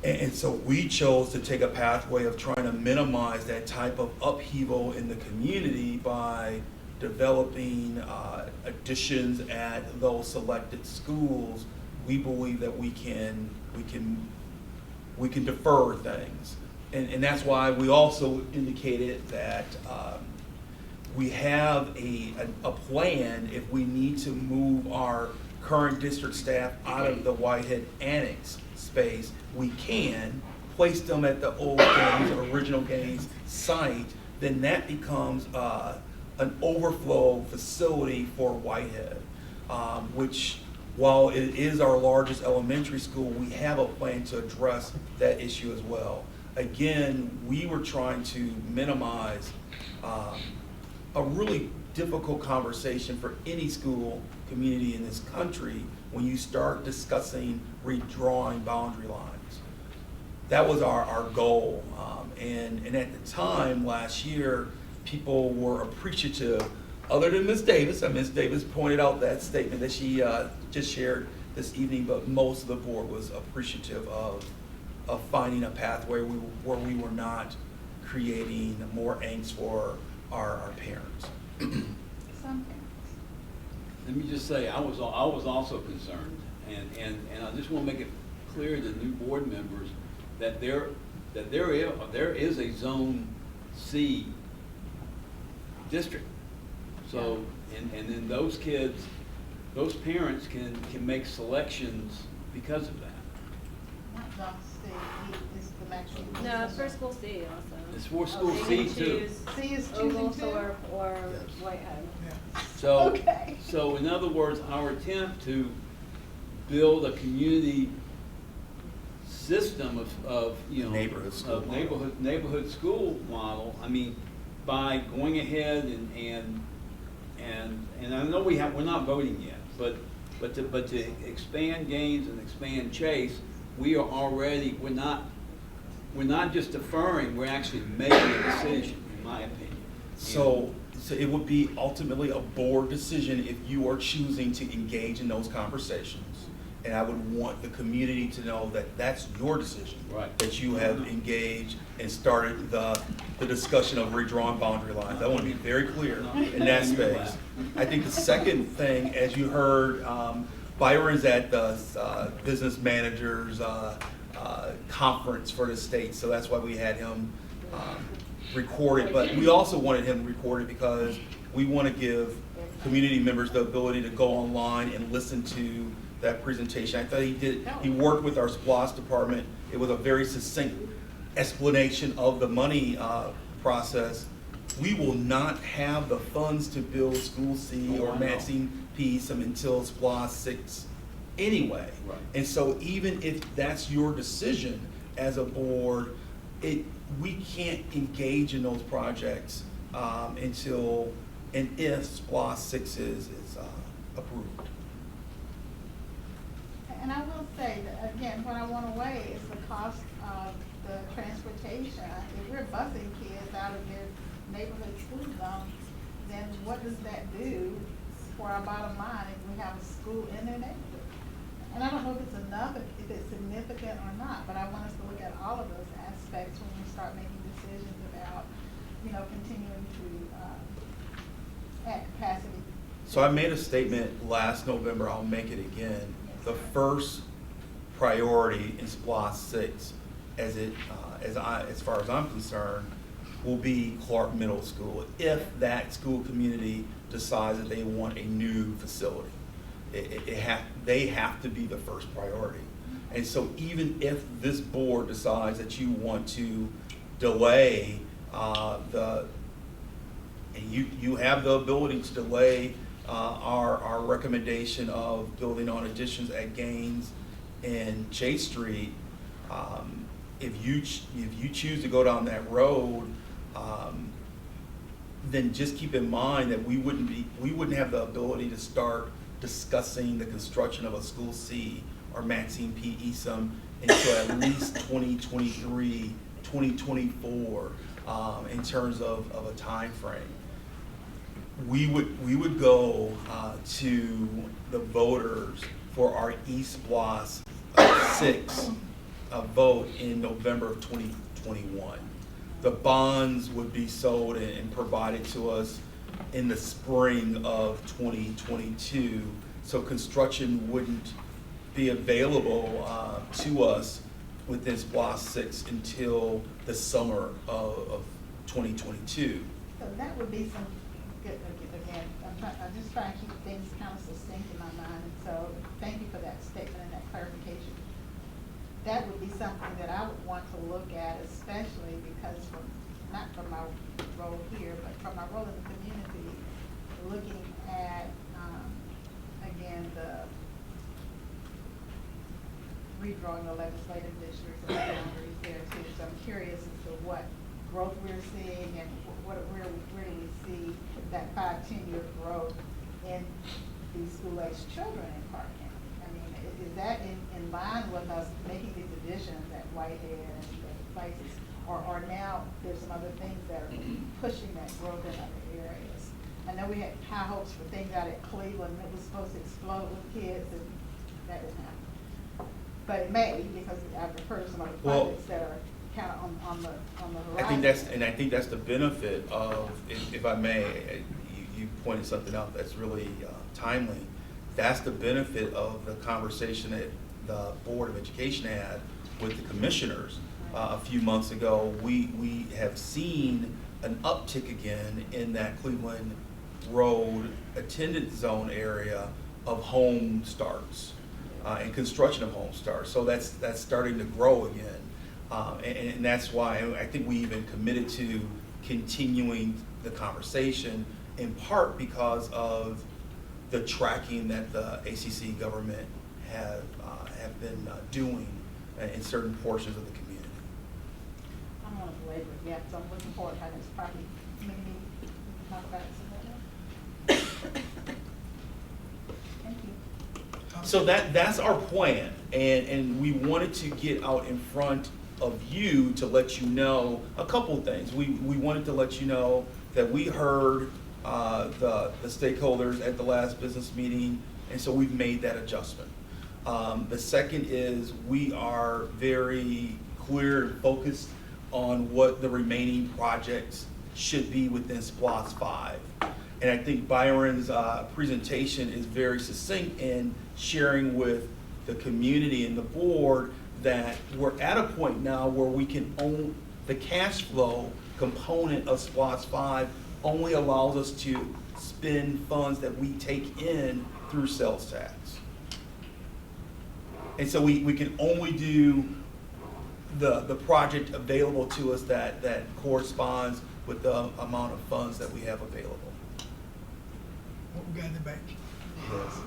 And so we chose to take a pathway of trying to minimize that type of upheaval in the community by developing additions at those selected schools. We believe that we can defer things. And that's why we also indicated that we have a plan if we need to move our current district staff out of the Whitehead Annex space, we can place them at the old Gaines or original Gaines site, then that becomes an overflow facility for Whitehead, which, while it is our largest elementary school, we have a plan to address that issue as well. Again, we were trying to minimize a really difficult conversation for any school community in this country when you start discussing redrawing boundary lines. That was our goal. And at the time last year, people were appreciative, other than Ms. Davis, and Ms. Davis pointed out that statement that she just shared this evening, but most of the board was appreciative of finding a pathway where we were not creating more angst for our parents. Some parents. Let me just say, I was also concerned, and I just want to make it clear to new board members that there is a Zone C district. So, and then those kids, those parents can make selections because of that. Not Zone C, it's the Maxine. No, it's for school C also. It's for school They C can too. choose C is choosing Oglethorpe too? or Yes. Whitehead. So, Okay. so in other words, our attempt to build a community system of you know, Neighborhood school of model. neighborhood school model, I mean, by going ahead and I know we're not voting yet, but to expand Gaines and expand Chase, we're not just deferring, we're actually making a decision, in my opinion. So it would be ultimately a board decision if you are choosing to engage in those conversations. And I would want the community to know that that's your decision. Right. That you have engaged and started the discussion of redrawing boundary lines. I want to be very clear in that space. I think the second thing, as you heard, Byron's at the business managers conference for the state, so that's why we had him recorded. But we also wanted him recorded because we want to give community members the ability to go online and listen to that presentation. I thought he worked with our SPLOST department. It was a very succinct explanation of the money process. We will not have the funds to build School C or Maxine P until SPLOST 6 anyway. Right. And so even if that's your decision as a board, we can't engage in those projects until and if SPLOST 6 is approved. And I will say that, again, what I want to weigh is the cost of the transportation. If we're busing kids out of their neighborhood school zone, then what does that do for our bottom line if we have a school in their neighborhood? And I don't know if it's enough, if it's significant or not, but I want us to look at all of those aspects when we start making decisions about, continuing to add capacity. So I made a statement last November, I'll make it again. The first priority in SPLOST 6, as far as I'm concerned, will be Clarke Middle School, if that school community decides that they want a new facility. They have to be the first priority. And so even if this board decides that you want to delay and you have the ability to delay our recommendation of building on additions at Gaines and Chase Street, if you choose to go down that road, then just keep in mind that we wouldn't have the ability to start discussing the construction of a School C or Maxine P. Esom until at least 2023, 2024, in terms of a time frame. We would go to the voters for our eSPLOST 6 vote in November of 2021. The bonds would be sold and provided to us in the spring of 2022, so construction wouldn't be available to us within SPLOST 6 until the summer of 2022. So that would be some, again, I'm I'm just trying to keep things kind of succinct in my mind, and so thank you for that statement and that clarification. That would be something that I would want to look at, especially because not from my role here, but from my role in the community, looking at, again, the redrawing the legislative districts and the boundaries there too. So I'm curious as to what growth we're seeing and where do we see that 5-10 year growth in these school-aged children in Clarke County? I mean, is that in line with us making these additions at Whitehead and other places? Or now there's some other things that are pushing that growth in other areas? I know we had high hopes for things out at Cleveland. It was supposed to explode with kids, and that didn't happen. But it may, because I've heard of some other projects that are kind of on the horizon. I think that's the benefit of, if I may, you pointed something out that's really timely. That's the benefit of the conversation that the Board of Education had with the commissioners a few months ago. We have seen an uptick again in that Cleveland Road attendance zone area of home starts and construction of home starts. So that's starting to grow again. And that's why I think we even committed to continuing the conversation, in part because of the tracking that the ACC government have been doing in certain portions of the community. I'm on a belabor it yet, so I'm looking forward to this probably maybe we can talk about it some more. Thank you. So that's our plan, and we wanted to get out in front of you to let you know a couple of things. We wanted to let you know that we heard the stakeholders at the last business meeting, and so we've made that adjustment. The second is we are very clear and focused on what the remaining projects should be within SPLOST 5. And I think Byron's presentation is very succinct in sharing with the community and the board that we're at a point now where we can own the cash flow component of SPLOST 5 only allows us to spend funds that we take in through sales tax. And so we can only do the project available to us that corresponds with the amount of funds that we have available. What we got in the bank. Yes.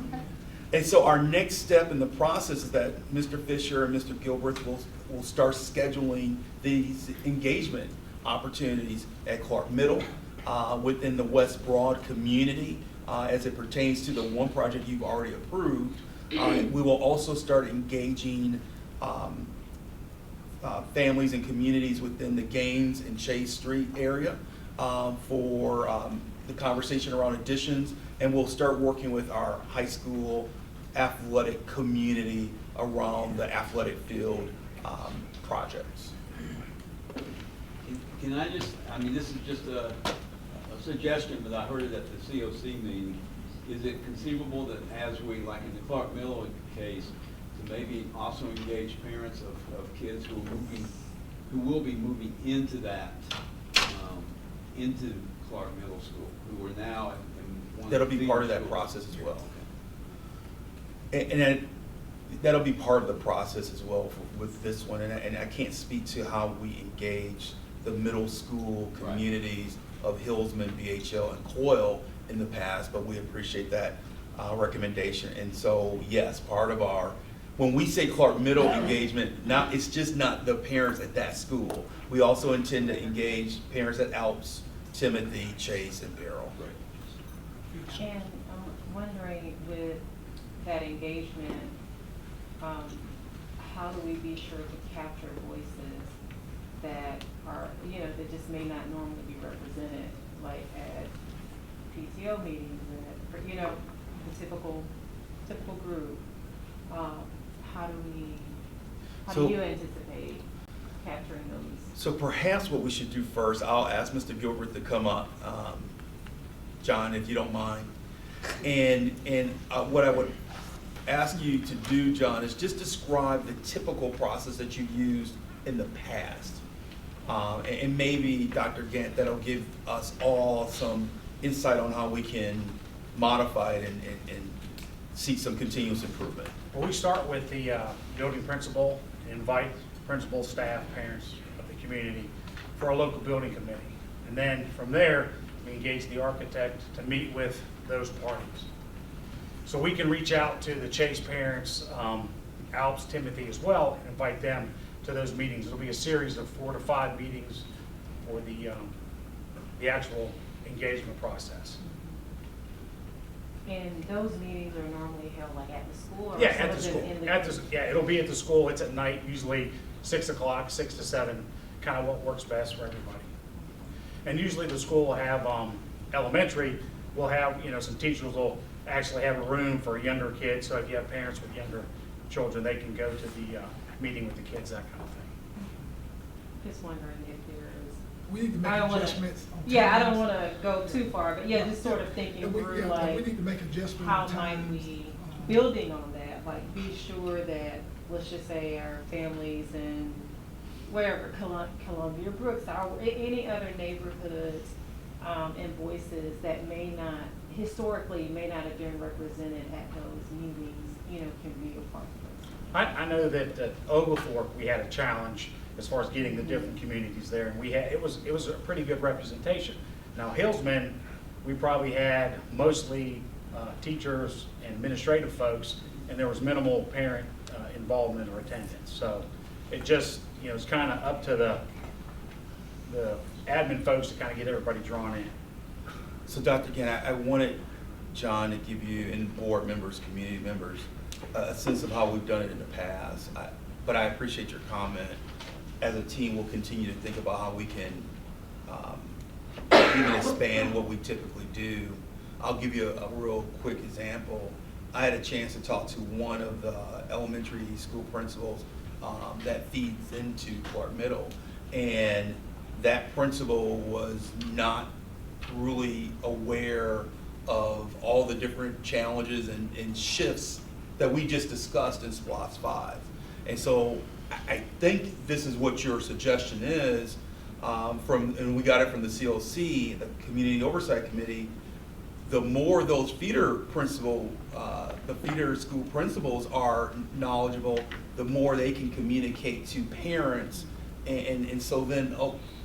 And so our next step in the process is that Mr. Fisher and Mr. Gilbert will start scheduling these engagement opportunities at Clarke Middle within the West Broad community as it pertains to the one project you've already approved. We will also start engaging families and communities within the Gaines and Chase Street area for the conversation around additions, and we'll start working with our high school athletic community around the athletic field projects. Can I just, I mean, this is just a suggestion, but I heard it at the COC meeting. Is it conceivable that as we, like in the Clarke Middle case, to maybe also engage parents of kids who will be moving into that, into Clarke Middle School, who are now in one That'll of the be part of that schools? process as well. Okay. And that'll be part of the process as well with this one. And I can't speak to how we engage the middle school communities of Hillsman, BHL, and Coyle in the past, but we appreciate that recommendation. And so, yes, part of our, when we say Clarke Middle engagement, it's just not the parents at that school. We also intend to engage parents at Alps, Timothy, Chase, and Barrel. And I'm wondering, with that engagement, how do we be sure to capture voices that are, that just may not normally be represented, like at PTO meetings and, the typical group? How do you anticipate capturing those? So perhaps what we should do first, I'll ask Mr. Gilbert to come up, John, if you don't mind. And what I would ask you to do, John, is just describe the typical process that you've used in the past. And maybe, Dr. Gant, that'll give us all some insight on how we can modify it and see some continuous improvement? Well, we start with the building principal, invite principal, staff, parents of the community for a local building committee. And then from there, we engage the architect to meet with those parties. So we can reach out to the Chase parents, Alps, Timothy as well, and invite them to those meetings. It'll be a series of 4 to 5 meetings for the actual engagement process. And those meetings are normally held like at the school or Yeah, some at the of them school. in the? Yeah, it'll be at the school. It's at night, usually 6 o'clock, 6 to 7, kind of what works best for everybody. And usually the school will have, elementary, will have, some teachers will actually have a room for younger kids. So if you have parents with younger children, they can go to the meeting with the kids, that kind of thing. Just wondering if there's. We need to make I don't wanna- adjustments on Yeah, I don't times. wanna go too far, but yeah, just sort of thinking Yeah, we- through yeah, we like, need to make adjustments how on might times. we, building on that, like be sure that, let's just say our families in wherever, Columbia Brooks, any other neighborhoods, and voices that may not, historically may not have been represented at those meetings, can be a part of it. I know that at Oglethorpe, we had a challenge as far as getting the different communities there, and it was a pretty good representation. Now, Hillsman, we probably had mostly teachers and administrative folks, and there was minimal parent involvement or attendance. So it just, it's kind of up to the admin folks to kind of get everybody drawn in. So Dr. Gann, I wanted John to give you, and board members, community members, a sense of how we've done it in the past. But I appreciate your comment. As a team, we'll continue to think about how we can even expand what we typically do. I'll give you a real quick example. I had a chance to talk to one of the elementary school principals that feeds into Clarke Middle, and that principal was not really aware of all the different challenges and shifts that we just discussed in SPLOST 5. And so I think this is what your suggestion is, and we got it from the COC, the Community Oversight Committee. The more those feeder the feeder school principals are knowledgeable, the more they can communicate to parents, and so then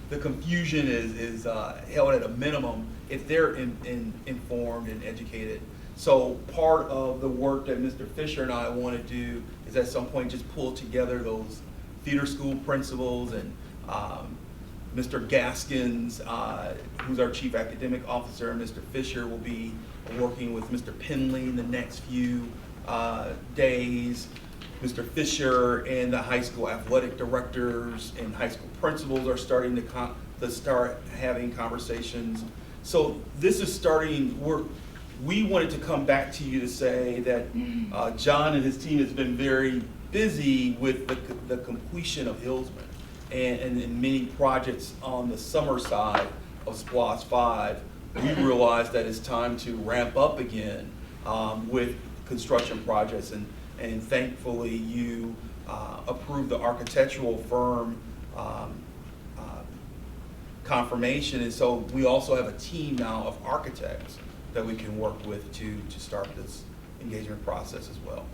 the confusion is held at a minimum if they're informed and educated. So part of the work that Mr. Fisher and I want to do is at some point just pull together those feeder school principals, and Mr. Gaskins, who's our chief academic officer, and Mr. Fisher will be working with Mr. Penley in the next few days. Mr. Fisher and the high school athletic directors and high school principals are starting to start having conversations. So this is starting, we wanted to come back to you to say that John and his team has been very busy with the completion of Hillsman and many projects on the summer side of SPLOST 5. We realized that it's time to ramp up again with construction projects, and thankfully you approved the architectural firm confirmation, and so we also have a team now of architects that we can work with to start this engagement process as well.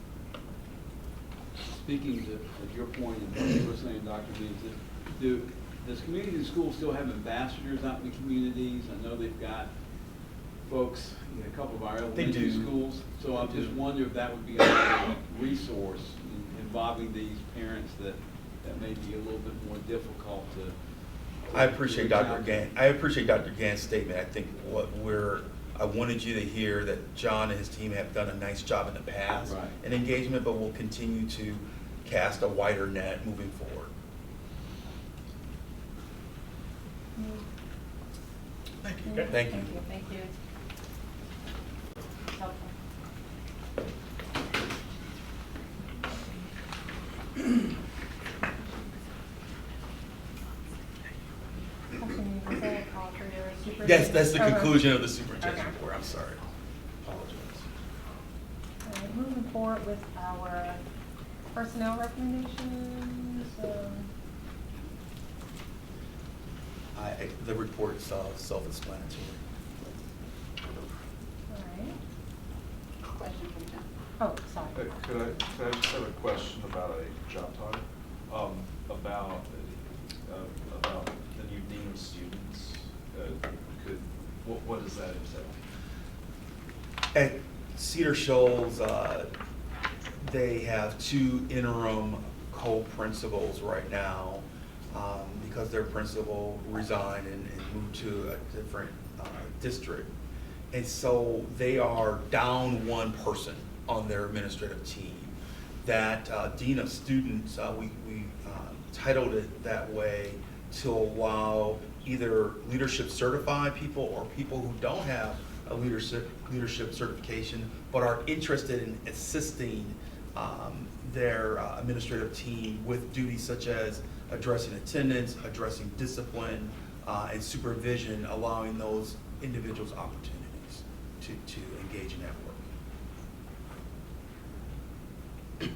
Speaking to your point and what you were saying, Dr. Deans, does community school still have ambassadors out in the communities? I know they've got folks in a couple of our elementary schools. So I just wonder if that would be a resource involving these parents that may be a little bit more difficult to I appreciate Dr. Gann. I appreciate Dr. Gann's statement. I think I wanted you to hear that John and his team have done a nice job in the past in engagement, but will continue to cast a wider net moving forward. Thank you. Okay. Thank you. Thank you. Helpful. Was that a call for your superintendent? Yes, that's the Okay. conclusion of the superintendent's Okay. report. I'm sorry. Apologize. All right, moving forward with our personnel recommendations. The report is self-explanatory. All right. question from John. Oh, sorry. Could I just have a question about a job title? About the new dean of students? What does that entail? At Cedar Shoals, they have 2 interim co-principals right now, because their principal resigned and moved to a different district. And so they are down 1 person on their administrative team. That Dean of Students, we titled it that way to allow either leadership certified people or people who don't have a leadership certification but are interested in assisting their administrative team with duties such as addressing attendance, addressing discipline, and supervision, allowing those individuals opportunities to engage in that work.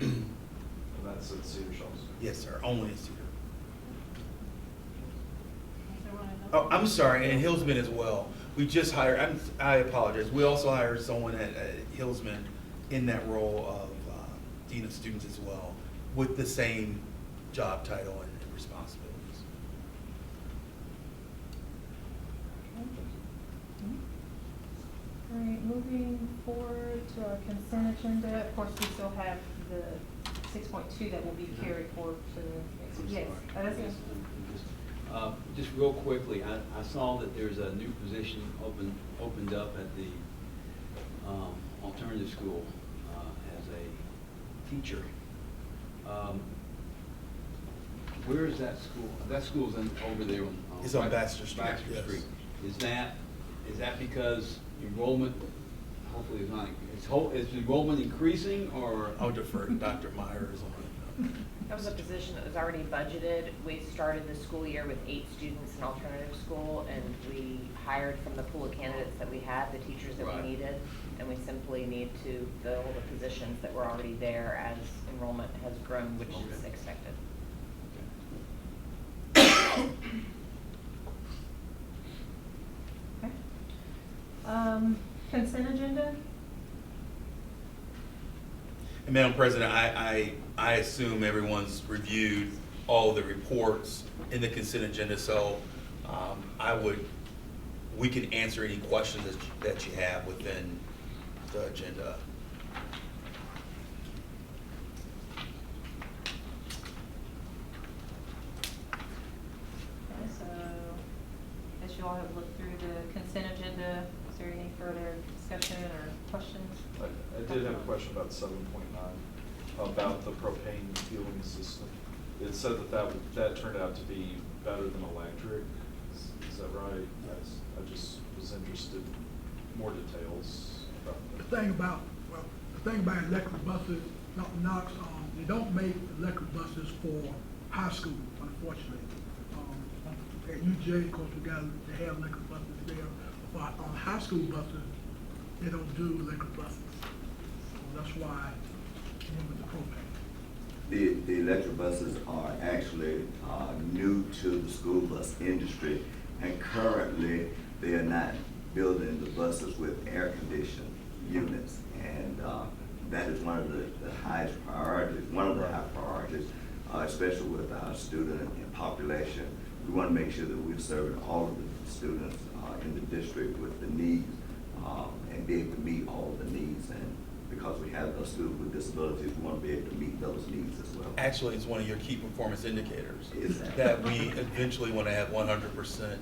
And that's at Cedar Shoals? Yes, sir, only at Cedar. Is there one Oh, another? I'm sorry, and Hillsman as well. We just hired, I apologize, we also hired someone at Hillsman in that role of Dean of Students as well, with the same job title and responsibilities. All right, moving forward to our consent agenda, of course, we still have the 6.2 that will be carried forward to next week. Yes, that's it. Just real quickly, I saw that there's a new position opened up at the alternative school as a teacher. Where is that school? That school's over there on. It's on Baxter Street, Baxter yes. Street. Is that because enrollment, hopefully is not, is enrollment increasing or? I'll defer to Dr. Myers on it. That was a position that was already budgeted. We started the school year with 8 students in alternative school, and we hired from the pool of candidates that we had, the teachers that Right. we needed, and we simply need to fill the positions that were already there as enrollment has grown, which is Okay. expected. Okay. Consent agenda? And Madam President, I assume everyone's reviewed all the reports in the consent agenda, so we can answer any questions that you have within the agenda. Okay, so, as you all have looked through the consent agenda, is there any further discussion or questions? I did have a question about 7.9, about the propane fueling system. It said that turned out to be better than electric. Is that right? I just was interested in more details about that. The thing about electric buses, Dr. Knox, they don't make electric buses for high school, unfortunately. At UJ, of course, they have electric buses there, but on high school buses, they don't do electric buses. So that's why we went with the propane. The electric buses are actually new to the school bus industry, and currently they are not building the buses with air-conditioned units, and that is one of the highest priorities, one of the high priorities, especially with our student population. We want to make sure that we're serving all of the students in the district with the needs and be able to meet all of the needs. And because we have those students with disabilities, we want to be able to meet those needs as well. Actually, it's one of your key performance indicators, Exactly. that we eventually want to have 100%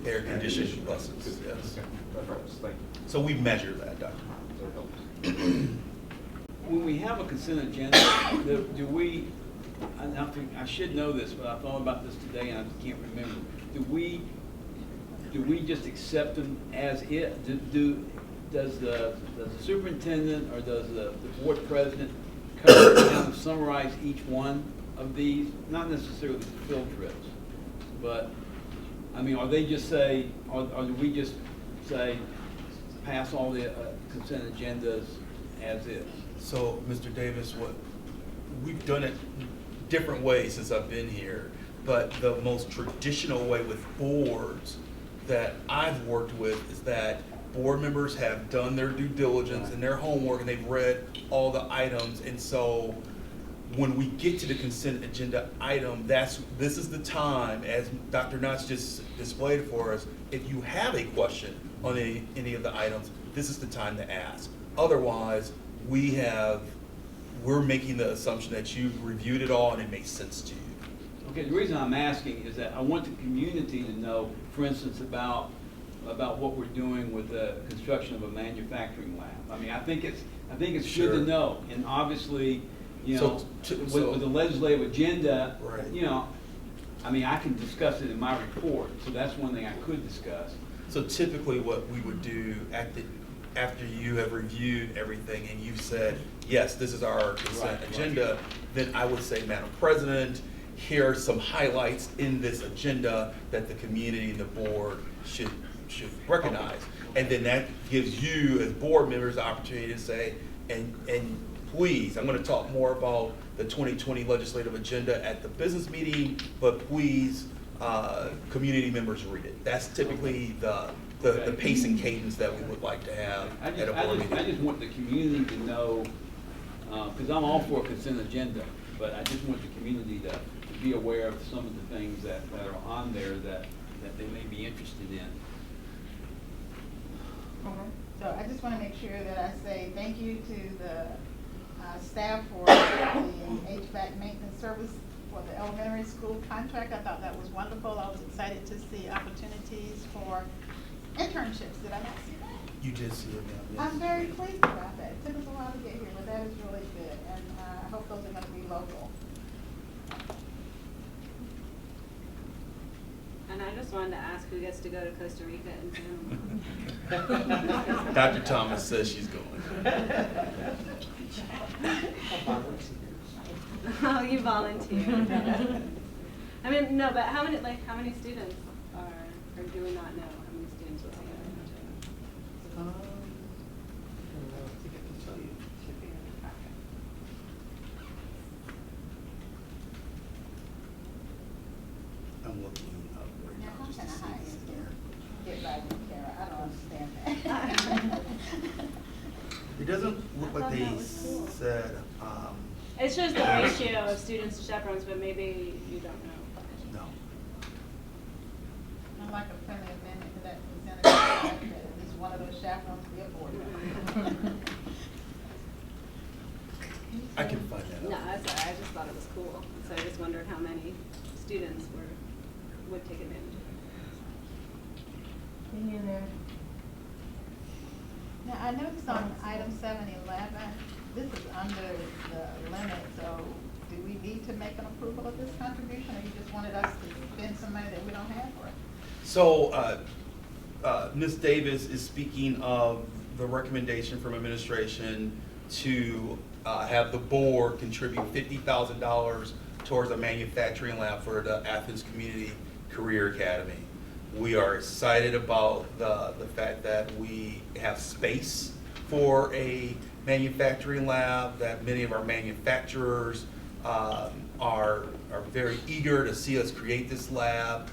air-conditioned buses, yes. That helps. Thank you. So we measure that, Dr. That helps. When we have a consent agenda, do we, I should know this, but I thought about this today and I can't remember. Do we just accept them as it? Does the superintendent or does the board president cover down and summarize each one of these? Not necessarily the field trips, but, I mean, are they just say, or do we just say, pass all the consent agendas as is? So, Mr. Davis, we've done it different ways since I've been here, but the most traditional way with boards that I've worked with is that board members have done their due diligence and their homework, and they've read all the items, and so when we get to the consent agenda item, this is the time, as Dr. Knotts just displayed for us, if you have a question on any of the items, this is the time to ask. Otherwise, we're making the assumption that you've reviewed it all and it makes sense to you. Okay, the reason I'm asking is that I want the community to know, for instance, about what we're doing with the construction of a manufacturing lab. I mean, I think it's good Sure. to know, and obviously, you know, So- with the legislative agenda, Right. you know, I mean, I can discuss it in my report, so that's one thing I could discuss. So typically what we would do after you have reviewed everything and you've said, yes, this is our consent Right. agenda, then I would say, Madam President, here are some highlights in this agenda that the community and the board should recognize. And then that gives you as board members the opportunity to say, and please, I'm gonna talk more about the 2020 legislative agenda at the business meeting, but please, community members read it. That's typically the pace and cadence that we would like to have I at a board meeting. just want the community to know, because I'm all for a consent agenda, but I just want the community to be aware of some of the things that are on there that they may be interested in. So I just want to make sure that I say thank you to the staff for the HVAC maintenance service for the elementary school contract. I thought that was wonderful. I was excited to see opportunities for internships. Did I not see that? You did see it, ma'am, yes. I'm very pleased about that. It took us a while to get here, but that is really good. And I hope those are going to be local. And I just wanted to ask who gets to go to Costa Rica in June. Dr. Thomas says she's going. Oh, you volunteered. I mean, no, but how many students or do we not know how many students will be going I don't know, to get to tell you, should be in the packet. I'm looking up right Now, now how just can to I see hide if it's it? there. Get by you, Kara. I don't understand that. It doesn't look I like thought they that was cool. said, It shows the ratio of students to chaperones, but maybe you don't know. no. I'd like a friendly amendment to that consent agenda, that at least one of those chaperones be a board member. I can find that No, out. that's all right. I just thought it was cool. So I just wondered how many students would take advantage of it. Hang in there. Now, I noticed on item 711, this is under the limit, so do we need to make an approval of this contribution, or you just wanted us to spend some money that we don't have for it? So, Ms. Davis is speaking of the recommendation from administration to have the board contribute $50,000 towards a manufacturing lab for the Athens Community Career Academy. We are excited about the fact that we have space for a manufacturing lab, that many of our manufacturers are very eager to see us create this lab.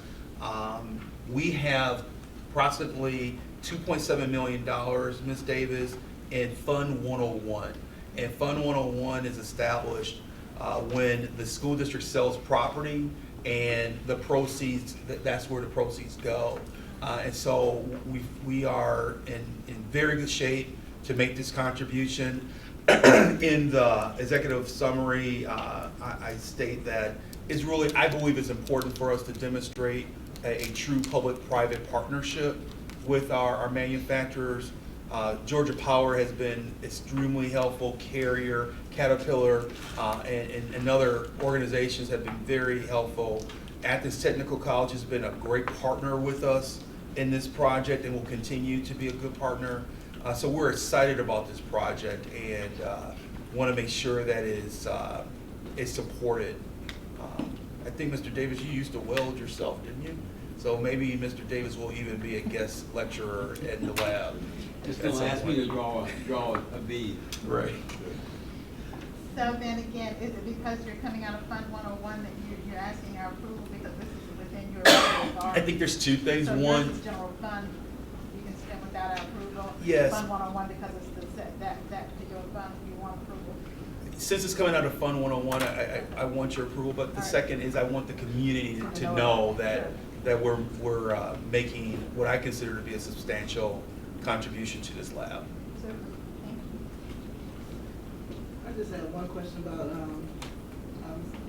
We have approximately $2.7 million, Ms. Davis, in Fund 101. And Fund 101 is established when the school district sells property, and the proceeds, that's where the proceeds go. And so we are in very good shape to make this contribution. In the executive summary, I state that it's really, I believe it's important for us to demonstrate a true public-private partnership with our manufacturers. Georgia Power has been extremely helpful, Carrier, Caterpillar, and other organizations have been very helpful. Athens Technical College has been a great partner with us in this project and will continue to be a good partner. So we're excited about this project and want to make sure that it's supported. I think, Mr. Davis, you used to weld yourself, didn't you? So maybe Mr. Davis will even be a guest lecturer in the lab. Just don't ask me to draw a bead. Right. So then again, is it because you're coming out of Fund 101 that you're asking our approval because this is within your authority? I think there's two things. So One, versus general fund, you can spend without our approval? Yes. Fund 101 because it's that particular fund, you want approval? Since it's coming out of Fund 101, I want your approval, but the All right. second is I want the community To to know know that. that we're making what I consider to be a substantial contribution to this lab. Super, thank you. I just had one question about,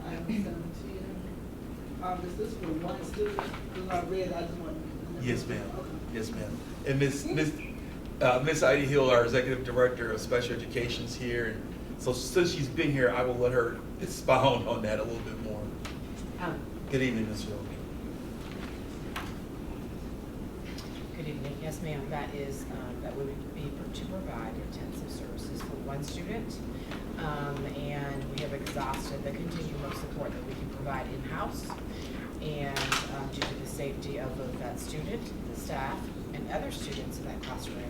item 17. Is this for one student? Because I read, I just want. Yes, ma'am. Okay. Yes, ma'am. And Miss Heidi Hill, our Executive Director of Special Education, is here. And so since she's been here, I will let her expound on that a little bit more. Good evening, Ms. Hill. Good evening. Yes, ma'am. That is, that would be to provide intensive services for one student. And we have exhausted the continuum of support that we can provide in-house. And due to the safety of both that student, the staff, and other students in that classroom,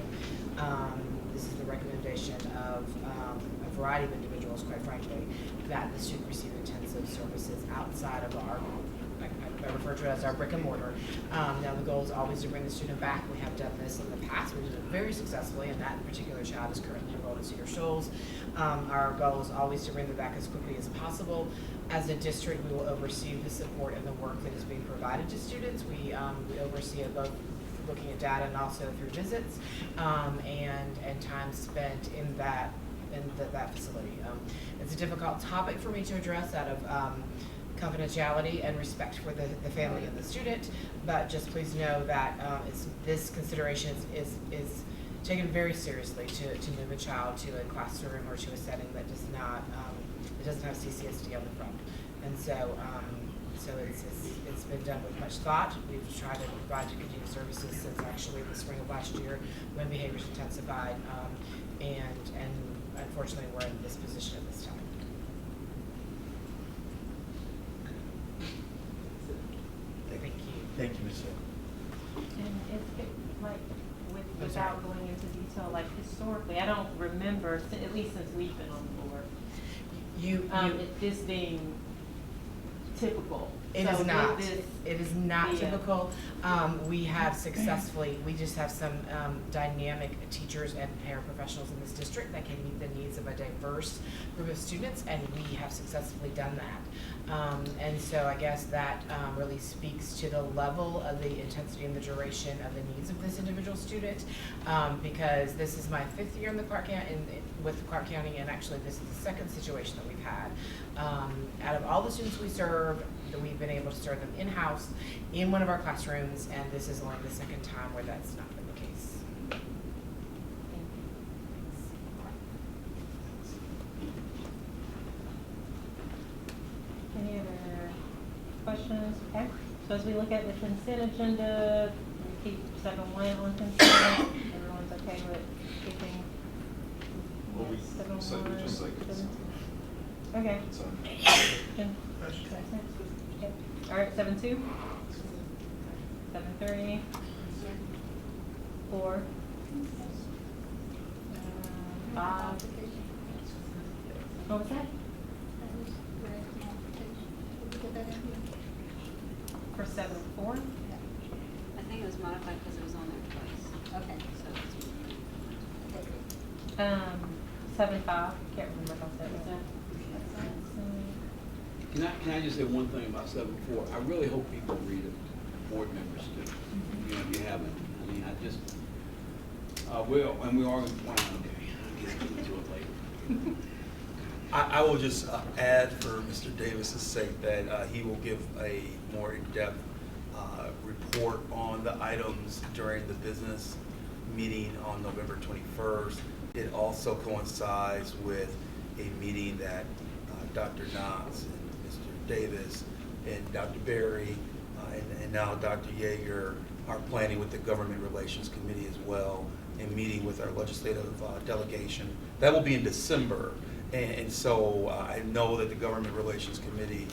this is the recommendation of a variety of individuals, quite frankly, that the student receive intensive services outside of our, I refer to it as our brick and mortar. Now the goal is always to bring the student back. We have done this in the past. We did it very successfully, and that particular child is currently enrolled at Cedar Shoals. Our goal is always to bring them back as quickly as possible. As a district, we will oversee the support and the work that is being provided to students. We oversee it both looking at data and also through visits, and time spent in that facility. It's a difficult topic for me to address out of confidentiality and respect for the family and the student, but just please know that this consideration is taken very seriously to move a child to a classroom or to a setting that does not it doesn't have CCSD on the front, and so it's been done with much thought. We've tried to provide continued services since actually the spring of last year when behaviors intensified, and unfortunately we're in this position at this time. Thank you. Thank you, Ms. Hill. And without going into detail, like historically, I don't remember, at least since we've been on the board, this being typical. It So is not. with this, It is not the, typical. We have successfully, we just have some dynamic teachers and paraprofessionals in this district that can meet the needs of a diverse group of students, and we have successfully done that. And so I guess that really speaks to the level of the intensity and the duration of the needs of this individual student, because this is my 5th year in the Clarke County, with Clarke County, and actually this is the second situation that we've had. Out of all the students we serve, we've been able to serve them in-house in one of our classrooms, and this is only the second time where that's not been the case. any other questions? Okay, so as we look at the consent agenda, we keep 7-1 on consent. Everyone's okay with keeping Well, we 7-1? said we just like consent. Okay. Consent. Jim? Okay. All right, 7-2? 7-3? 4? 5? What was that? For 7-4? I think it was modified because it was on there twice. Okay. So 7-5, can't remember if I said was that. Can I just say one thing about 7-4? I really hope people read it, board members do. You know, if you haven't, I mean, I just, we are going to point out, okay, I'll get into it later. I will just add for Mr. Davis's sake that he will give a more in-depth report on the items during the business meeting on November 21st. It also coincides with a meeting that Dr. Knox and Mr. Davis and Dr. Berry and now Dr. Yeager are planning with the Government Relations Committee as well, and meeting with our legislative delegation. That will be in December. And so I know that the Government Relations Committee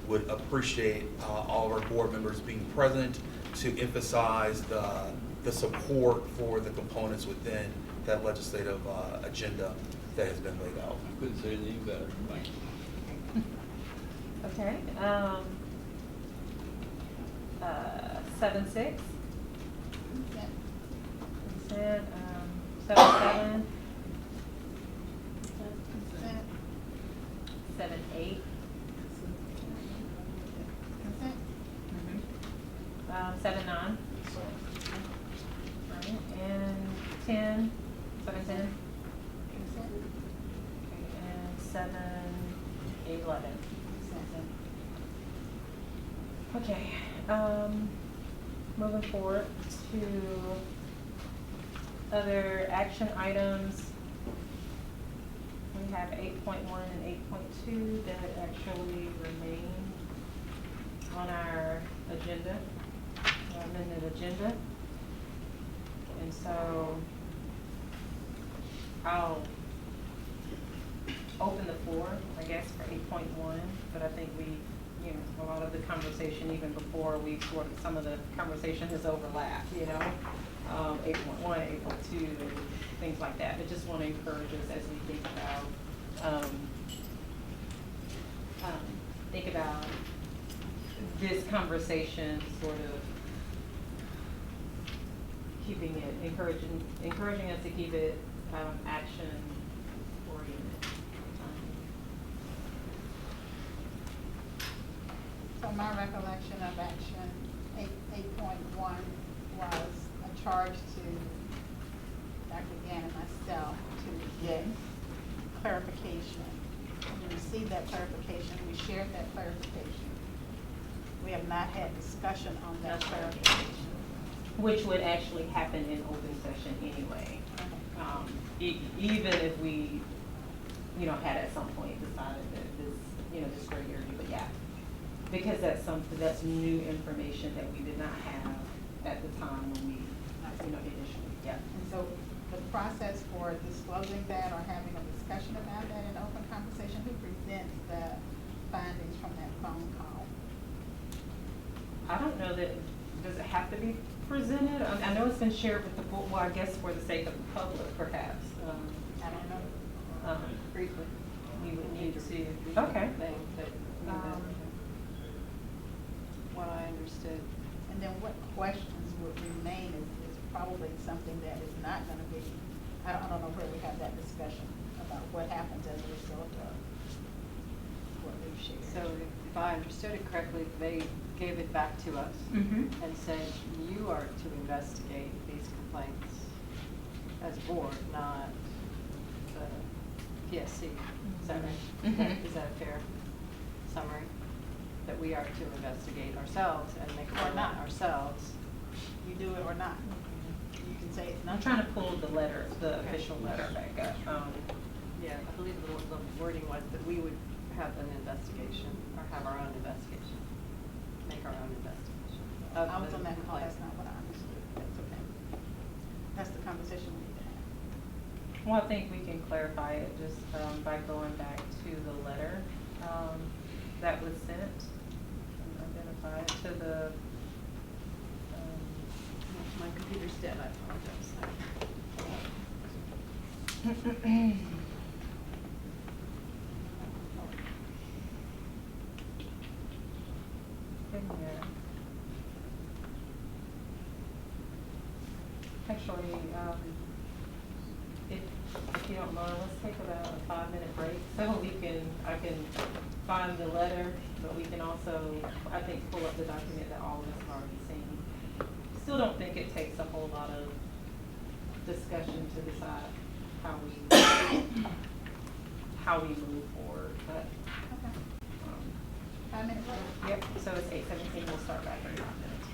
would appreciate all of our board members being present to emphasize the support for the components within that legislative agenda that has been laid out. I couldn't say anything better. Thank you. Okay. 7-6? consent, 7-7, Consent, 7-8, consent, 7-9, So, right, and 10, 7-10, consent, and 7-11. consent. Okay, moving forward to other action items. We have 8.1 and 8.2 that actually remain on our agenda, our amended agenda. And so I'll open the floor, I guess, for 8.1, but I think we, you know, a lot of the conversation, even before we sort of, some of the conversation has overlapped, you know? 8.1, 8.2, things like that. I just want to encourage us as we think about this conversation, sort of keeping it, encouraging us to keep it action oriented. So my recollection of action 8.1 was a charge to Dr. Gann and myself to get clarification. We received that clarification, we shared that clarification. We have not had discussion on that clarification. Which would actually happen in open session anyway. Even if we, you know, had at some point decided that this, you know, this great area, but yeah. Because that's something, that's new information that we did not have at the time when we, you know, initially, yeah. And so the process for disclosing that or having a discussion about that in open conversation, who presents the findings from that phone call? I don't know that, does it have to be presented? I know it's been shared with the board, well, I guess for the sake of the public, perhaps. I don't know. briefly. You would need to see. Briefly Okay. thing that, what I understood. And then what questions would remain is probably something that is not gonna be, I don't know where we have that discussion about what happens as a result of what we've shared. So if I understood it correctly, they gave it back to us Mhm. and said, you are to investigate these complaints as a board, not the PSC. Is that right? Mhm. Is that a fair summary? That we are to investigate ourselves and make a Or not. not ourselves. You do it or not. You can say it's not. I'm trying to pull the letter, the official letter back up. Yeah, I believe the wording was that we would have an investigation or have our own investigation, make our own investigation. of I was the on that call, complaint. that's not what I understood, that's okay. That's the conversation we need to have. Well, I think we can clarify it just by going back to the letter that was sent and identify it to the. My computer's dead, I apologize. In there. Actually, if you don't mind, let's take about a 5-minute break so I can find the letter, but we can also, I think, pull up the document that all of us have already seen. Still don't think it takes a whole lot of discussion to decide how we move forward, but. Okay. 5-minute break. Yep, so it's 8:17, we'll start back in 5 minutes.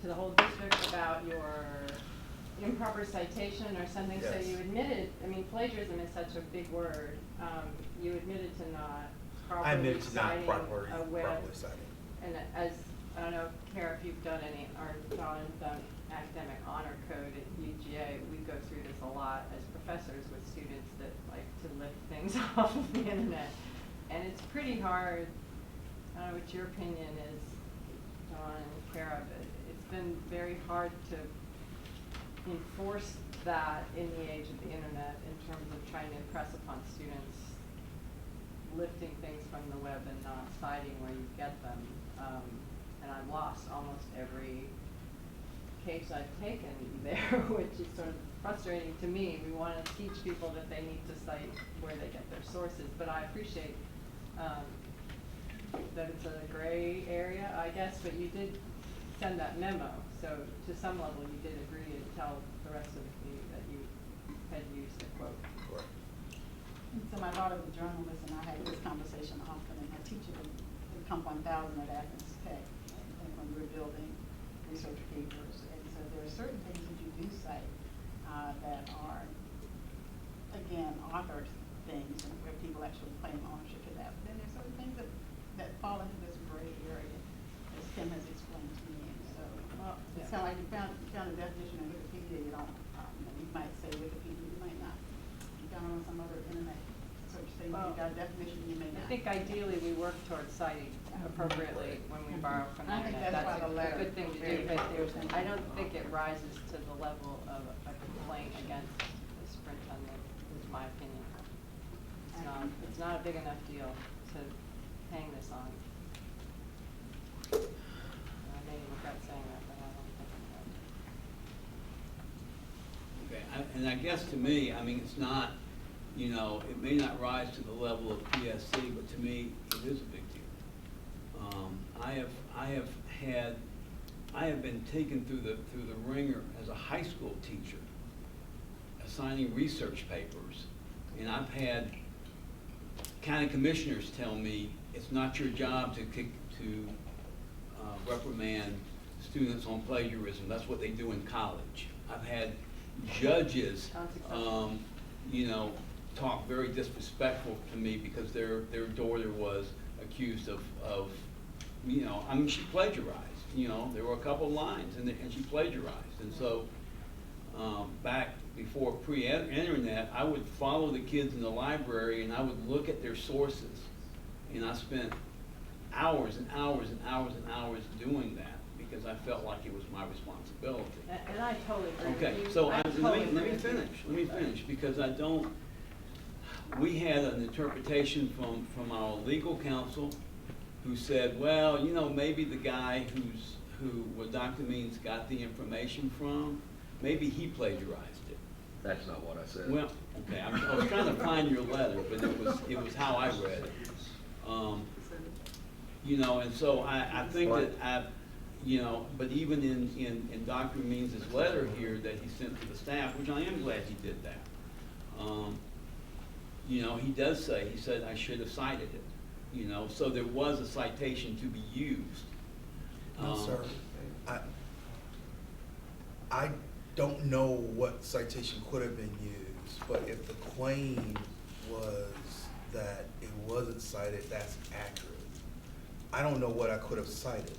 to the whole district about your improper citation or something, so Yes. you admitted, I mean, plagiarism is such a big word, you admitted to not I properly admit to not citing properly a web. citing. And as, I don't know, Kara, if you've done any, or John has done academic honor code at UGA, we go through this a lot as professors with students that like to lift things off of the internet. And it's pretty hard, I don't know what your opinion is, John and Kara, but it's been very hard to enforce that in the age of the internet in terms of trying to impress upon students lifting things from the web and not citing where you get them. And I've lost almost every case I've taken there, which is sort of frustrating to me. We want to teach people that they need to cite where they get their sources, but I appreciate that it's a gray area, I guess, but you did send that memo, so to some level you did agree and tell the rest of you that you had used the quote. Correct. And so my daughter's a journalist, and I have this conversation often, and I teach her the Comp 1000 at Athens Tech, and when we're building research papers. And so there are certain things that you do cite that are, again, authored things, and where people actually claim ownership to that. But then there's certain things that fall into this gray area, as Tim has explained to me. And so, well, it's kind of like you found a definition in Wikipedia, you don't, you might say Wikipedia, you might not. You found it on some other internet search thing, you got a definition, you may not. I think ideally we work towards citing appropriately when we borrow from the I think internet. that's why the a letter good thing to is do, very but there's, important. I don't think it rises to the level of a complaint against the superintendent, is my opinion. It's not a big enough deal to hang this on. I may regret saying that, but I don't think it Okay, and I guess to me, I mean, it's not, you know, it may not rise to the level of PSC, but to me, it is a big deal. I have been taken through the ringer as a high school teacher, assigning research papers, and I've had county commissioners tell me it's not your job to reprimand students on plagiarism. That's what they do in college. I've had judges, you know, talk very disrespectful to me because their daughter was accused of, you know, I mean, she plagiarized. You know, there were a couple lines and she plagiarized. And so back before pre-internet, I would follow the kids in the library and I would look at their sources. And I spent hours and hours and hours and hours doing that because I felt like it was my responsibility. And I totally agree with Okay, you. so I totally let agree me with you. finish, because I don't, we had an interpretation from our legal counsel who said, well, you know, maybe the guy where Dr. Means got the information from, maybe he plagiarized it. That's not what I said. Well, okay, I was trying to find your letter, but it was how I read it. You know, and so I think that you know, but even in Dr. Means' letter here that he sent to the staff, which I am glad he did that, you know, he does say, he said, I should have cited it, you know, so there was a citation to be used. No, sir. I don't know what citation could have been used, but if the claim was that it wasn't cited, that's accurate. I don't know what I could have cited.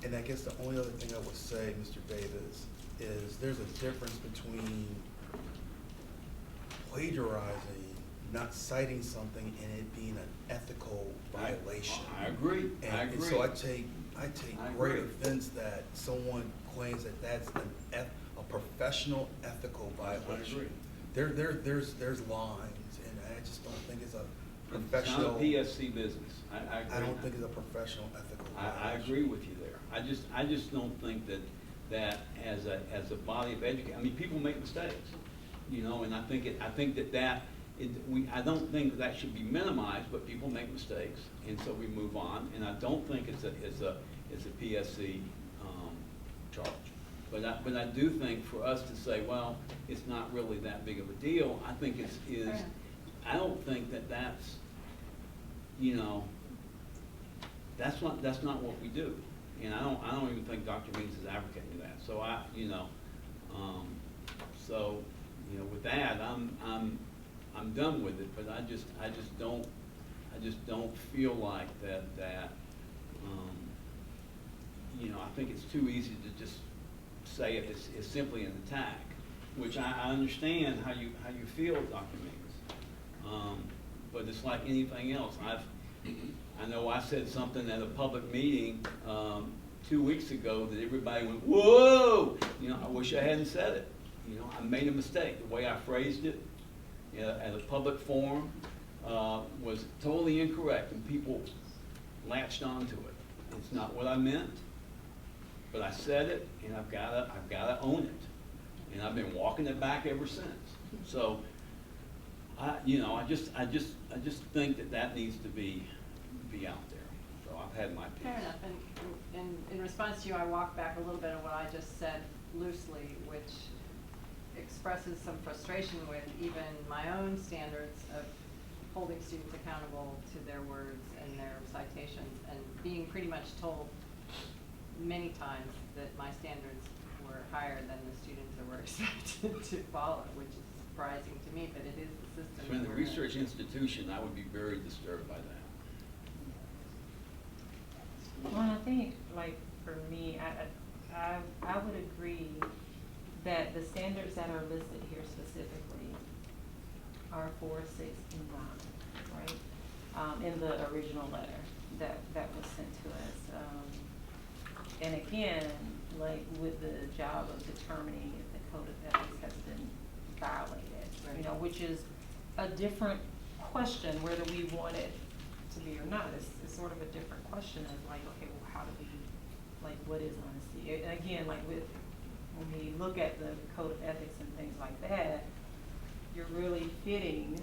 And I guess the only other thing I would say, Mr. Davis, is there's a difference between plagiarizing, not citing something, and it being an ethical violation. I agree. And so I take great agree. offense that someone claims that that's a professional ethical violation. There's lines, and I just don't think it's a professional. It's not a PSC business. I agree. I don't think it's a professional ethical violation. I agree with you there. I just don't think that as a body of education, I mean, people make mistakes, you know, and I don't think that should be minimized, but people make mistakes, and so we move on. And I don't think it's a PSC charge. But I do think for us to say, well, it's not really that big of a deal, I think I don't think that's, you know, that's not what we do. and I don't even think Dr. Means is advocating that. So so, with that, I'm done with it, but I just don't feel like that, I think it's too easy to just say it's simply an attack, which I understand how you feel, Dr. Means. But it's like anything else. I know I said something at a public meeting 2 weeks ago that everybody went, whoa! I wish I hadn't said it. I made a mistake. The way I phrased it at a public forum was totally incorrect, and people latched onto it. It's not what I meant, but I said it, and I've gotta own it, and I've been walking it back ever since. So, I just think that needs to be out there. So I've had my piece. Fair enough, and in response to you, I walked back a little bit of what I just said loosely, which expresses some frustration with even my own standards of holding students accountable to their words and their citations, and being pretty much told many times that my standards were higher than the students that were expected to follow, which is surprising to me, but it is the system. So in the that we're in. research institution, I would be very disturbed by that. Well, I think, like, for me, I would agree that the standards that are listed here specifically are 4, 6, and 9, right? In the original letter that was sent to us. And again, like, with the job of determining if the code of ethics has been violated, which is a different question, whether we want it to be or not. It's sort of a different question of like, okay, well, how do we, like, what is honesty? And again, like when we look at the code of ethics and things like that, you're really fitting,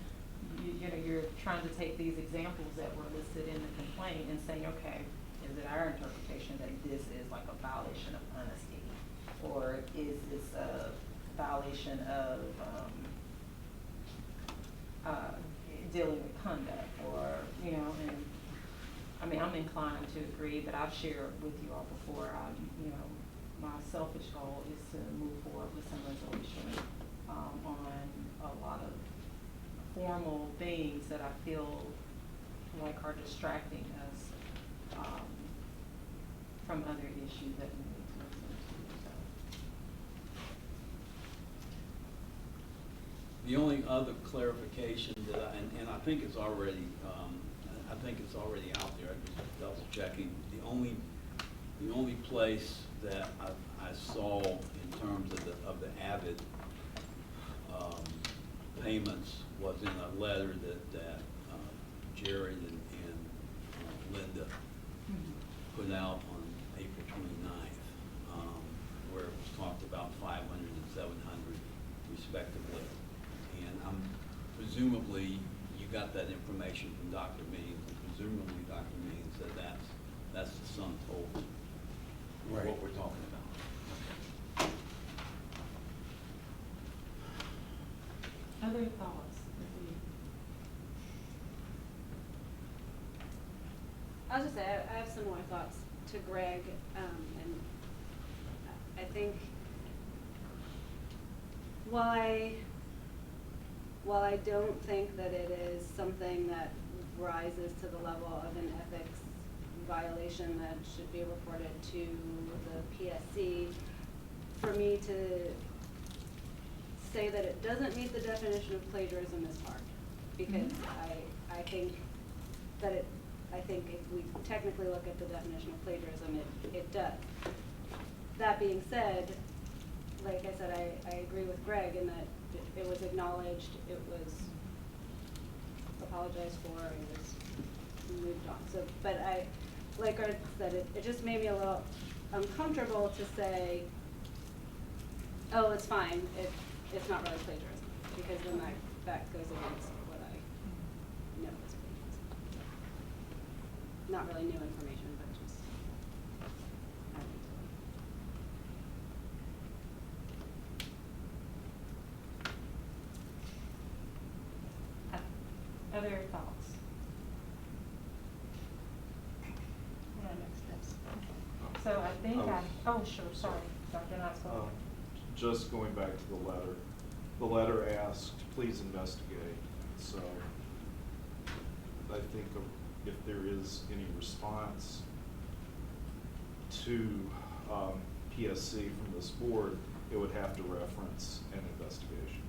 you're trying to take these examples that were listed in the complaint and saying, okay, is it our interpretation that this is like a violation of honesty? Or is this a violation of dealing with conduct? Or, and I mean, I'm inclined to agree, but I've shared with you all before, my selfish goal is to move forward with some resolution on a lot of formal things that I feel like are distracting us from other issues that we need to listen to. The only other clarification that and I think it's already out there. I'm just double checking. The only place that I saw in terms of the Avid payments was in a letter that Jerry and Linda put out on April 29th, where it was talked about 500 and 700 respectively. And presumably you got that information from Dr. Means, and presumably Dr. Means said that's the sum total of what we're talking about. Other thoughts? I'll just say, I have some more thoughts to Greg, and I think while I don't think that it is something that rises to the level of an ethics violation that should be reported to the PSC, for me to say that it doesn't meet the definition of plagiarism is hard, because I think that I think if we technically look at the definition of plagiarism, it does. That being said, like I said, I agree with Greg in that it was acknowledged, it was apologized for, it was moved on. So, but like Greg said, it just made me a little uncomfortable to say, oh, it's fine, it's not really plagiarism, because then that goes against what I know is plagiarism. Not really new information, but just Other thoughts? What are next steps? So think oh, sure, sorry, Dr. Knoxville. Just going back to the letter asked, please investigate. So I think if there is any response to PSC from this board, it would have to reference an investigation.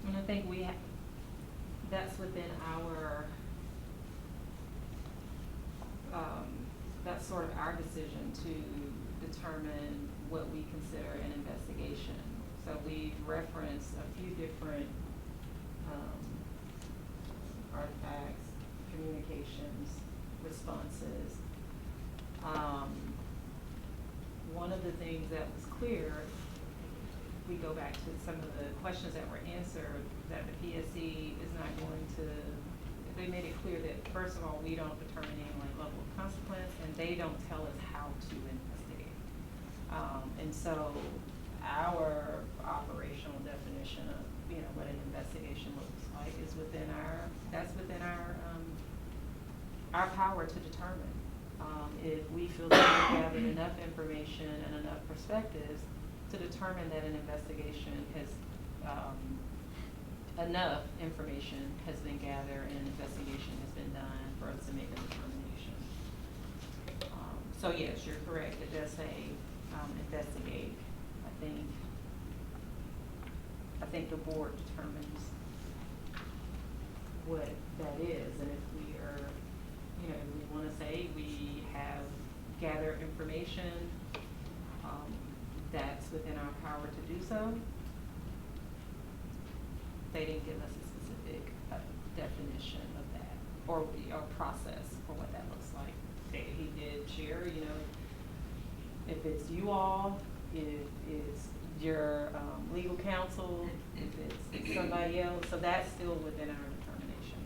And I think that's within our, that's sort of our decision to determine what we consider an investigation. So we've referenced a few different artifacts, communications, responses. One of the things that was clear, we go back to some of the questions that were answered, that the PSC is not going to, they made it clear that, first of all, we don't determine any level of consequence, and they don't tell us how to investigate. And so our operational definition of, what an investigation looks like is within that's within our power to determine. If we feel that we've gathered enough information and enough perspectives to determine that an investigation has, enough information has been gathered and an investigation has been done for us to make a determination. So yes, you're correct, it does say, investigate. I think the board determines what that is, and if we are, we wanna say we have gathered information, that's within our power to do so. They didn't give us a specific definition of that, or process for what that looks like. He did share, if it's you all, if it's your legal counsel, if it's somebody else, so that's still within our determination.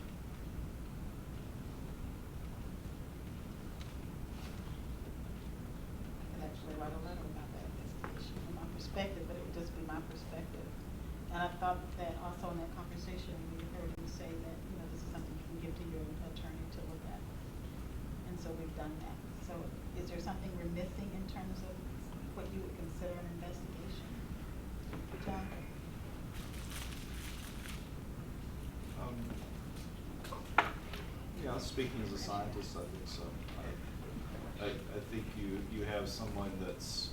I could actually write a letter about that investigation from my perspective, but it would just be my perspective. And I thought that also in that conversation, we heard you say that, this is something you can give to your attorney to look at. And so we've done that. So is there something we're missing in terms of what you would consider an investigation? John? Yeah, speaking as a scientist, I think so. I think you have someone that's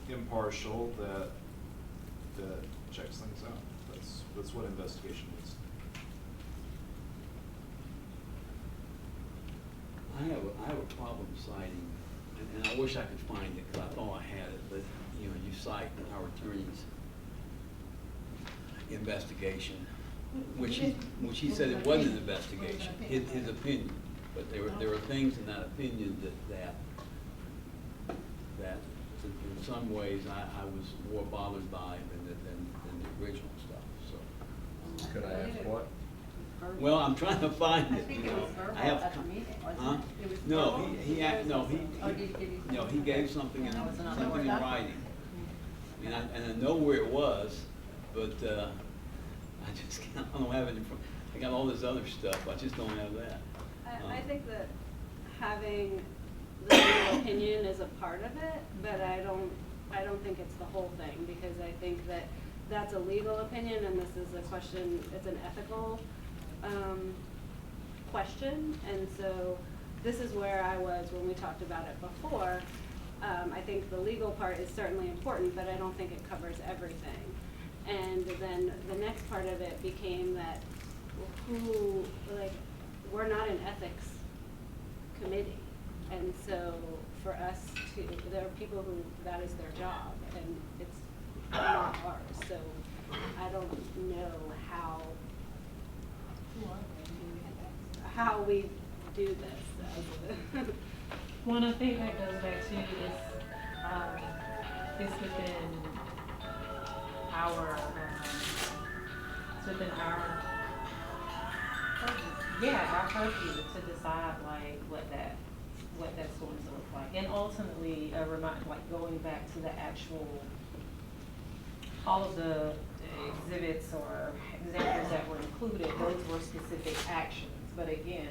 impartial, that checks things out. That's what investigation is. I have a problem citing, and I wish I could find it, because I thought I had it, but, you cite our attorney's investigation, which he said it wasn't an investigation, his opinion. But there were things in that opinion that in some ways I was more bothered by than the original stuff, so. Could I ask what? Well, I'm trying to find it, I think it was verbal at the meeting, wasn't it? It was No, he gave something in writing. And I know where it was, but I just can't, I don't have it in front. I got all this other stuff, I just don't have that. I think that having the legal opinion is a part of it, but I don't think it's the whole thing, because I think that that's a legal opinion and this is a question, it's an ethical question, and so this is where I was when we talked about it before. I think the legal part is certainly important, but I don't think it covers everything. And then the next part of it became that we're not an ethics committee. And so for us there are people who, that is their job, and it's not ours. So I don't know how we do this. One, I think that goes back to is within our our purview to decide what that's going to look like, and ultimately going back to the actual, all of the exhibits or examples that were included, those were specific actions, but again,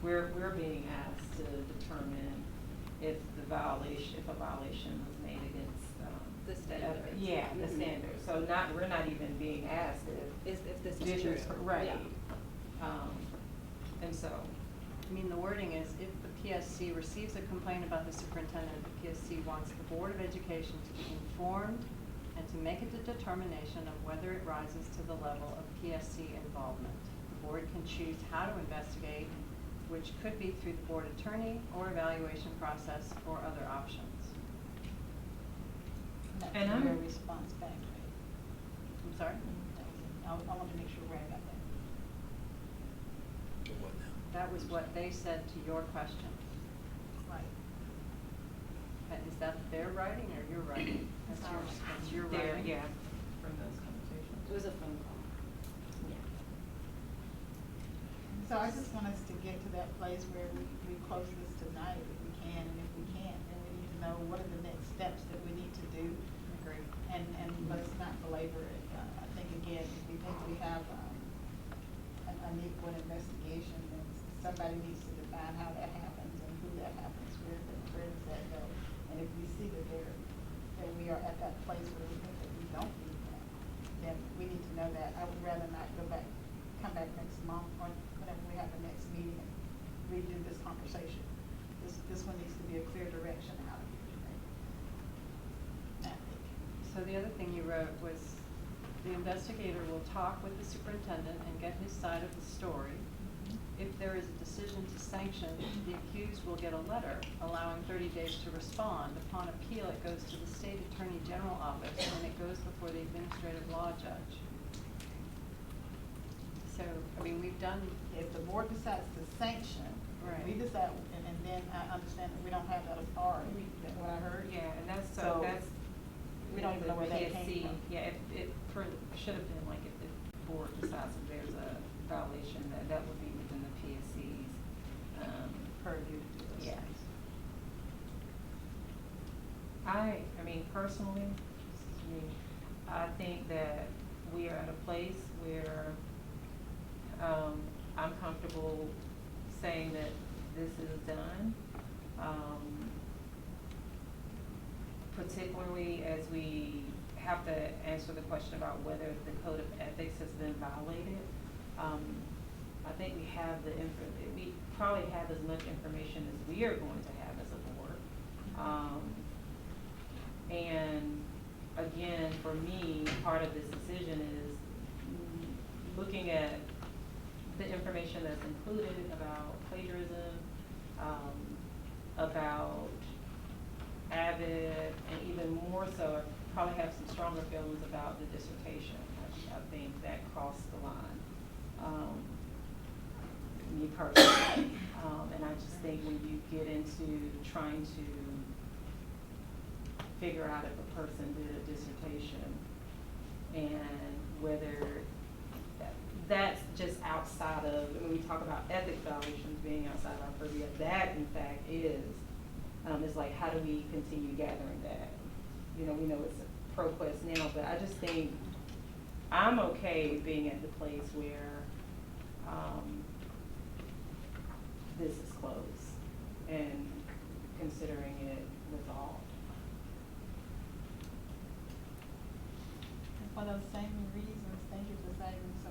we're being asked to determine if a violation was made against, The standards. yeah, the Mhm. standards. So we're not even being asked if. If this this is true. Right. Yeah. And so, I mean, the wording is, if the PSC receives a complaint about the superintendent, the PSC wants the Board of Education to be informed and to make a determination of whether it rises to the level of PSC involvement. The board can choose how to investigate, which could be through the board attorney or evaluation process or other options. And That's I'm- your response back, right? I'm sorry? I want to make sure where I got that. What now? That was what they said to your question. Right. Is that their writing or your writing? That's your there, writing? yeah, from those conversations. It was a phone call. So I just want us to get to that place where we close this tonight if we can, and if we can't, then we need to know what are the next steps that we need to do. Agree. And let's not belabor it. I think again, if we think we have, a need for an investigation, then somebody needs to define how that happens and who that happens with and where does that go. And if we see that that we are at that place where we think that we don't need that, then we need to know that. I would rather not come back next month or whenever we have the next meeting and redo this conversation. This one needs to be a clear direction out of here today. I think. So the other thing you wrote was, the investigator will talk with the superintendent and get his side of the story. If there is a decision to sanction, the accused will get a letter allowing 30 days to respond. Upon appeal, it goes to the state attorney general office and it goes before the administrative law judge. So, I mean, we've done, If the board decides to sanction, Right. we decide, and then I understand that we don't have that authority, is that what I heard? Yeah, and that's, So, that's. we don't even know where that PSC, came from. Yeah, should have been like if the board decides that there's a violation, that would be within the PSC's, Purview to do those yeah. things. I mean, personally, I think that we are at a place where, I'm comfortable saying that this is done. Particularly as we have to answer the question about whether the code of ethics has been violated. I think we have we probably have as much information as we are going to have as a board. And again, for me, part of this decision is looking at the information that's included about plagiarism, about Avid, and even more so, I probably have some stronger feelings about the dissertation. I think that crossed the line, me personally. And I just think when you get into trying to figure out if a person did a dissertation and whether that's just outside of, when we talk about ethics violations being outside of our purview, that in fact is, it's like, how do we continue gathering that? You know, we know it's a ProQuest now, but I just think I'm okay being at the place where, this is closed and considering it resolved. And for those same reasons, thank you for saying so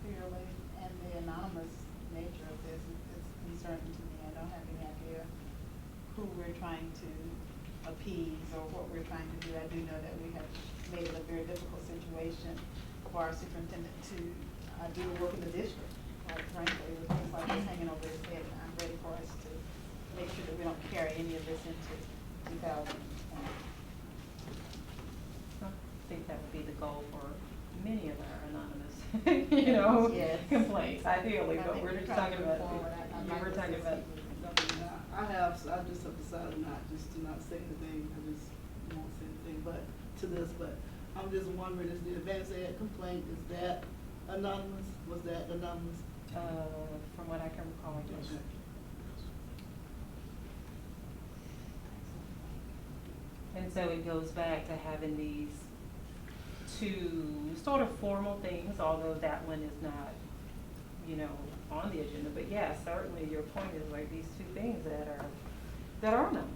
clearly, and the anonymous nature of this is concerning to me. I don't have any idea who we're trying to appease or what we're trying to do. I do know that we have made it a very difficult situation for our superintendent to do the work in the district. Quite frankly, with things like this hanging over his head, I'm ready for us to make sure that we don't carry any of this into 2020. I think that would be the goal for many of our anonymous, you know, Yes. complaints, ideally, I but think we're we're just trying to talking move about, forward. I like we're this talking about. I just have decided to not say anything, I just won't say anything, but I'm just wondering, is the advanced ed complaint, is that anonymous? Was that anonymous? From what I can recall, yes. Okay. And so it goes back to having these two sort of formal things, although that one is not, you know, on the agenda, but yeah, certainly your point is like these two things that are unknowns.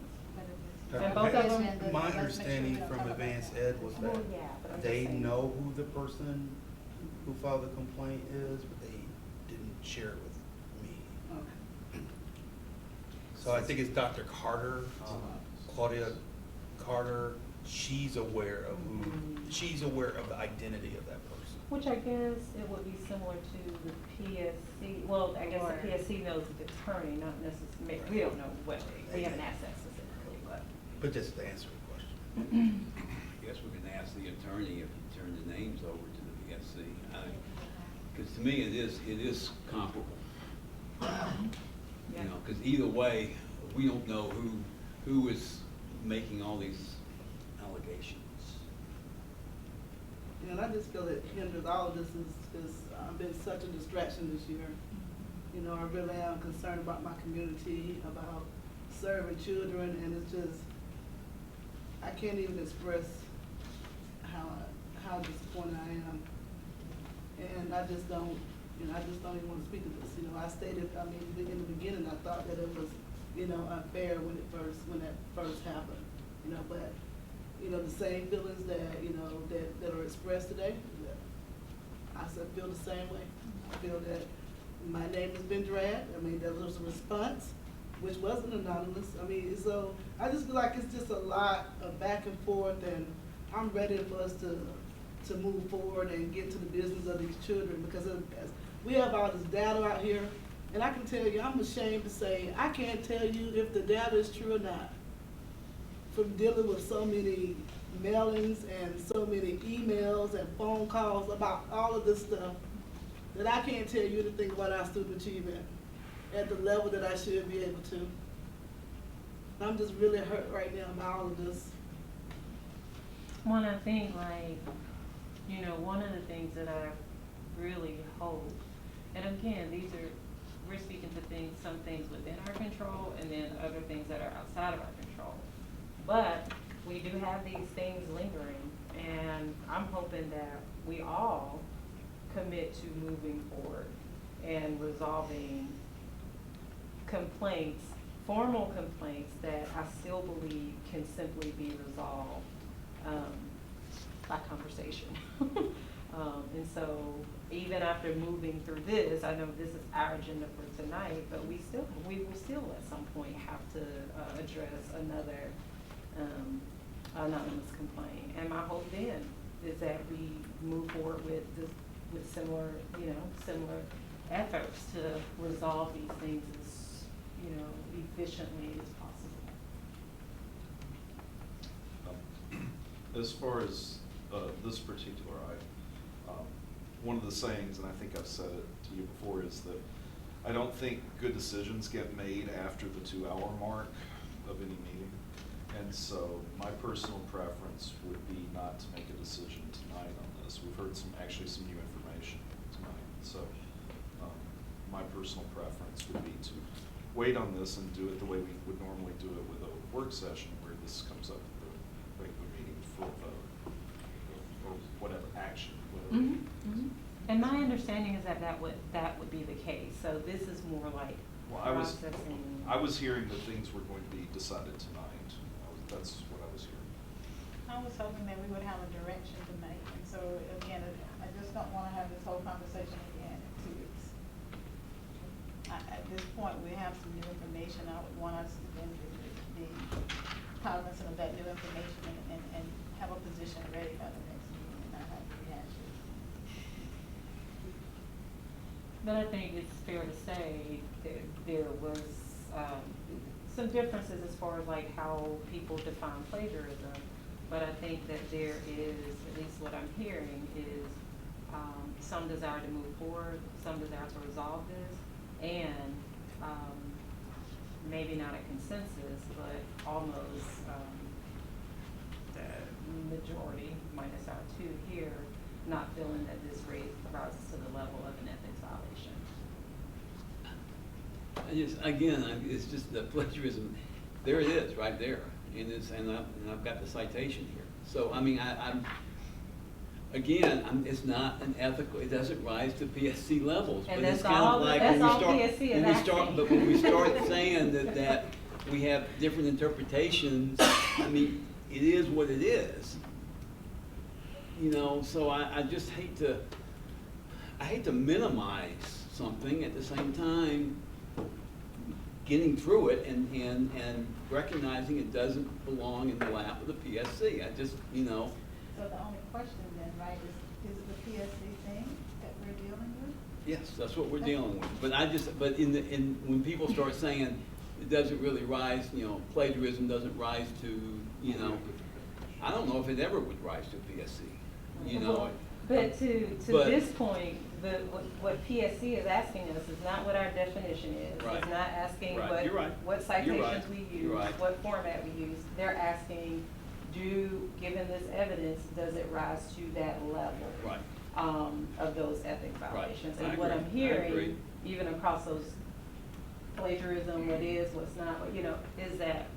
And both of them. My understanding from advanced ed was that Well, yeah, but I'm just they saying. know who the person who filed the complaint is, but they didn't share it with me. Okay. So I think it's Dr. Carter, Claudia Carter, she's aware of she's aware of the identity of that person. Which I guess it would be similar to the PSC, well, I guess the PSC knows the attorney, not necessarily, we don't know what, we haven't asked that specifically, but. But just to answer your question. I guess we can ask the attorney if he turned the names over to the PSC. Because to me, it is comparable. You know, because either way, we don't know who is making all these allegations. Yeah, and I just feel it hinders, all of this is been such a distraction this year. You know, I really am concerned about my community, about serving children, and it's just, I can't even express how disappointed I am. And I just don't, you know, I just don't even want to speak of this. You know, I stated, I mean, in the beginning, I thought that it was, you know, unfair when that first happened. You know, but, you know, the same feelings that, you know, that are expressed today, I said, feel the same way. I feel that my name has been dragged. I mean, there was a response, which wasn't anonymous. I mean, so I just feel like it's just a lot of back and forth, and I'm ready for us to move forward and get to the business of these children, because we have all this data out here, and I can tell you, I'm ashamed to say, I can't tell you if the data is true or not, from dealing with so many mailings and so many emails and phone calls about all of this stuff, that I can't tell you anything about our student achievement at the level that I should be able to. I'm just really hurt right now by all of this. Well, I think, like, you know, one of the things that I really hope, and again, we're speaking to things, some things within our control, and then other things that are outside of our control. But we do have these things lingering, and I'm hoping that we all commit to moving forward and resolving complaints, formal complaints that I still believe can simply be resolved by conversation. And so even after moving through this, I know this is our agenda for tonight, but we will still at some point have to address another anonymous complaint. And my hope then is that we move forward with similar efforts to resolve these things as, you know, efficiently as possible. As far as this particular item, one of the sayings, and I think I've said it to you before, is that I don't think good decisions get made after the 2-hour mark of any meeting. And so my personal preference would be not to make a decision tonight on this. We've heard some new information tonight. So my personal preference would be to wait on this and do it the way we would normally do it with a work session, where this comes up at the regular meeting for a vote or whatever action. And my understanding is that would be the case. So this is more like processing. I was hearing that things were going to be decided tonight. That's what I was hearing. I was hoping that we would have a direction to make, and so again, I just don't wanna have this whole conversation again in 2 weeks. At this point, we have some new information. I would want us to then be cognizant of that new information and have a position ready by the next meeting and not have to rehash it. But I think it's fair to say that there was some differences as far as like how people define plagiarism. But I think that there is, at least what I'm hearing, is some desire to move forward, some desire to resolve this, and maybe not a consensus, but almost the majority, minus our two here, not feeling that this rises to the level of an ethics violation. It's just the plagiarism. There it is, right there, and I've got the citation here. So I mean, again, it's not an ethical, it doesn't rise to PSC levels. And But it's that's kind of all- like that's when we all start- PSC is when we start- asking. But when we start saying that we have different interpretations, I mean, it is what it is. You know, so I just hate to minimize something at the same time getting through it and recognizing it doesn't belong in the lap of the PSC. I just, you know. So the only question then, right, is it the PSC thing that we're dealing with? Yes, that's what we're dealing with. But when people start saying it doesn't really rise, you know, plagiarism doesn't rise to, you know, I don't know if it ever would rise to a PSC, you know. But to But- this point, what PSC is asking us is not what our definition is. Right. It's not asking Right. You're right. what You're right. citations we You're use, right. what format we use. They're asking, given this evidence, does it rise to that level? Right. Of those ethics violations? I And what agree. I'm I hearing, agree. even across those plagiarism, what is, what's not, you know, is that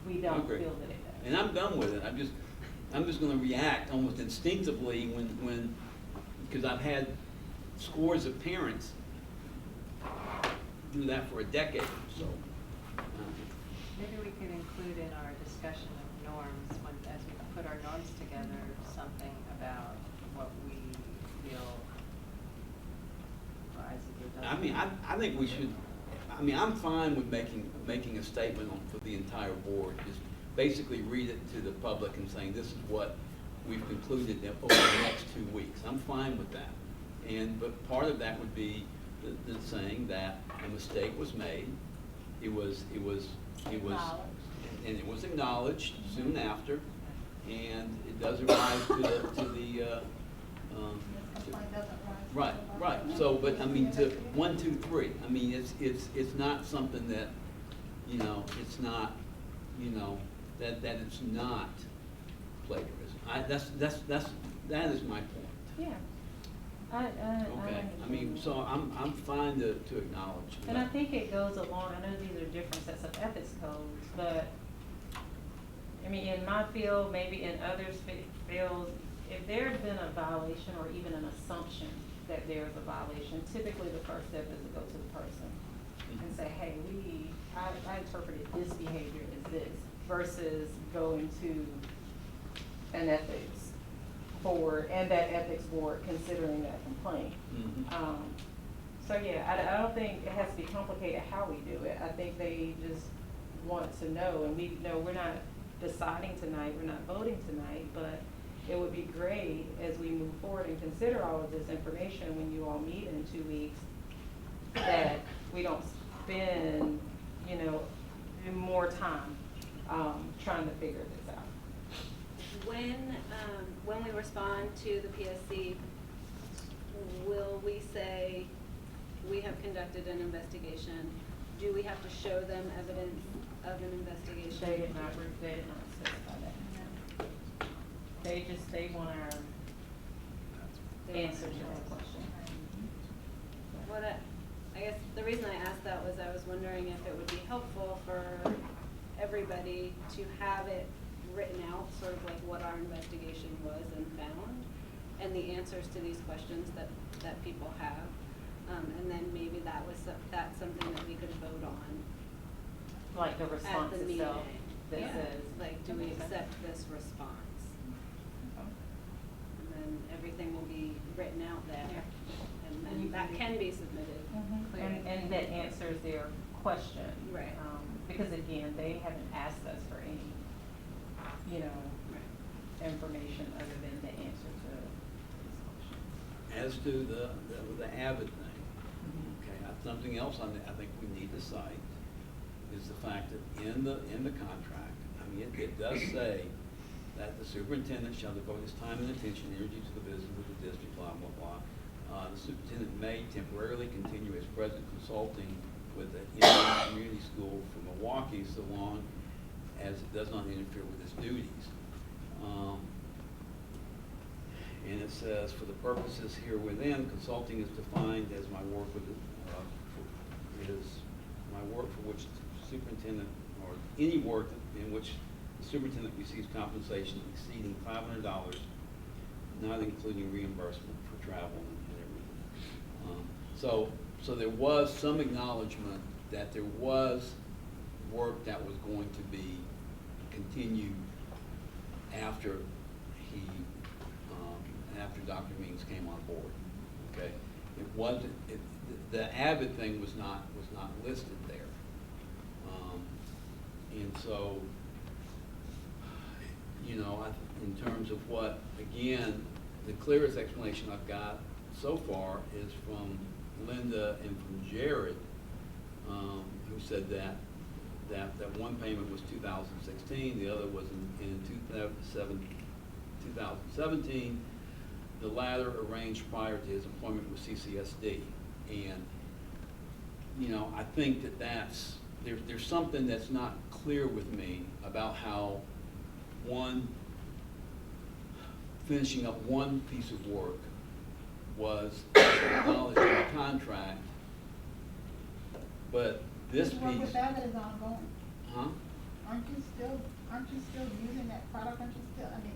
we don't agree. feel that it does. And I'm done with it. I'm just gonna react almost instinctively when, because I've had scores of parents do that for a decade, so. Maybe we could include in our discussion of norms, as we put our norms together, something about what we feel rises or doesn't. I mean, I think we should, I mean, I'm fine with making a statement for the entire board, just basically read it to the public and saying, this is what we've concluded over the next 2 weeks. I'm fine with that. But part of that would be the saying that a mistake was made. It was, Acknowledged. and it was acknowledged soon after, and it doesn't rise to the, This complaint doesn't rise. right, right. So, but I mean, to 1, 2, 3. I mean, it's not something that, you know, it's not, you know, that it's not plagiarism. That is my point. Yeah. Okay. I mean, so I'm fine to acknowledge. And I think it goes along, I know these are different sets of ethics codes, but, I mean, in my field, maybe in others' fields, if there's been a violation or even an assumption that there's a violation, typically the first step is to go to the person and say, hey, I interpreted this behavior as this, versus going to an ethics board and that ethics board considering that complaint. Mhm. So yeah, I don't think it has to be complicated how we do it. I think they just want to know, and we know we're not deciding tonight, we're not voting tonight, but it would be great as we move forward and consider all of this information when you all meet in 2 weeks, that we don't spend, you know, more time, trying to figure this out. When we respond to the PSC, will we say, we have conducted an investigation? Do we have to show them evidence of an investigation? They did not specify that. They want our answers to that question. I guess the reason I asked that was I was wondering if it would be helpful for everybody to have it written out, sort of like what our investigation was and found, and the answers to these questions that people have. And then maybe that's something that we could vote on. Like the response at the itself meeting. that Yeah. says. Like, do we accept this response? And then everything will be written out there, and then that can be submitted clearly. And that answers their question. Right. Because again, they haven't asked us for any, you know, information other than the answer to this question. As to the Avid thing, okay, something else I think we need to cite is the fact that in the contract, I mean, it does say that the superintendent shall devote his time and attention and energy to the business of the district, blah, blah, blah. The superintendent may temporarily continue as president consulting with the Indian Community School for Milwaukee so long as it does not interfere with his duties. And it says, for the purposes here within, consulting is defined as my work for which the superintendent, or any work in which the superintendent receives compensation exceeding $500, not including reimbursement for travel and everything. So there was some acknowledgement that there was work that was going to be continued after after Dr. Means came on board, okay? It wasn't, the Abbott thing was not listed there. And so, you know, in terms of what, again, the clearest explanation I've got so far is from Linda and from Jared, who said that one payment was 2016, the other was in 2017. The latter arranged prior to his employment with CCSD. And, you know, I think there's something that's not clear with me about how finishing up one piece of work was acknowledged in the contract, but this piece. The work with Abbott is ongoing. Huh? Aren't you still using that product? I mean,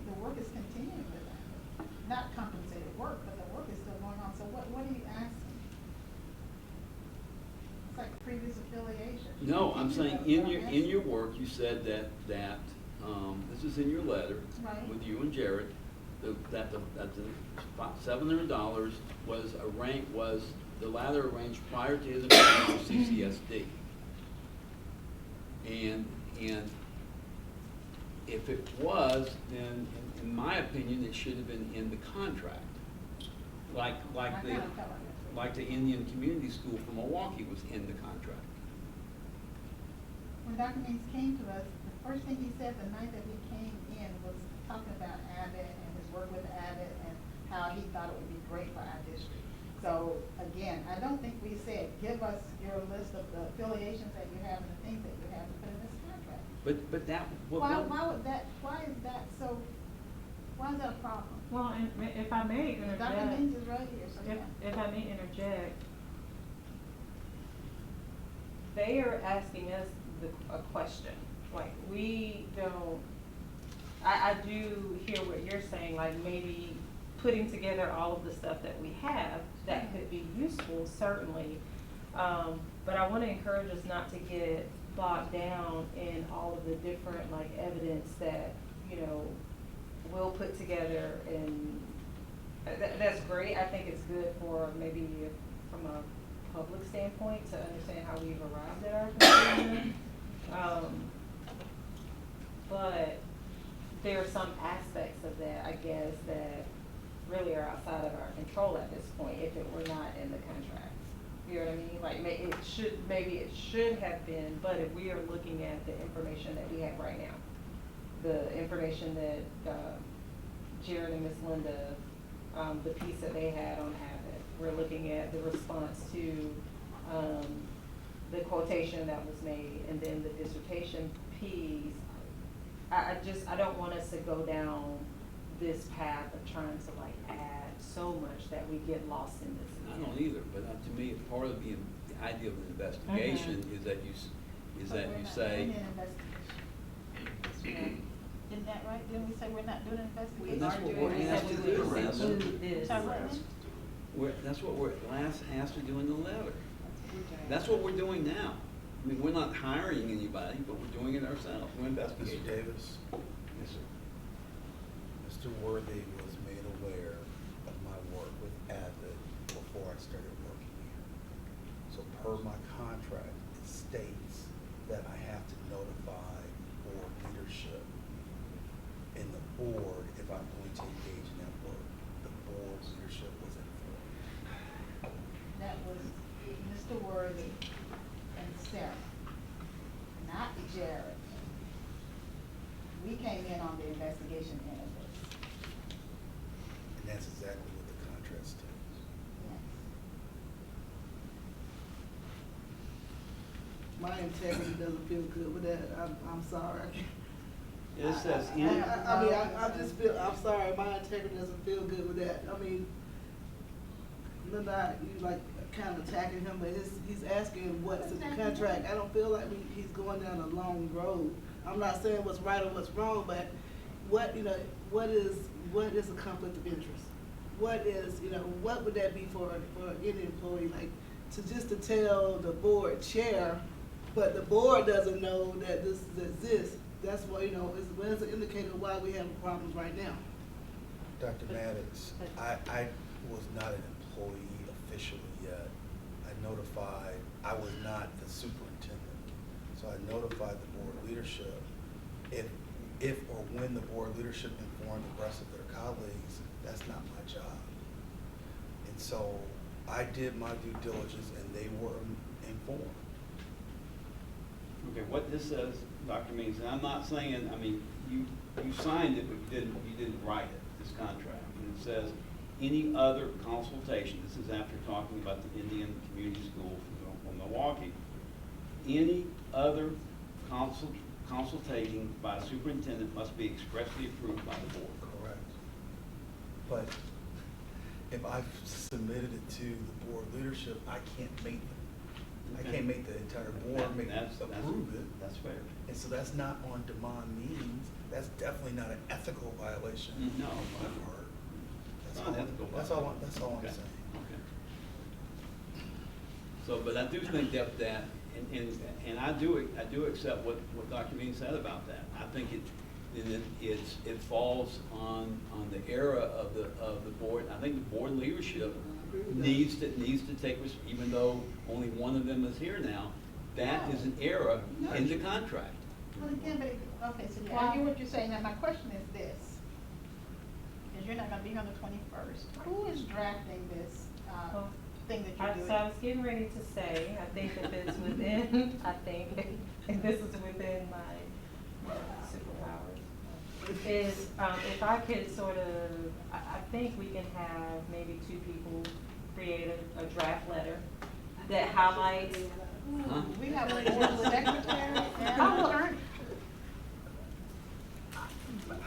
the work is continuing with that. Not compensated work, but the work is still going on. So what are you asking? It's like previous affiliation. No, I'm saying in your work, you said that this is in your letter Right. with you and Jared, that the $700 was the latter arranged prior to his employment with CCSD. And if it was, then in my opinion, it should have been in the contract. Like the Indian Community School for Milwaukee was in the contract. When Dr. Means came to us, the first thing he said the night that he came in was talking about Abbott and his work with Abbott and how he thought it would be great for our district. So again, I don't think we said, give us your list of the affiliations that you have and the things that you have to put in this contract. But that. Why is that a problem? Well, and if I may interject. Dr. Means is right here, so yeah. If I may interject, they are asking us a question. Like, we don't, I do hear what you're saying, like maybe putting together all of the stuff that we have, that could be useful, certainly. But I want to encourage us not to get bogged down in all of the different, like, evidence that, you know, we'll put together, and that's great. I think it's good for maybe from a public standpoint to understand how we've arrived at our conclusion. But there are some aspects of that, I guess, that really are outside of our control at this point if it were not in the contract. You know what I mean? Like, maybe it should have been, but if we are looking at the information that we have right now, the information that Jared and Miss Linda, the piece that they had on Abbott, we're looking at the response to the quotation that was made, and then the dissertation piece. I don't want us to go down this path of trying to like add so much that we get lost in this. I don't either, but to me, part of the idea of an investigation is that you say. Isn't that right? Didn't we say we're not doing an investigation? That's what we're asked to do. That's what we're asked to do in the letter. That's what we're doing now. I mean, we're not hiring anybody, but we're doing it ourselves. We're investigating. Mr. Davis? Yes, sir. Mr. Worthy was made aware of my work with Abbott before I started working here. So per my contract, it states that I have to notify board leadership and the board if I'm going to engage in that work. The board leadership was informed. That was Mr. Worthy and Sarah, not Jared. We came in on the investigation end of this. And that's exactly what the contract states. Yes. My integrity doesn't feel good with that. I'm sorry. It says I just feel, I'm sorry, my integrity doesn't feel good with that. I mean, Linda, you like kind of attacking him, but he's asking what's in the contract. I don't feel like he's going down a long road. I'm not saying what's right or what's wrong, but what, you know, what is a conflict of interest? What is, you know, what would that be for any employee, like, to tell the board chair, but the board doesn't know that this exists? That's what, you know, is an indicator of why we have problems right now. Dr. Maddox, I was not an employee officially yet. I was not the superintendent, so I notified the board leadership. If or when the board leadership informed the rest of their colleagues, that's not my job. And so I did my due diligence and they were informed. Okay, what this says, Dr. Means, and I'm not saying, I mean, you signed it, but you didn't write it, this contract. And it says, any other consultation, this is after talking about the Indian Community School from Milwaukee, any other consultation by a superintendent must be expressly approved by the board. Correct. But if I've submitted it to the board leadership, I can't make it. I can't make the entire board approve it. That's fair. And so that's not on demand meetings. That's definitely not an ethical violation No. on my part. It's not ethical That's all I'm Okay. saying. Okay. So, but I do think that and I do accept what Dr. Means said about that. I think it falls on the era of the board. I think the board leadership needs to take, even though only one of them is here now, that is an error in the contract. Well, again, but, okay, so I hear what you're saying. Now, my question is this, because you're not gonna be here on the 21st. Who is drafting this, thing that you're doing? So I was getting ready to say, I think that it's within, and this is within my superpowers, is, if I could sort of, I think we can have maybe 2 people create a draft letter that highlights. Huh? We have a board secretary and an attorney.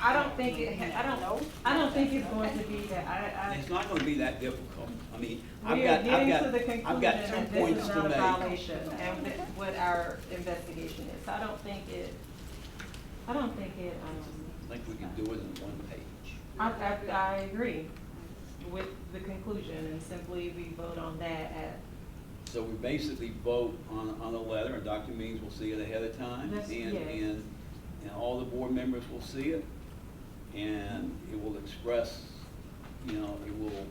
I don't think it's going to be that, It's not gonna be that difficult. I mean, we are getting to the conclusion I've got 2 that points this is to not a make. violation and what our investigation is. I don't think it, I think we can do it in 1 page. I agree with the conclusion and simply we vote on that at. So we basically vote on a letter, and Dr. Means will see it ahead of time, Yes, yes. and all the board members will see it, and it will express, you know, it will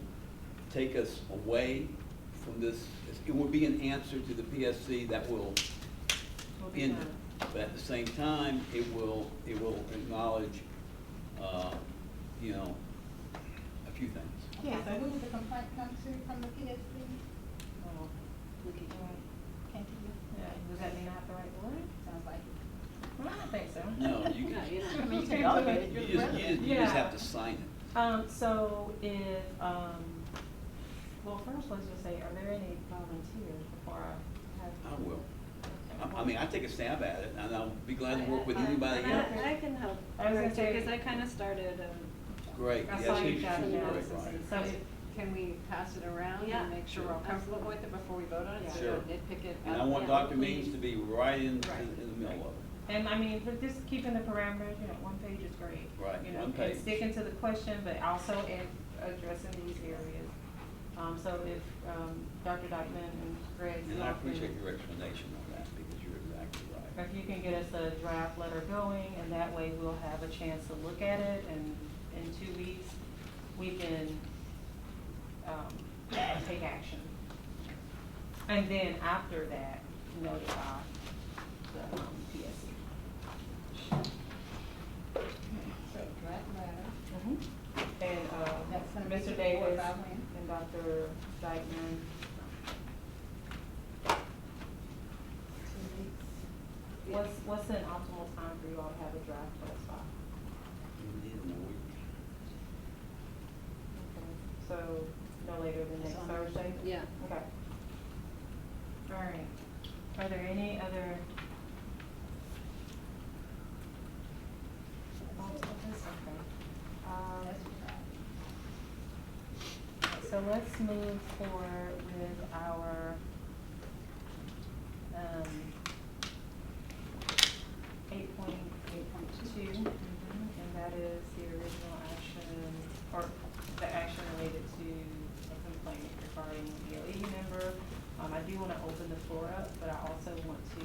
take us away from this. It will be an answer to the PSC that will end it. But at the same time, it will acknowledge, you know, a few things. Yeah, so who did the complaint come to from the PSC? Came to you? Yeah, does that mean I have to write the letter? Sounds like it. Well, I don't think so. No, you can, I mean, you can delegate it, you're the president. you just have to sign it. So if, well, first let's just say, are there any volunteers before I have? I will. Okay. I mean, I take a stab at it, and I'll be glad to work with anybody And else. I can help, I was gonna say- because I kind of started, Great. I Yes, saw you you jot should it do down. it, right. So if, Can we pass it around Yeah. and make sure we're all comfortable with it before we vote on it? Yeah. So Sure. don't nitpick it. And I up? want Yeah, Dr. Means please. to be right in Right. the middle of it. and I mean, but just keeping the parameters, 1 page is great. Right, You know, 1 page. and sticking to the question, but also addressing these areas. So if, Dr. Dykeman and Greg. And I y'all can- appreciate your explanation on that, because you're exactly right. If you can get us a draft letter going, and that way we'll have a chance to look at it, and in 2 weeks, we can, take action. And then after that, notify the, PSC. So draft letter. And, That's gonna be Mr. to the board Davis by when? and Dr. Dykeman. 2 weeks. What's an optimal time for you all to have a draft for us by? Okay, so no later than next So- Thursday? Yeah. Okay. All right. Are there any other? thoughts on this? Okay. So let's move forward with our, 8.2, and that says the original action, or the action related to a complaint regarding a BOE member. I do want to open the floor up, but I also want to,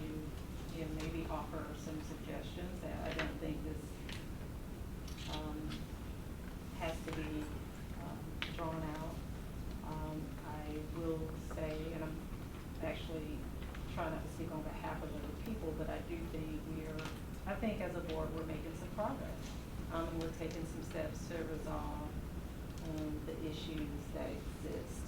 maybe offer some suggestions that I don't think this, has to be, drawn out. I will say, and I'm actually trying not to speak on behalf of other people, but I do think I think as a board, we're making some progress. And we're taking some steps to resolve, the issues that exist.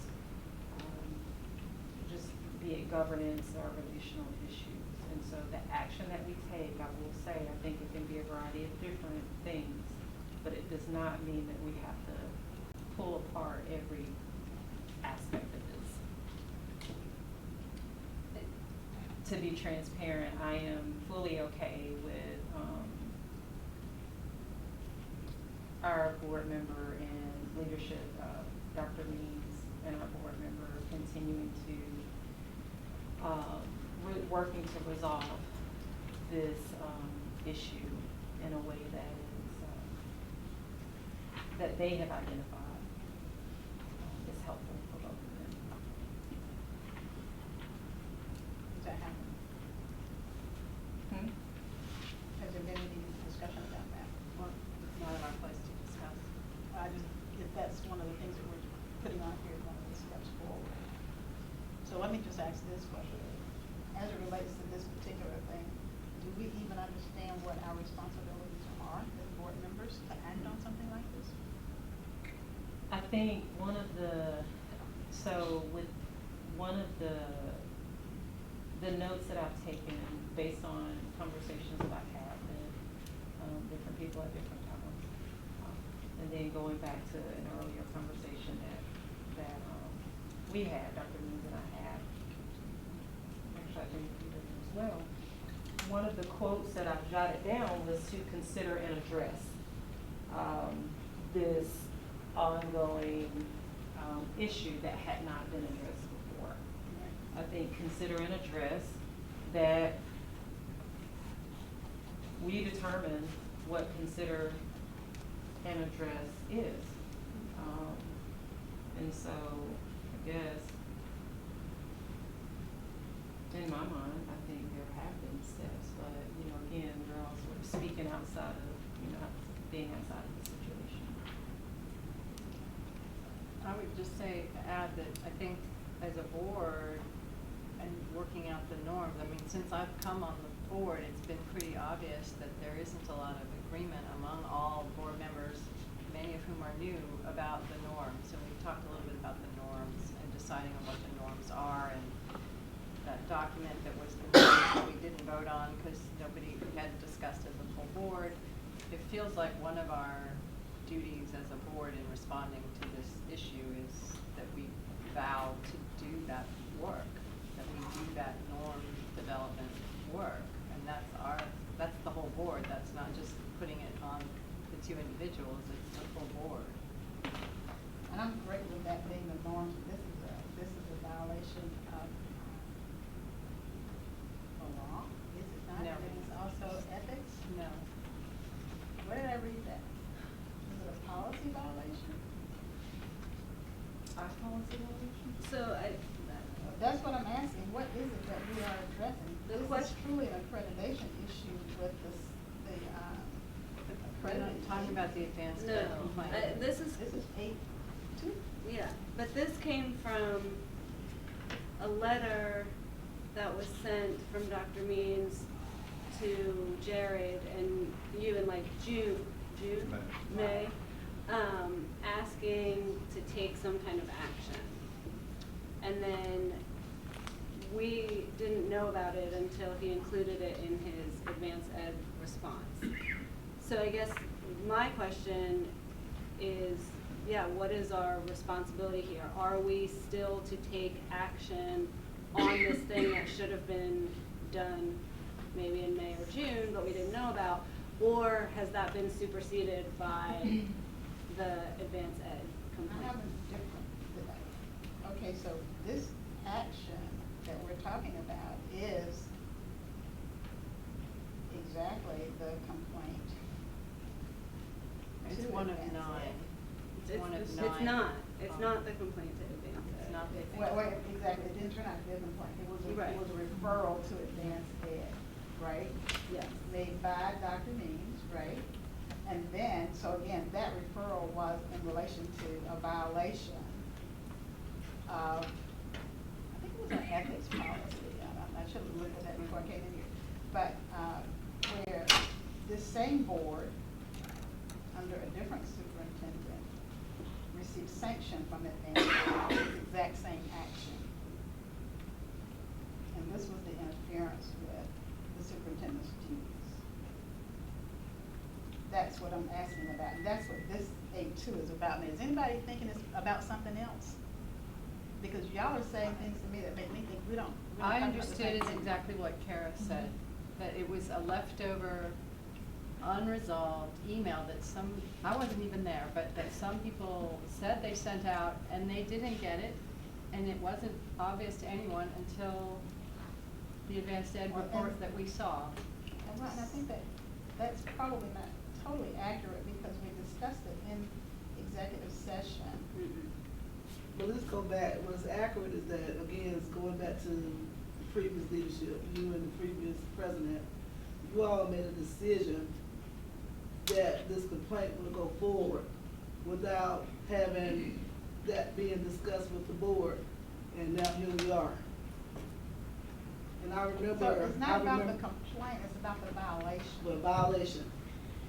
Just be it governance or relational issues. And so the action that we take, I will say, I think it can be a variety of different things, but it does not mean that we have to pull apart every aspect of this. To be transparent, I am fully okay with our board member and leadership, Dr. Means, and our board member continuing to working to resolve this issue in a way that is that they have identified is helpful for both of them. Does that happen? Has there been any discussion about that? Well, it's not in our place to discuss. If that's one of the things that we're putting on here, one of the steps forward. So let me just ask this question. As it relates to this particular thing, do we even understand what our responsibilities are as board members to act on something like this? I think one of the notes that I've taken based on conversations that I've had with different people at different times, and then going back to an earlier conversation that we had, Dr. Means and I had, actually I think you did as well. One of the quotes that I've jotted down was to consider and address this ongoing issue that had not been addressed before. I think consider and address that we determine what consider and address is. And so I guess in my mind, I think there have been steps, but again, we're all sort of speaking outside of, being outside of the situation. I would just say, add that I think as a board and working out the norms, I mean, since I've come on the board, it's been pretty obvious that there isn't a lot of agreement among all board members, many of whom are new, about the norms. And we've talked a little bit about the norms and deciding on what the norms are, and that document that was the norms that we didn't vote on because nobody had discussed as a full board. It feels like one of our duties as a board in responding to this issue is that we vow to do that work, that we do that norm development work. And that's the whole board. That's not just putting it on the two individuals, it's the full board. And I'm great with that being the norms. This is a violation of the law, is it not? No. And it's also ethics? No. Where did I read that? Is it a policy violation? Our policy violation? So That's what I'm asking. What is it that we are addressing? The This is question- truly an accreditation issue with We're accredited. not talking about the advanced No, ed complaint. this is, 8-2. yeah, but this came from a letter that was sent from Dr. Means to Jared and you in like June, May, asking to take some kind of action. And then we didn't know about it until he included it in his advanced ed response. So I guess my question is, what is our responsibility here? Are we still to take action on this thing that should have been done maybe in May or June, but we didn't know about? Or has that been superseded by the advanced ed I complaint? have a different, okay, so this action that we're talking about is exactly the complaint It's to one of advance 9. ed. It's one of 9. It's not the complaint to advance ed. It's not the- Well, exactly, it didn't turn out to be a complaint, it was Right. it was a referral to advanced ed, right? Yes. Made by Dr. Means, right? And then, so again, that referral was in relation to a violation of, I think it was an ethics policy, I should have looked at that before I came in here. But, where this same board, under a different superintendent, received sanction from advanced ed for this exact same action. And this was the interference with the superintendent's duties. That's what I'm asking about, and that's what this 8.2 is about. Now, is anybody thinking it's about something else? Because y'all are saying things to me that make me think we don't I talk about the understood same is thing. exactly what Kara said, that it was a leftover, unresolved email that I wasn't even there, but that some people said they sent out and they didn't get it, and it wasn't obvious to anyone until the advanced ed Well, report and- that we saw. And right, and I think that that's probably not totally accurate because we discussed it in executive session. But let's go back, what's accurate is that, again, it's going back to the previous leadership, you and the previous president, you all made a decision that this complaint would go forward without having that being discussed with the board, and now here we are. And I remember. So it's not about the remember- complaint, it's about the violation. Well, violation,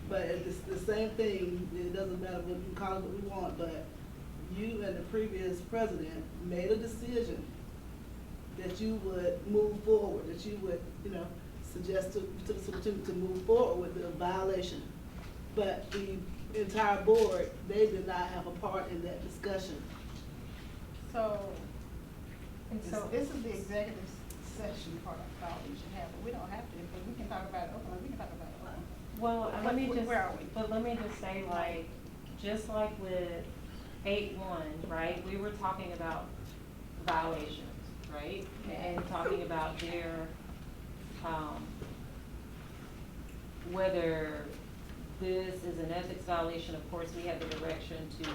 but it's the same thing, it doesn't matter what you call it, what we want, but you and the previous president made a decision that you would move forward, that you would, suggest to the superintendent to move forward with the violation. But the entire board, they did not have a part in that discussion. So, And so- this is the executive session part I thought we should have, but we don't have to, but we can talk about it openly, we can talk about it openly. Well, But let me just, where are we? but let me just say, like, just like with 8.1, right, we were talking about violations, right? And talking about their, whether this is an ethics violation, of course, we have the direction to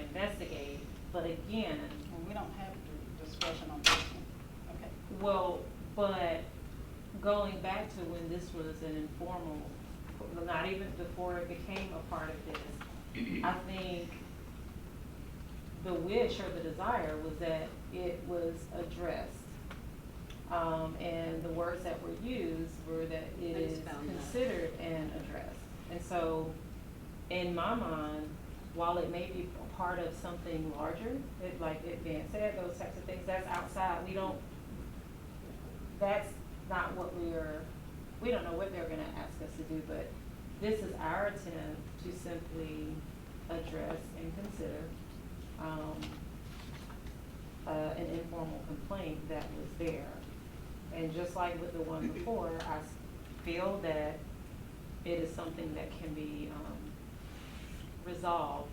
investigate, but again, Well, we don't have the discretion on this one, okay? well, but going back to when this was an informal, not even before it became a part of this, I think the wish or the desire was that it was addressed. And the words that were used were that it I just is found that. considered and addressed. And so, in my mind, while it may be a part of something larger, like advanced ed, those types of things, that's outside, that's not what we don't know what they're gonna ask us to do, but this is our attempt to simply address and consider, an informal complaint that was there. And just like with the one before, I feel that it is something that can be, resolved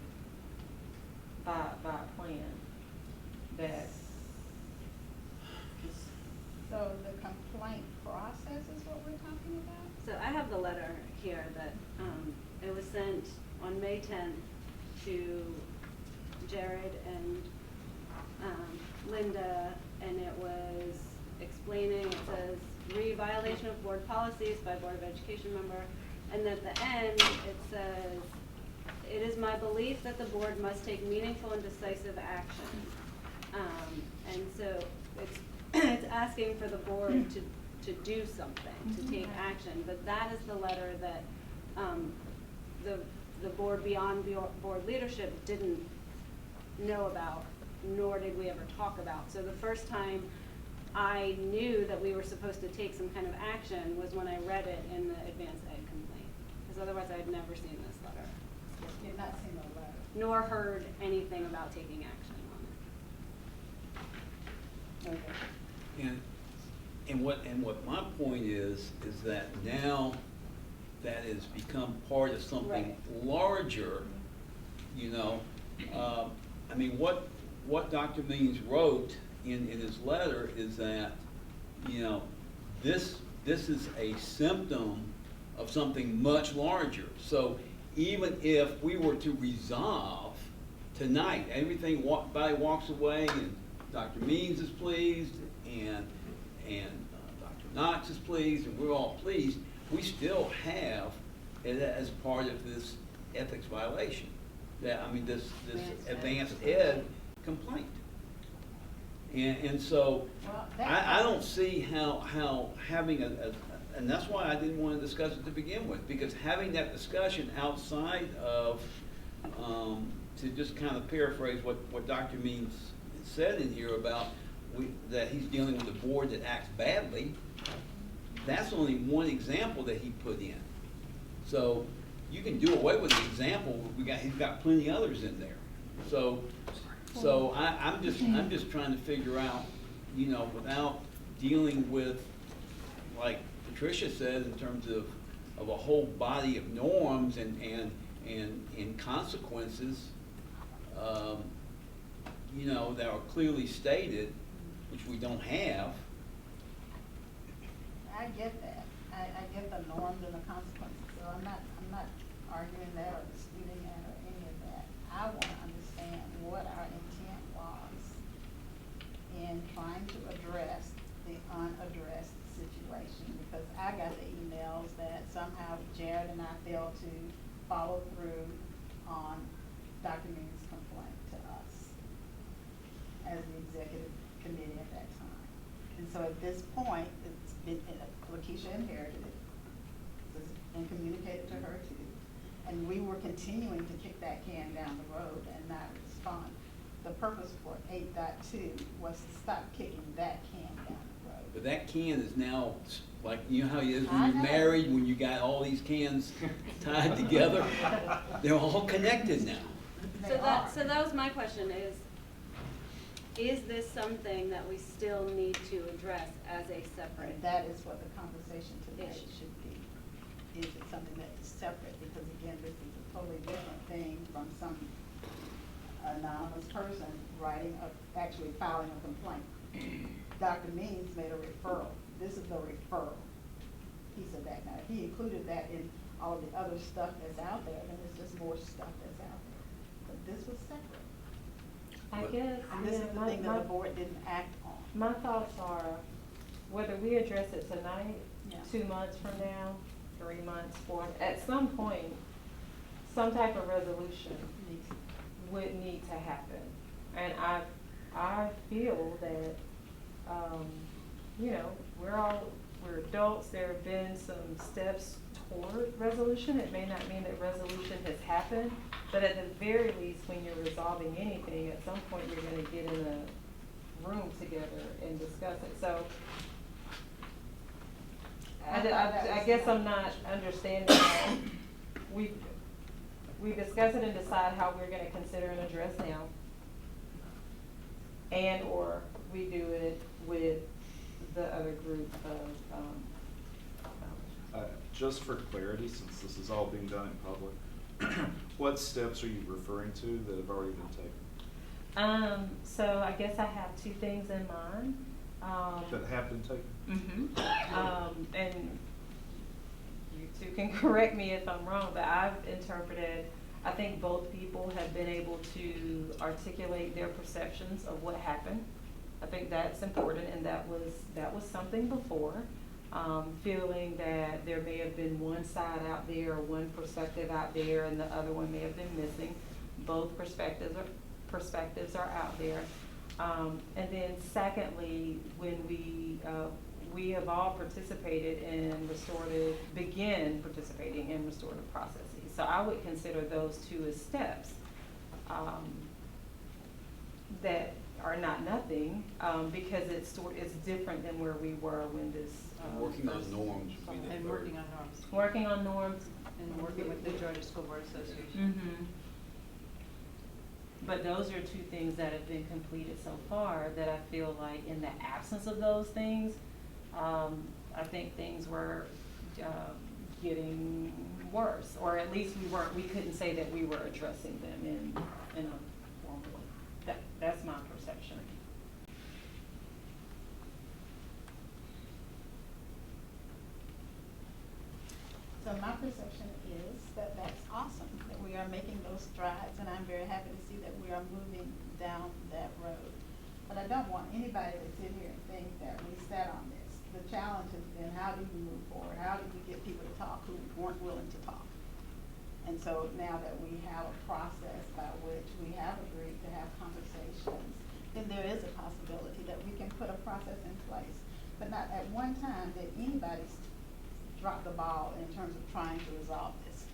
by a plan that So the complaint process is what we're talking about? So I have the letter here that, it was sent on May 10th to Jared and, Linda, and it was explaining, it says, violation of board policies by Board of Education member, and at the end, it says, it is my belief that the board must take meaningful and decisive action. And so it's asking for the board to do something, to take action, but that is the letter that, the board beyond board leadership didn't know about, nor did we ever talk about. So the first time I knew that we were supposed to take some kind of action was when I read it in the advanced ed complaint, because otherwise I had never seen this letter, You have not seen the letter. nor heard anything about taking action on it. Okay. And what my point is that now that has become part of something Right. larger, I mean, what Dr. Means wrote in his letter is that, this is a symptom of something much larger. So even if we were to resolve tonight, everybody walks away and Dr. Means is pleased and Dr. Knox is pleased and we're all pleased, we still have it as part of this ethics violation. This advanced ed complaint. And so, Well, I don't see how having and that's why I didn't want to discuss it to begin with, because having that discussion outside of, to just kind of paraphrase what Dr. Means said in here about that he's dealing with a board that acts badly, that's only one example that he put in. So you can do away with the example, he's got plenty others in there. So I'm just trying to figure out, without dealing with, like Patricia said, in terms of a whole body of norms and consequences, that are clearly stated, which we don't have. I get that. I get the norms and the consequences, so I'm not arguing that or disputing that or any of that. I want to understand what our intent was in trying to address the unaddressed situation, because I got the emails that somehow Jared and I failed to follow through on Dr. Means' complaint to us as the executive committee at that time. And so at this point, it's been, Lakeisha inherited it, it's been communicated to her too. And we were continuing to kick that can down the road and not respond. The purpose for 8.2 was to stop kicking that can down the road. But that can is now, like, how it is I when you're know. married, when you got all these cans tied together, they're all connected now. They are. So that was my question is this something that we still need to address as a separate? That is what the conversation today Issue. should be. Is it something that is separate? Because again, this is a totally different thing from some anonymous person actually filing a complaint. Dr. Means made a referral. This is the referral piece of that. Now, if he included that in all of the other stuff that's out there, then it's just more stuff that's out there. But this was separate. I guess, And this is the thing that the board didn't act on. my thoughts are, whether we address it tonight, Yeah. 2 months from now, 3 months, 4, at some point, some type of resolution would need to happen. And I feel that, we're adults, there have been some steps toward resolution. It may not mean that resolution has happened, but at the very least, when you're resolving anything, at some point, you're gonna get in a room together and discuss it. So, I guess I'm not understanding how we discuss it and decide how we're gonna consider and address now. And or we do it with the other group of, Just for clarity, since this is all being done in public, what steps are you referring to that have already been taken? So I guess I have 2 things in mind. That have been taken? And you 2 can correct me if I'm wrong, but I've interpreted, I think both people have been able to articulate their perceptions of what happened. I think that's important, and that was something before. Feeling that there may have been one side out there or one perspective out there and the other one may have been missing. Both perspectives are out there. And then secondly, when we have all participated in begin participating in restorative processes. So I would consider those 2 as steps that are not nothing, because it's different than where we were when this. Working on norms would be the And third. working on norms. Working on norms. And working with the Georgia School Board Association. Mm-hmm. But those are 2 things that have been completed so far that I feel like in the absence of those things, I think things were getting worse, or at least we couldn't say that we were addressing them in a formal way. That's my perception. So my perception is that's awesome, that we are making those strides, and I'm very happy to see that we are moving down that road. But I don't want anybody to sit here and think that we sat on this. The challenge has been, how do you move forward? How do you get people to talk who weren't willing to talk? And so now that we have a process by which we have agreed to have conversations, then there is a possibility that we can put a process in place. But not at one time did anybody drop the ball in terms of trying to resolve this.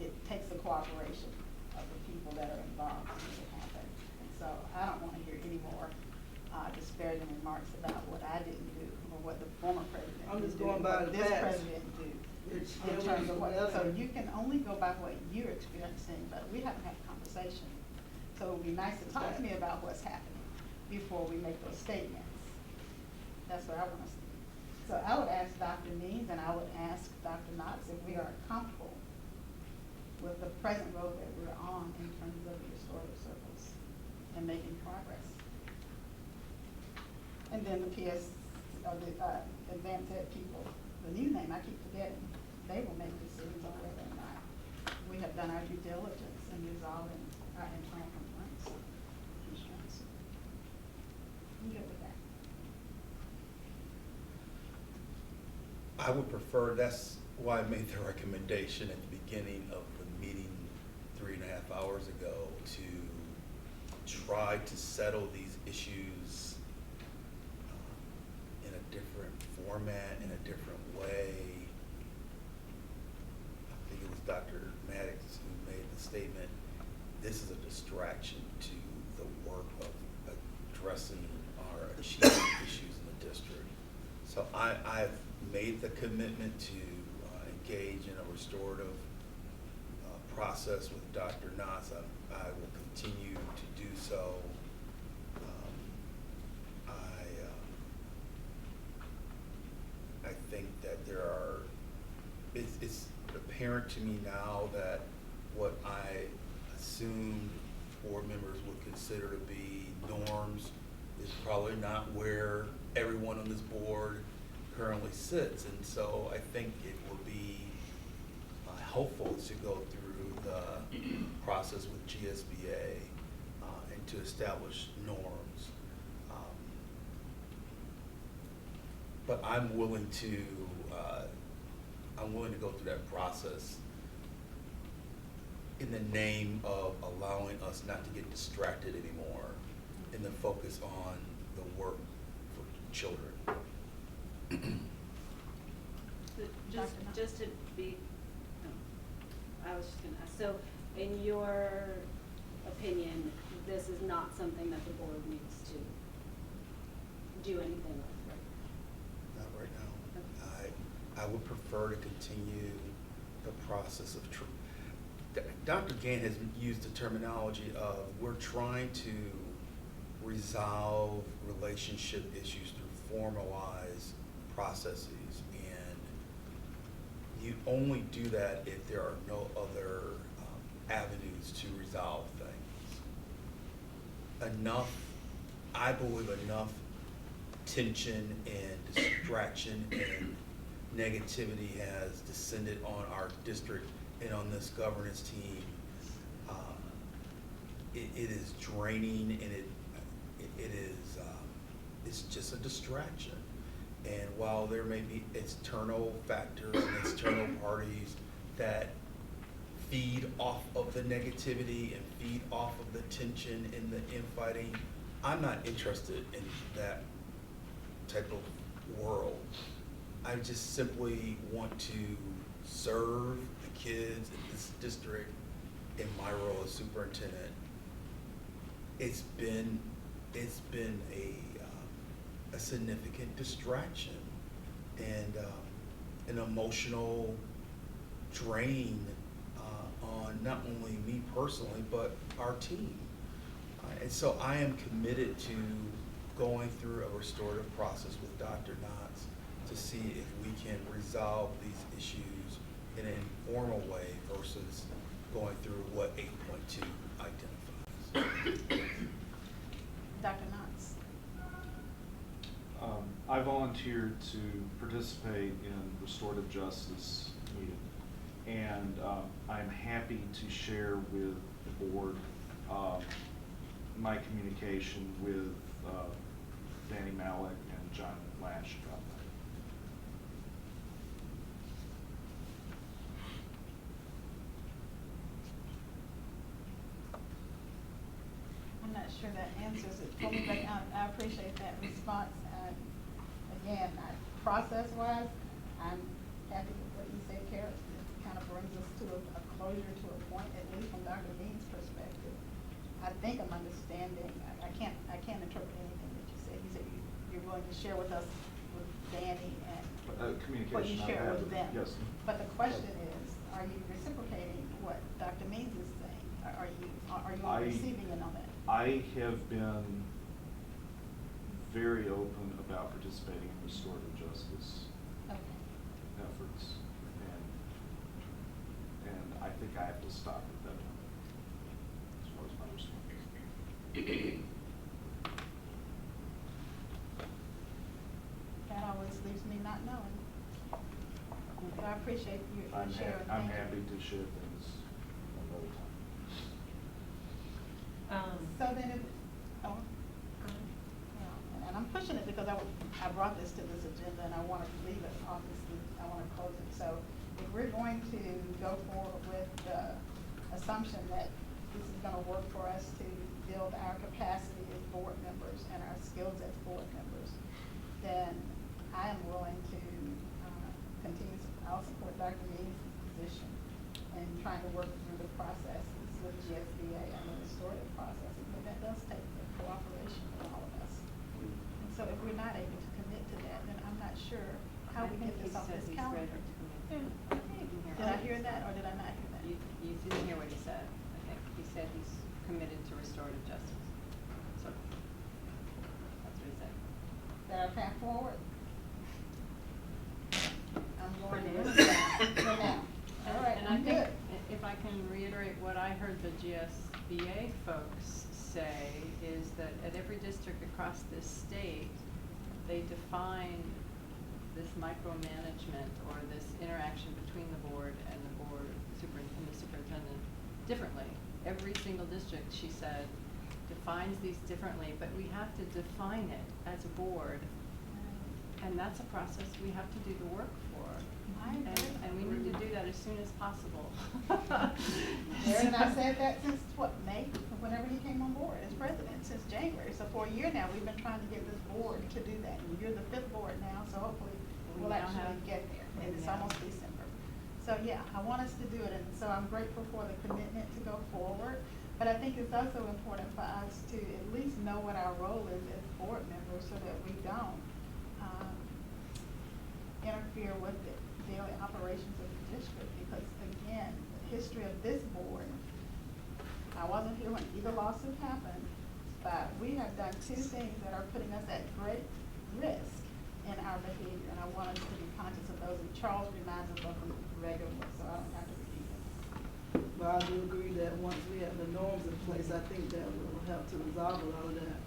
It takes the cooperation of the people that are involved to make it happen. And so I don't want to hear any more disparaging remarks about what I didn't do or what the former president I'm didn't just do, going by what the this past. president did. In terms of what, so you can only go by what you're experiencing, but we haven't had a conversation. So it would be nice to talk to me about what's happening before we make those statements. That's what I want to see. So I would ask Dr. Means and I would ask Dr. Knotts if we are comfortable with the present road that we're on in terms of the restorative circles and making progress. And then the PS, or the advanced ed people, the new name I keep forgetting, they will make decisions on whether or not we have done our due diligence in resolving our internal complaints. Constraints. I'm good with that. I would prefer, that's why I made the recommendation at the beginning of the meeting 3.5 hours ago, to try to settle these issues in a different format, in a different way. I think it was Dr. Maddox who made the statement, this is a distraction to the work of addressing our achievement issues in the district. So I've made the commitment to engage in a restorative process with Dr. Knotts. I will continue to do so. I think that it's apparent to me now that what I assumed board members would consider to be norms is probably not where everyone on this board currently sits. And so I think it will be helpful to go through the process with GSBA and to establish norms. But I'm willing to go through that process in the name of allowing us not to get distracted anymore and to focus on the work for children. Just to be, no, I was just gonna ask, so in your opinion, this is not something that the board needs to do anything with, right? Not right now. I would prefer to continue the process of, Dr. Gann has used the terminology of we're trying to resolve relationship issues through formalized processes, and you only do that if there are no other avenues to resolve things. I believe enough tension and distraction and negativity has descended on our district and on this governance team. It is draining, and it's just a distraction. And while there may be external factors and external parties that feed off of the negativity and feed off of the tension and the infighting, I'm not interested in that type of world. I just simply want to serve the kids in this district in my role as superintendent. It's been a significant distraction and an emotional drain on not only me personally, but our team. And so I am committed to going through a restorative process with Dr. Knotts to see if we can resolve these issues in an informal way versus going through what 8.2 identifies. Dr. Knotts. I volunteered to participate in restorative justice meeting. And I'm happy to share with the board my communication with Danny Malik and John Lash about that. I'm not sure that answers it for me, but I appreciate that response. Again, process-wise, I'm happy with what you said, Kara. It kind of brings us to a closure to a point, at least from Dr. Dean's perspective. I think I'm understanding. I can't interpret anything that you said. You said you're willing to share with us, with Danny, and what you communication share with them. Yes. But the question is, are you reciprocating what Dr. Means is saying? Are you on the receiving end on that? I have been very open about participating in restorative justice efforts, and I think I have to stop at that point, as far as my response. That always leaves me not knowing. But I appreciate you sharing. I'm Thank you. happy to share things another time. So then and I'm pushing it because I brought this to this agenda and I want to leave it, obviously, I want to close it. So if we're going to go forward with the assumption that this is going to work for us to build our capacity as board members and our skills as board members, then I am willing to continue, I'll support Dr. Means' position and trying to work through the processes with GSBA and the restorative processes, but that does take the cooperation of all of us. And so if we're not able to commit to that, then I'm not sure how we get this off this calendar. Did I hear that or did I not hear that? You didn't hear what he said. I think he said he's committed to restorative justice. So that's what he said. Is that our path forward? I'm going to listen for now. All right, And I I'm think, good. if I can reiterate what I heard the GSBA folks say, is that at every district across this state, they define this micromanagement or this interaction between the board and the superintendent differently. Every single district, she said, defines these differently, but we have to define it as a board. And that's a process we have to do the work for. And we need to do that as soon as possible. And I've said that since, May, whenever he came on board as president, since January. So for a year now, we've been trying to get this board to do that. And you're the 5th board now, so hopefully we'll actually get there. And it's almost December. So yeah, I want us to do it. And so I'm grateful for the commitment to go forward. But I think it's also important for us to at least know what our role is as board members so that we don't interfere with the daily operations of the district, because again, the history of this board, I wasn't here when either lawsuit happened, but we have done 2 things that are putting us at great risk in our behavior, and I want us to be conscious of those, and Charles reminds us of them regularly, so I don't have to repeat them. But I do agree that once we have the norms in place, I think that will help to resolve a lot of that.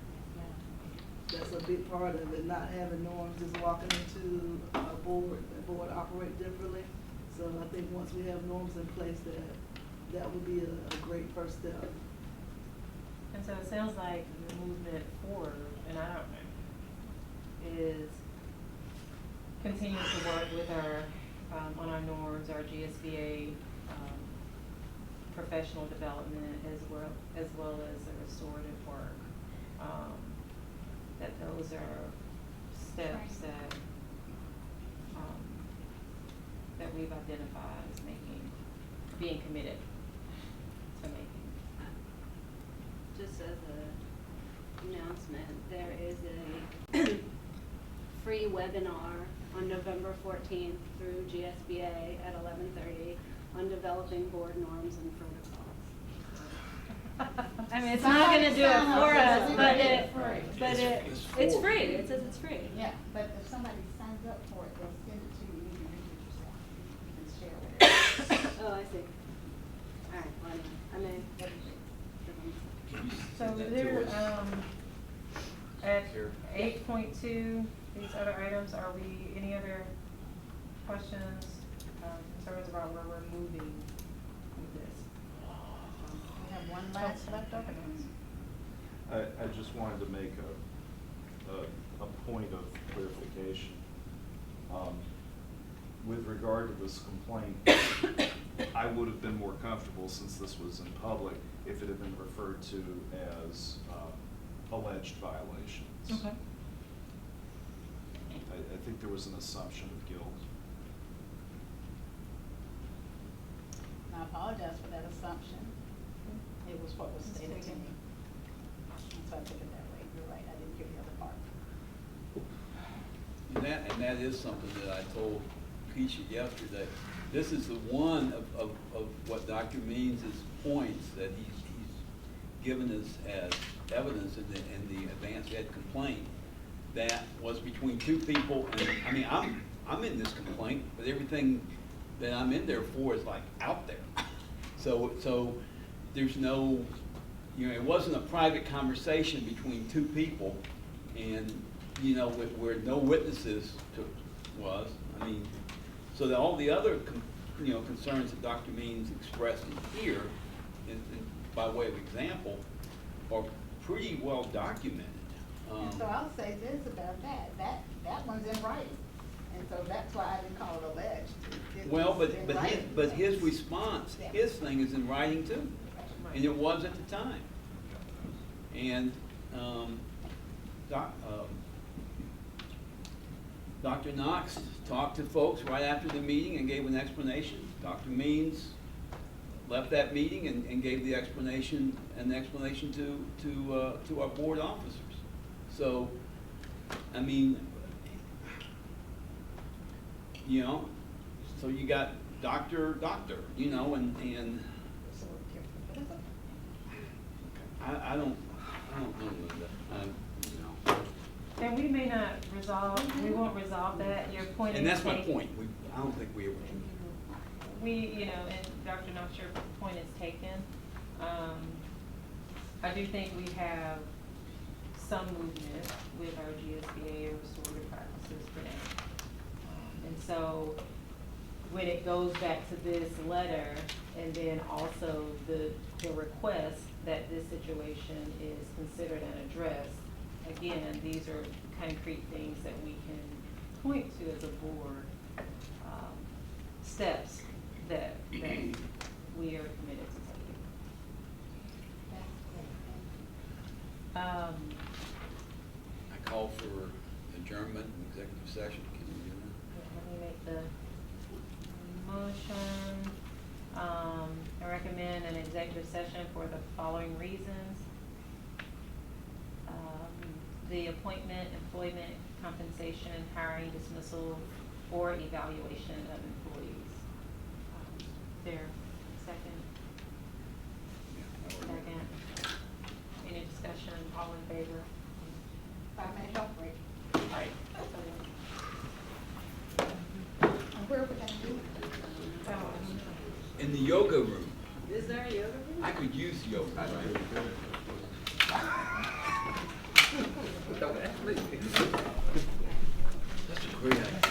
That's a big part of it, not having norms, just walking into a board, the board operate differently. So I think once we have norms in place, that would be a great first step. And so it sounds like the movement forward, and I don't know, is continuing to work with our, on our norms, our GSBA, professional development, as well as the restorative work. That those are steps that we've identified as being committed to making. Just as an announcement, there is a free webinar on November 14th through GSBA at 11:30 on developing board norms and protocols. I mean, it's not gonna do it for us, it's free. It says it's free. Yeah, but if somebody signs up for it, they'll send it to you, you can read it yourself, you can share with it. Oh, I see. All right, well, I mean, So there, at 8.2, these other items, are we, any other questions, concerns about where we're moving with this. We have one last leftover. I just wanted to make a point of clarification. With regard to this complaint, I would have been more comfortable, since this was in public, if it had been referred to as alleged violations. Okay. I think there was an assumption of guilt. And I apologize for that assumption. It was what was stated to me. And so I took it that way. You're right, I didn't hear the other part. And that is something that I told Keisha yesterday. This is the one of what Dr. Means' points that he's given us as evidence in the advanced ed complaint that was between two people. And I mean, I'm in this complaint, but everything that I'm in there for is like out there. So there's no, you know, it wasn't a private conversation between two people, and you know, where no witnesses was. I mean, so that all the other concerns that Dr. Means expressed here, by way of example, are pretty well documented. And so I'll say this about that one's in writing. And so that's why I didn't call it alleged. Well, It's in writing. but his response, Yeah. his thing is in writing too, and it was at the time. And Dr. Knox talked to folks right after the meeting and gave an explanation. Dr. Means left that meeting and gave the explanation to our board officers. So, I mean, you know, so you got doctor, you know, and I don't know, Linda, you know. And we may not resolve, we won't resolve that, your point is And that's my taken. point. I don't think we ever. We, you know, and Dr. Knox, your point is taken. I do think we have some movement with our GSBA or restorative practices today. And so when it goes back to this letter, and then also the request that this situation is considered and addressed, again, these are concrete things that we can point to as a board, steps that we are committed to taking. I call for adjournment and executive session. Can we do Let me make the motion. I recommend an executive session for the following reasons. The appointment, employment, compensation, hiring, dismissal, or evaluation of employees. There, second? Second. Any discussion, all in favor? 5-minute health break. All right. And where are we gonna do? that? In the yoga room. Is there a yoga room? I could use yoga. Don't ask me. That's a great idea.